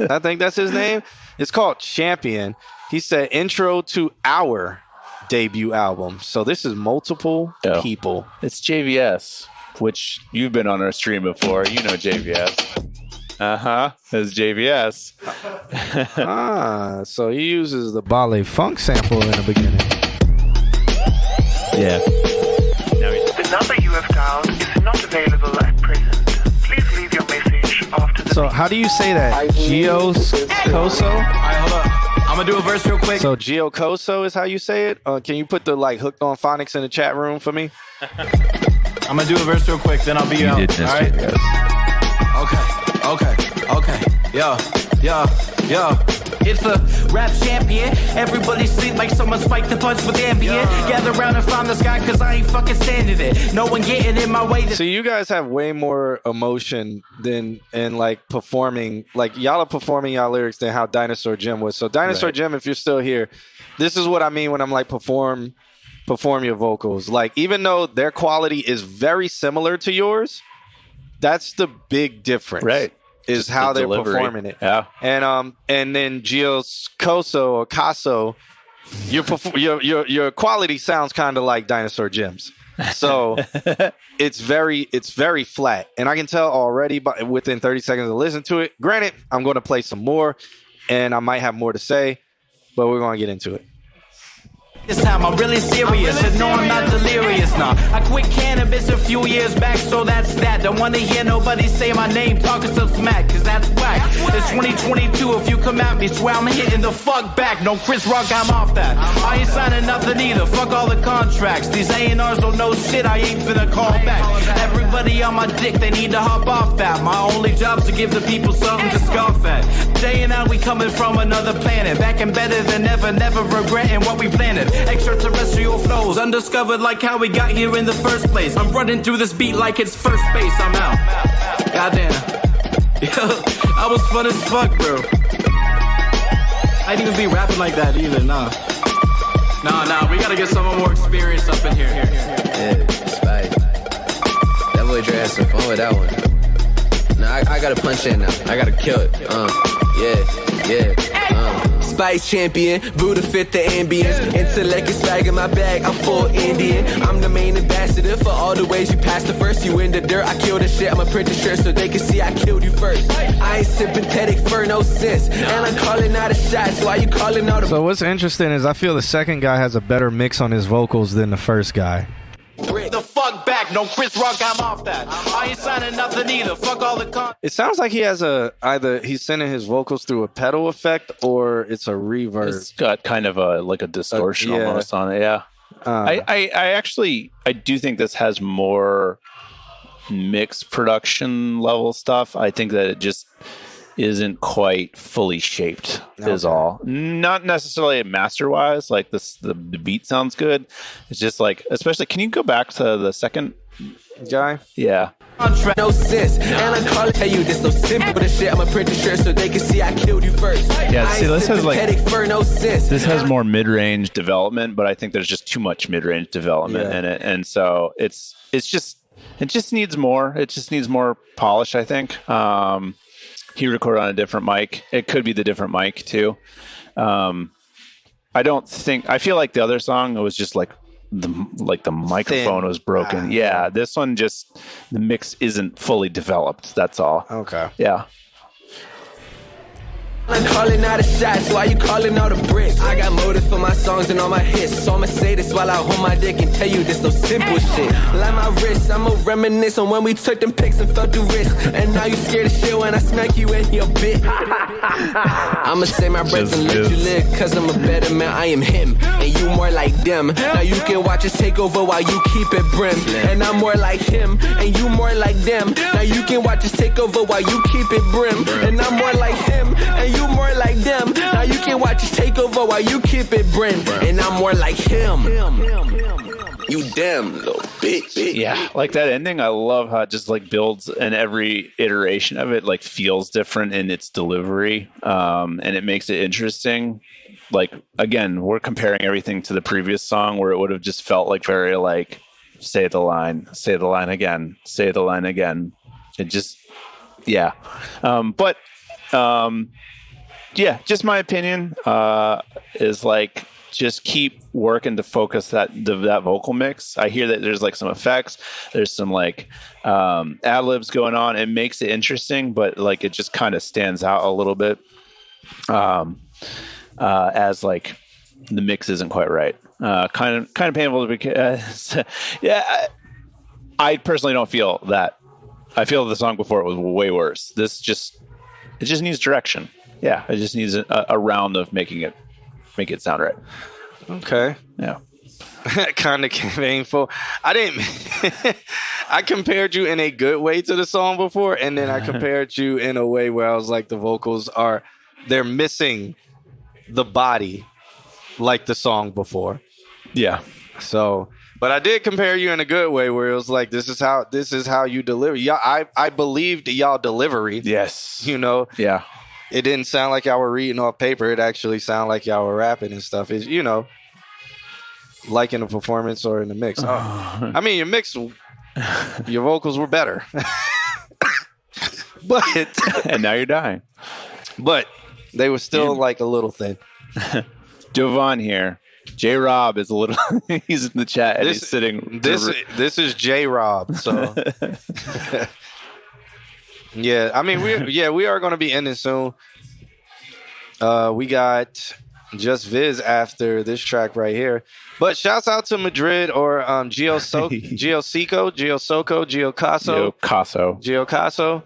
I think that's his name. It's called Champion. He said intro to our debut album. So this is multiple people. It's JVS, which you've been on our stream before. You know JVS. That's JVS. So he uses the Ballet Funk sample in the beginning. Yeah. The number you have dialed is not available at present. Please leave your message after the So how do you say that? Gioscoso? All right, hold up. I'm gonna do a verse real quick. So Giocoso is how you say it? Can you put the Hooked on Phonics in the chat room for me? I'm gonna do a verse real quick, then I'll be out. All right. Okay. Yo. It's a rap champion. Everybody sleep like someone spiked the punch with Ambien. Gather around and find the sky cause I ain't fucking standing it. No one getting in my way. So you guys have way more emotion than in like performing, like y'all are performing y'all lyrics than how Dinosaur Jim was. So Dinosaur Jim, if you're still here, this is what I mean when I'm like perform your vocals. Like even though their quality is very similar to yours, that's the big difference. Right. Is Just how the they're delivery. performing it. Yeah. And then Gio's Coso or Caso, your quality sounds kind of like Dinosaur Jim's. So it's very flat. And I can tell already within 30 seconds of listening to it. Granted, I'm going to play some more and I might have more to say, but we're going to get into it. This time I'm really serious, and no, I'm not delirious, nah. I quit cannabis a few years back, so that's that. Don't wanna hear nobody say my name, talking some smack, cause that's whack. It's 2022, if you come at me, swear I'm hitting the fuck back. No Chris Rock, I'm off that. I ain't signing nothing either, fuck all the contracts. These A&Rs don't know shit, I ain't finna call back. Everybody on my dick, they need to hop off that. My only job's to give the people something to scoff at. Day and out, we coming from another planet. Back and better than ever, never regretting what we planted. Extraterrestrial flows, undiscovered like how we got here in the first place. I'm running through this beat like it's first base, I'm out. Goddamn. Yo, I was fun as fuck, bro. I didn't even be rapping like that either, nah. Nah, we gotta get someone more experienced up in here. Yeah, Spike. That boy Dre had some fun with that one. Nah, I gotta punch in now. I gotta kill it. Spice champion, Buddha fit the ambience. Intellect is swag in my bag, I'm full Indian. I'm the main ambassador for all the ways you passed the first. You in the dirt, I killed the shit, I'ma print the shirt so they can see I killed you first. I ain't sympathetic for no sense, and I'm calling out a shot, so why you calling out a... So what's interesting is I feel the second guy has a better mix on his vocals than the first guy. The fuck back, no Chris Rock, I'm off that. I ain't signing nothing either, fuck all the It sounds like he has either he's sending his vocals through a pedal effect or it's a reverb. It's got kind of a distortion almost on it, yeah. I actually do think this has more mixed production level stuff. I think that it just isn't quite fully shaped is all. Not necessarily master wise, like the beat sounds good. It's just like, especially, can you go back to the second guy? Yeah. No sense, and I'm calling tell you this so simple the shit. I'ma print the shirt so they can see I killed you first. Yeah, see, this has no sense. This has more mid-range development, but I think there's just too much mid-range development in it, and so it just needs more. It just needs more polish, I think. He recorded on a different mic. It could be the different mic too. I feel like the other song was just like the microphone was broken. Yeah, this one just the mix isn't fully developed. That's all. Okay. Yeah. I'm calling out a shot, so why you calling out a brick? I got motives for my songs and all my hits, so I'ma say this while I hold my dick and tell you this no simple shit. Like my wrist, I'ma reminisce on when we took them pics and felt the risk, and now you scared of shit when I smack you in your bit. I'ma say my breath and let you live, cause I'm a better man, I am him, and you more like them. Now you can watch us take over while you keep it brim, and I'm more like him, and you more like them. Now you can watch us take over while you keep it brim, and I'm more like him, and you more like them. Now you can watch us take over while you keep it brim, and I'm more like him. You damn little bitch. Yeah, like that ending, I love how it just like builds, and every iteration of it like feels different in its delivery, and it makes it interesting. Like, again, we're comparing everything to the previous song where it would have just felt like very like, say the line again, say the line again. It just, yeah. Yeah, just my opinion is like, just keep working to focus that vocal mix. I hear that there's like some effects, there's some like ad libs going on. It makes it interesting, but like it just kind of stands out a little bit as like the mix isn't quite right. Kind of painful because yeah, I personally don't feel that. I feel the song before it was way worse. It just needs direction. Yeah, it just needs a round of make it sound right. Okay. Yeah. Kind of painful. I compared you in a good way to the song before, and then I compared you in a way where I was like, the vocals they're missing the body like the song before. Yeah. So, but I did compare you in a good way where it was like, this is how you deliver. Yeah, I believed y'all delivery. Yes. You know. Yeah. It didn't sound like y'all were reading off paper. It actually sounded like y'all were rapping and stuff. It's, you know, like in the performance or in the mix. I mean, your mix, your vocals were better. But and now you're dying. But they were still like a little thin. Jovan here. J Rob is a little. He's in the chat and he's sitting. This is J Rob. So yeah, I mean we are going to be ending soon. We got Just Viz after this track right here. But shouts out to Madrid or Gio Caso.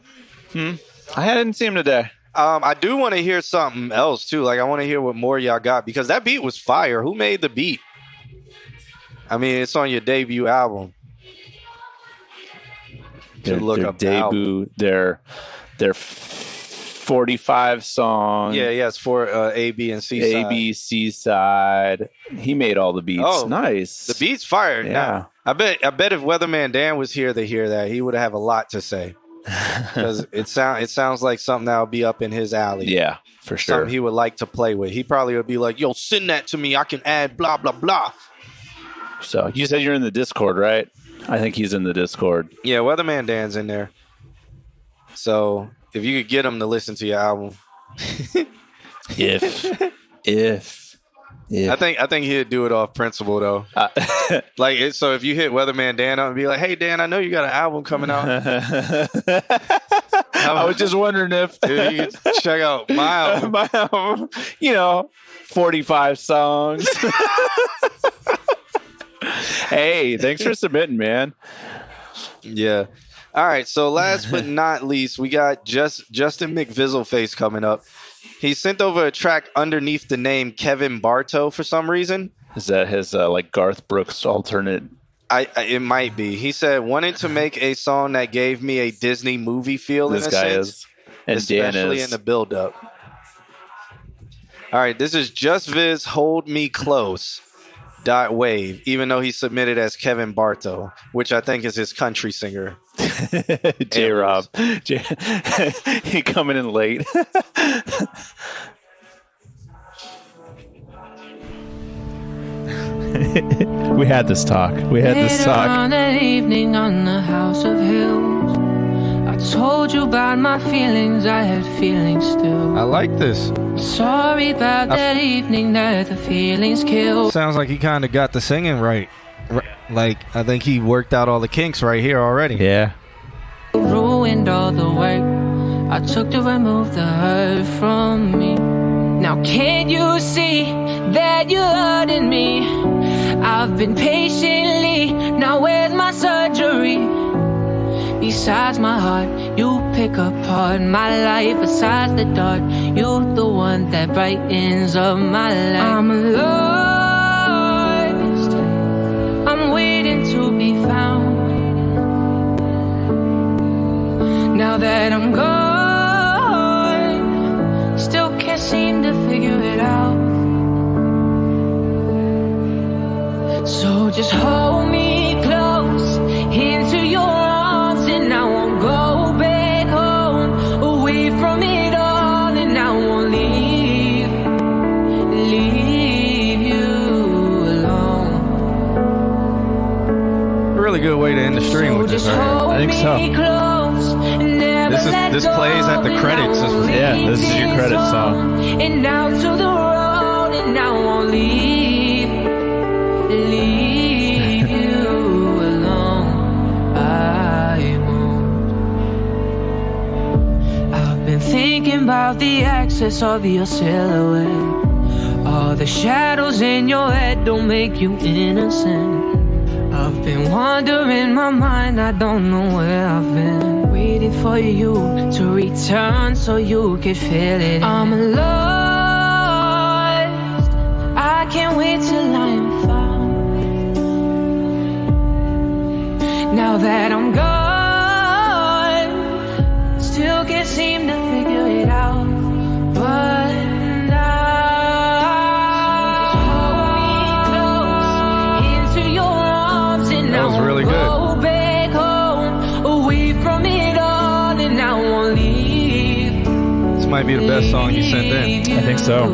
I hadn't seen him today. I do want to hear something else too. Like I want to hear what more y'all got because that beat was fire. Who made the beat? I mean, it's on your debut album. Their debut, their 45 songs. Yeah, it's for A, B, and C side. A, B, C side. He made all the beats. Oh, nice. The beats fired. Yeah. Now, I bet if Weatherman Dan was here to hear that, he would have a lot to say. Because it sounds like something that would be up in his alley. Yeah, for sure. Something he would like to play with. He probably would be like, yo, send that to me. I can add blah, blah, blah. So you said you're in the Discord, right? I think he's in the Discord. Yeah, Weatherman Dan's in there. So if you could get him to listen to your album. If. I think he'd do it off principle though. So if you hit Weatherman Dan up and be like, "Hey Dan, I know you got an album coming out." I was just wondering if you could check out my album. My album, 45 songs. Hey, thanks for submitting, man. Yeah. All right. So last but not least, we got Justin McVizzleface coming up. He sent over a track underneath the name Kevin Bartow for some reason. Is that his like Garth Brooks alternate? It might be. He said wanted to make a song that gave me a Disney movie feel. This in a guy sense, is, and especially Dan is in the build-up. All right, this is Just Viz Hold Me Close. .wave, even though he submitted as Kevin Bartow, which I think is his country singer. J Rob. He coming in late. We had this talk. On that evening on the House of Hills, I told you about my feelings. I had feelings still. I like this. Sorry about that evening that the feelings killed. Sounds like he kind of got the singing right. Like, I think he worked out all the kinks right here already. Yeah. Ruined all the work I took to remove the hurt from me. Now can't you see that you're hurting me? I've been patiently, now where's my surgery? Besides my heart, you pick apart my life. Besides the dark, you're the one that brightens up my life. I'm lost, I'm waiting to be found. Now that I'm gone, still can't seem to figure it out. So just hold me close into your arms, and I won't go back home, away from it all, and I won't leave you alone. Really good way to end the stream with this. I think so. This plays at the credits. Yeah, this is your credit song. And out to the road, and I won't leave you alone. I won't. I've been thinking about the excess of your silhouette. All the shadows in your head don't make you innocent. I've been wandering my mind, I don't know where I've been. Waiting for you to return so you can feel it. I'm lost, I can't wait till I'm found. Now that I'm gone, still can't seem to figure it out. But I might be the best song you sent in. I think so.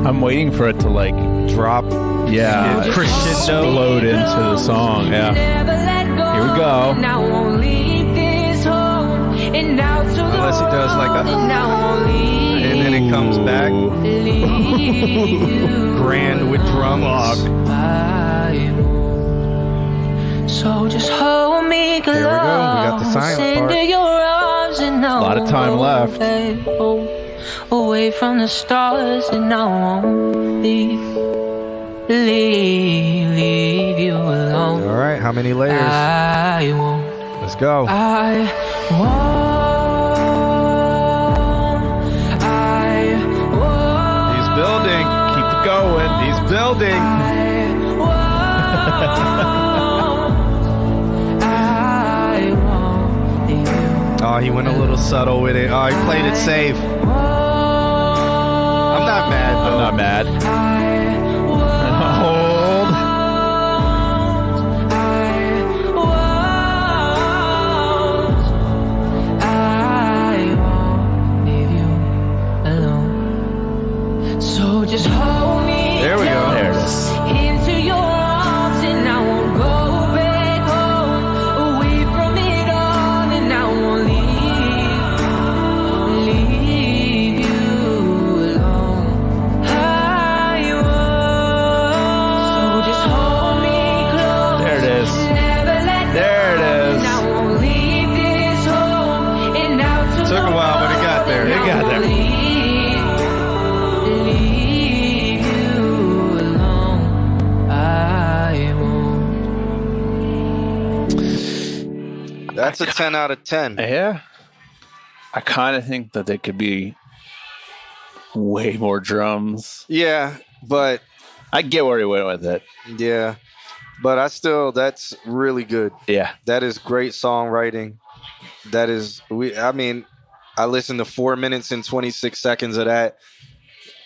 I'm waiting for it to like drop. Yeah, crescendo. Explode into the song. Yeah. Here we go. Unless he does like a, and then it comes back. Grand with drums. So just hold me close. Here we go. We got the silent part. Into your arms and A lot of time left. Away from the stars, and I won't leave you alone. All right, how many layers? I won't. Let's go. I won't. He's building. Keep it going. He's building. Oh, he went a little subtle with it. Oh, he played it safe. I'm not mad, though. I'm not mad. Hold. So just hold me. There we go. There it is. Into your arms, and I won't go back home. Away from it all, and I won't leave you alone. I won't. So just hold me close. There it is. Never let go. There it is. And I won't leave this home. And out to Took a while, but it got there. It got there. Leave you alone. I won't. That's a 10 out of 10. Yeah. I kind of think that they could be way more drums. Yeah, but I get where he went with it. yeah, but that's really good. Yeah. That is great songwriting. That is, I listened to 4 minutes and 26 seconds of that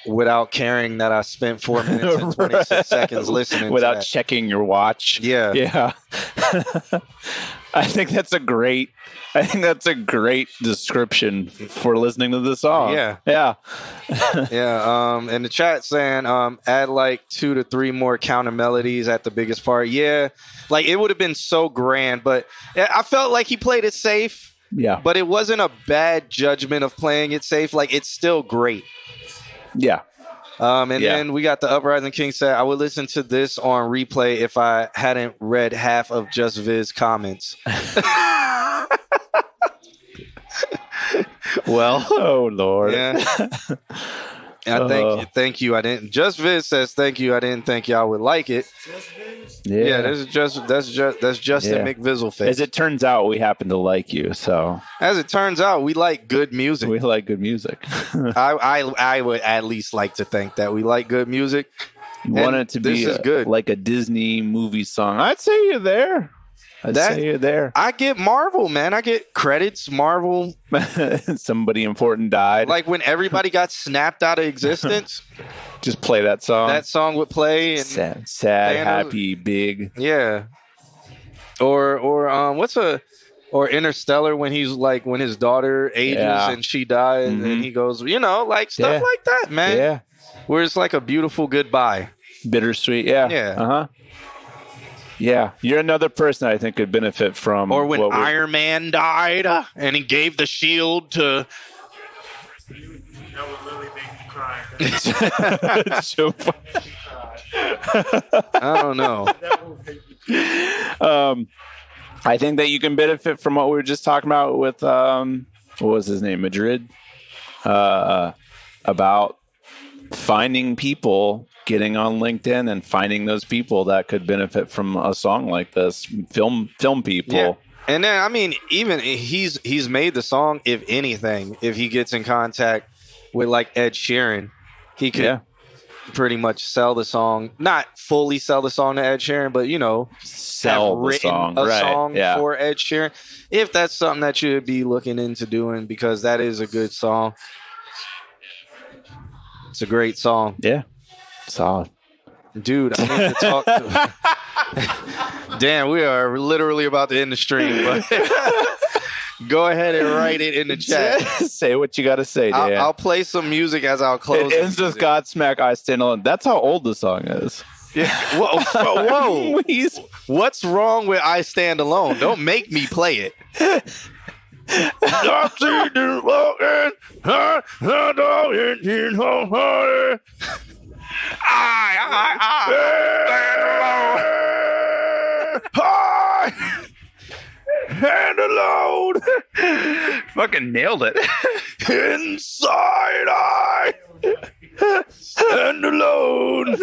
without caring that I spent 4 minutes and 26 seconds listening Without to that. checking your watch. Yeah. Yeah. I think that's a great description for listening to the song. Yeah. Yeah. Yeah. And the chat saying, add like 2 to 3 more counter melodies at the biggest part. Yeah. Like it would have been so grand, but I felt like he played it safe. Yeah. But it wasn't a bad judgment of playing it safe. Like it's still great. Yeah. Then we got the Uprising King said, I would listen to this on replay if I hadn't read half of Just Viz comments. Well, oh Lord. Yeah. Thank you. I didn't. Just Viz says thank you. I didn't think y'all would like it. Yeah, that's Justin McVizzle face. As it turns out, we happen to like you. So as it turns out, we like good music. We like good music. I would at least like to think that we like good music. You want it to be good. Like a Disney movie song. I'd say you're there. I get Marvel, man. I get credits, Marvel. Somebody important died. Like when everybody got snapped out of existence. Just play that song. That song would play. And sad, happy, big. Yeah. Or Interstellar when when his daughter ages and she dies and he goes, stuff like that, man. Yeah. Where it's like a beautiful goodbye. Bittersweet. Yeah. Yeah. Uh-huh. Yeah, you're another person I think could benefit from. Or when Iron Man died and he gave the shield to. That would really make me cry. I don't know. I think that you can benefit from what we were just talking about with what was his name, Madrid, about finding people, getting on LinkedIn and finding those people that could benefit from a song like this. Film people. Yeah. And then even he's made the song. If anything, if he gets in contact with like Ed Sheeran, he could pretty much sell the song. Not fully sell the song to Ed Sheeran, but sell the song, song for Ed Sheeran. If that's something that you would be looking into doing, because that is a good song. It's a great song. Yeah. Solid. Dude, I need to talk to Damn, we are literally about to end the stream, but Go ahead and write it in the chat. Say what you got to say, Dan. I'll play some music as I'll close. It ends with Godsmack, I Stand Alone. That's how old the song is. Yeah. Whoa. What's wrong with I Stand Alone? Don't make me play it. I see you walking, I stand alone. Fucking nailed it. Inside I stand alone.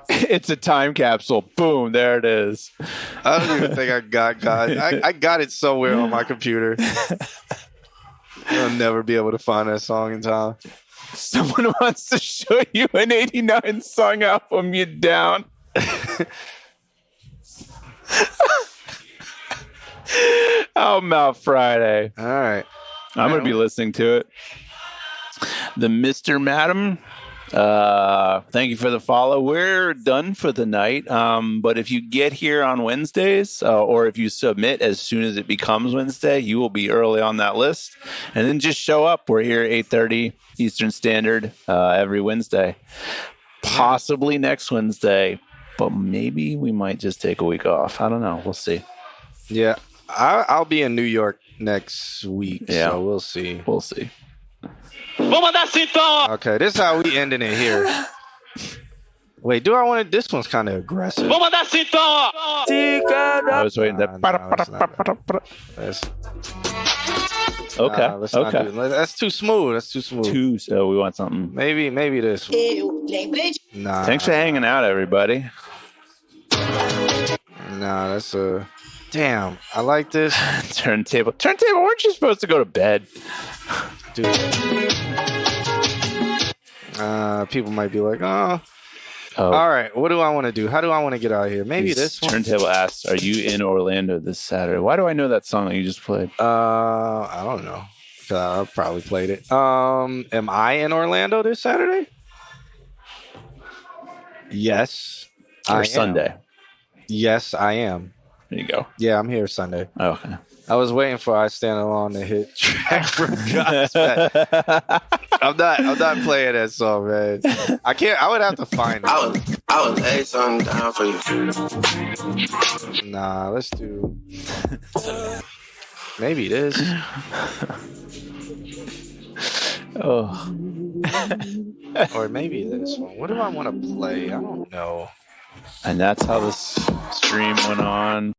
It's a time capsule. Boom, there it is. I don't even think I got God. I got it somewhere on my computer. I'll never be able to find that song in time. Someone wants to show you an 89 song album, you down. Oh, Mount Friday. All right. I'm going to be listening to it. The Mr. Madam. Thank you for the follow. We're done for the night. But if you get here on Wednesdays, or if you submit as soon as it becomes Wednesday, you will be early on that list. And then just show up. We're here at 8:30 Eastern Standard every Wednesday. Possibly next Wednesday, but maybe we might just take a week off. I don't know. We'll see. Yeah, I'll be in New York next week, so we'll see. We'll see. Okay, this is how we ending it here. Wait, do I want to? This one's kind of aggressive. I was waiting. Okay. That's too smooth. So we want something. Maybe this one. Nah. Thanks for hanging out, everybody. Nah, that's a. Damn, I like this. Turntable. Weren't you supposed to go to bed? Dude. People might be like, oh. All right, what do I want to do? How do I want to get out of here? Maybe this one. Turntable asks, are you in Orlando this Saturday? Why do I know that song that you just played? I don't know. I probably played it. Am I in Orlando this Saturday? Yes. Or Sunday? Yes, I am. There you go. Yeah, I'm here Sunday. Oh, okay. I was waiting for I Stand Alone to hit track for Godsmack. I'm not playing that song, man. I can't. I would have to find it. I would lay something down for you. Nah, let's do maybe this. Oh. Or maybe this one. What do I want to play? I don't know. And that's how this stream went on.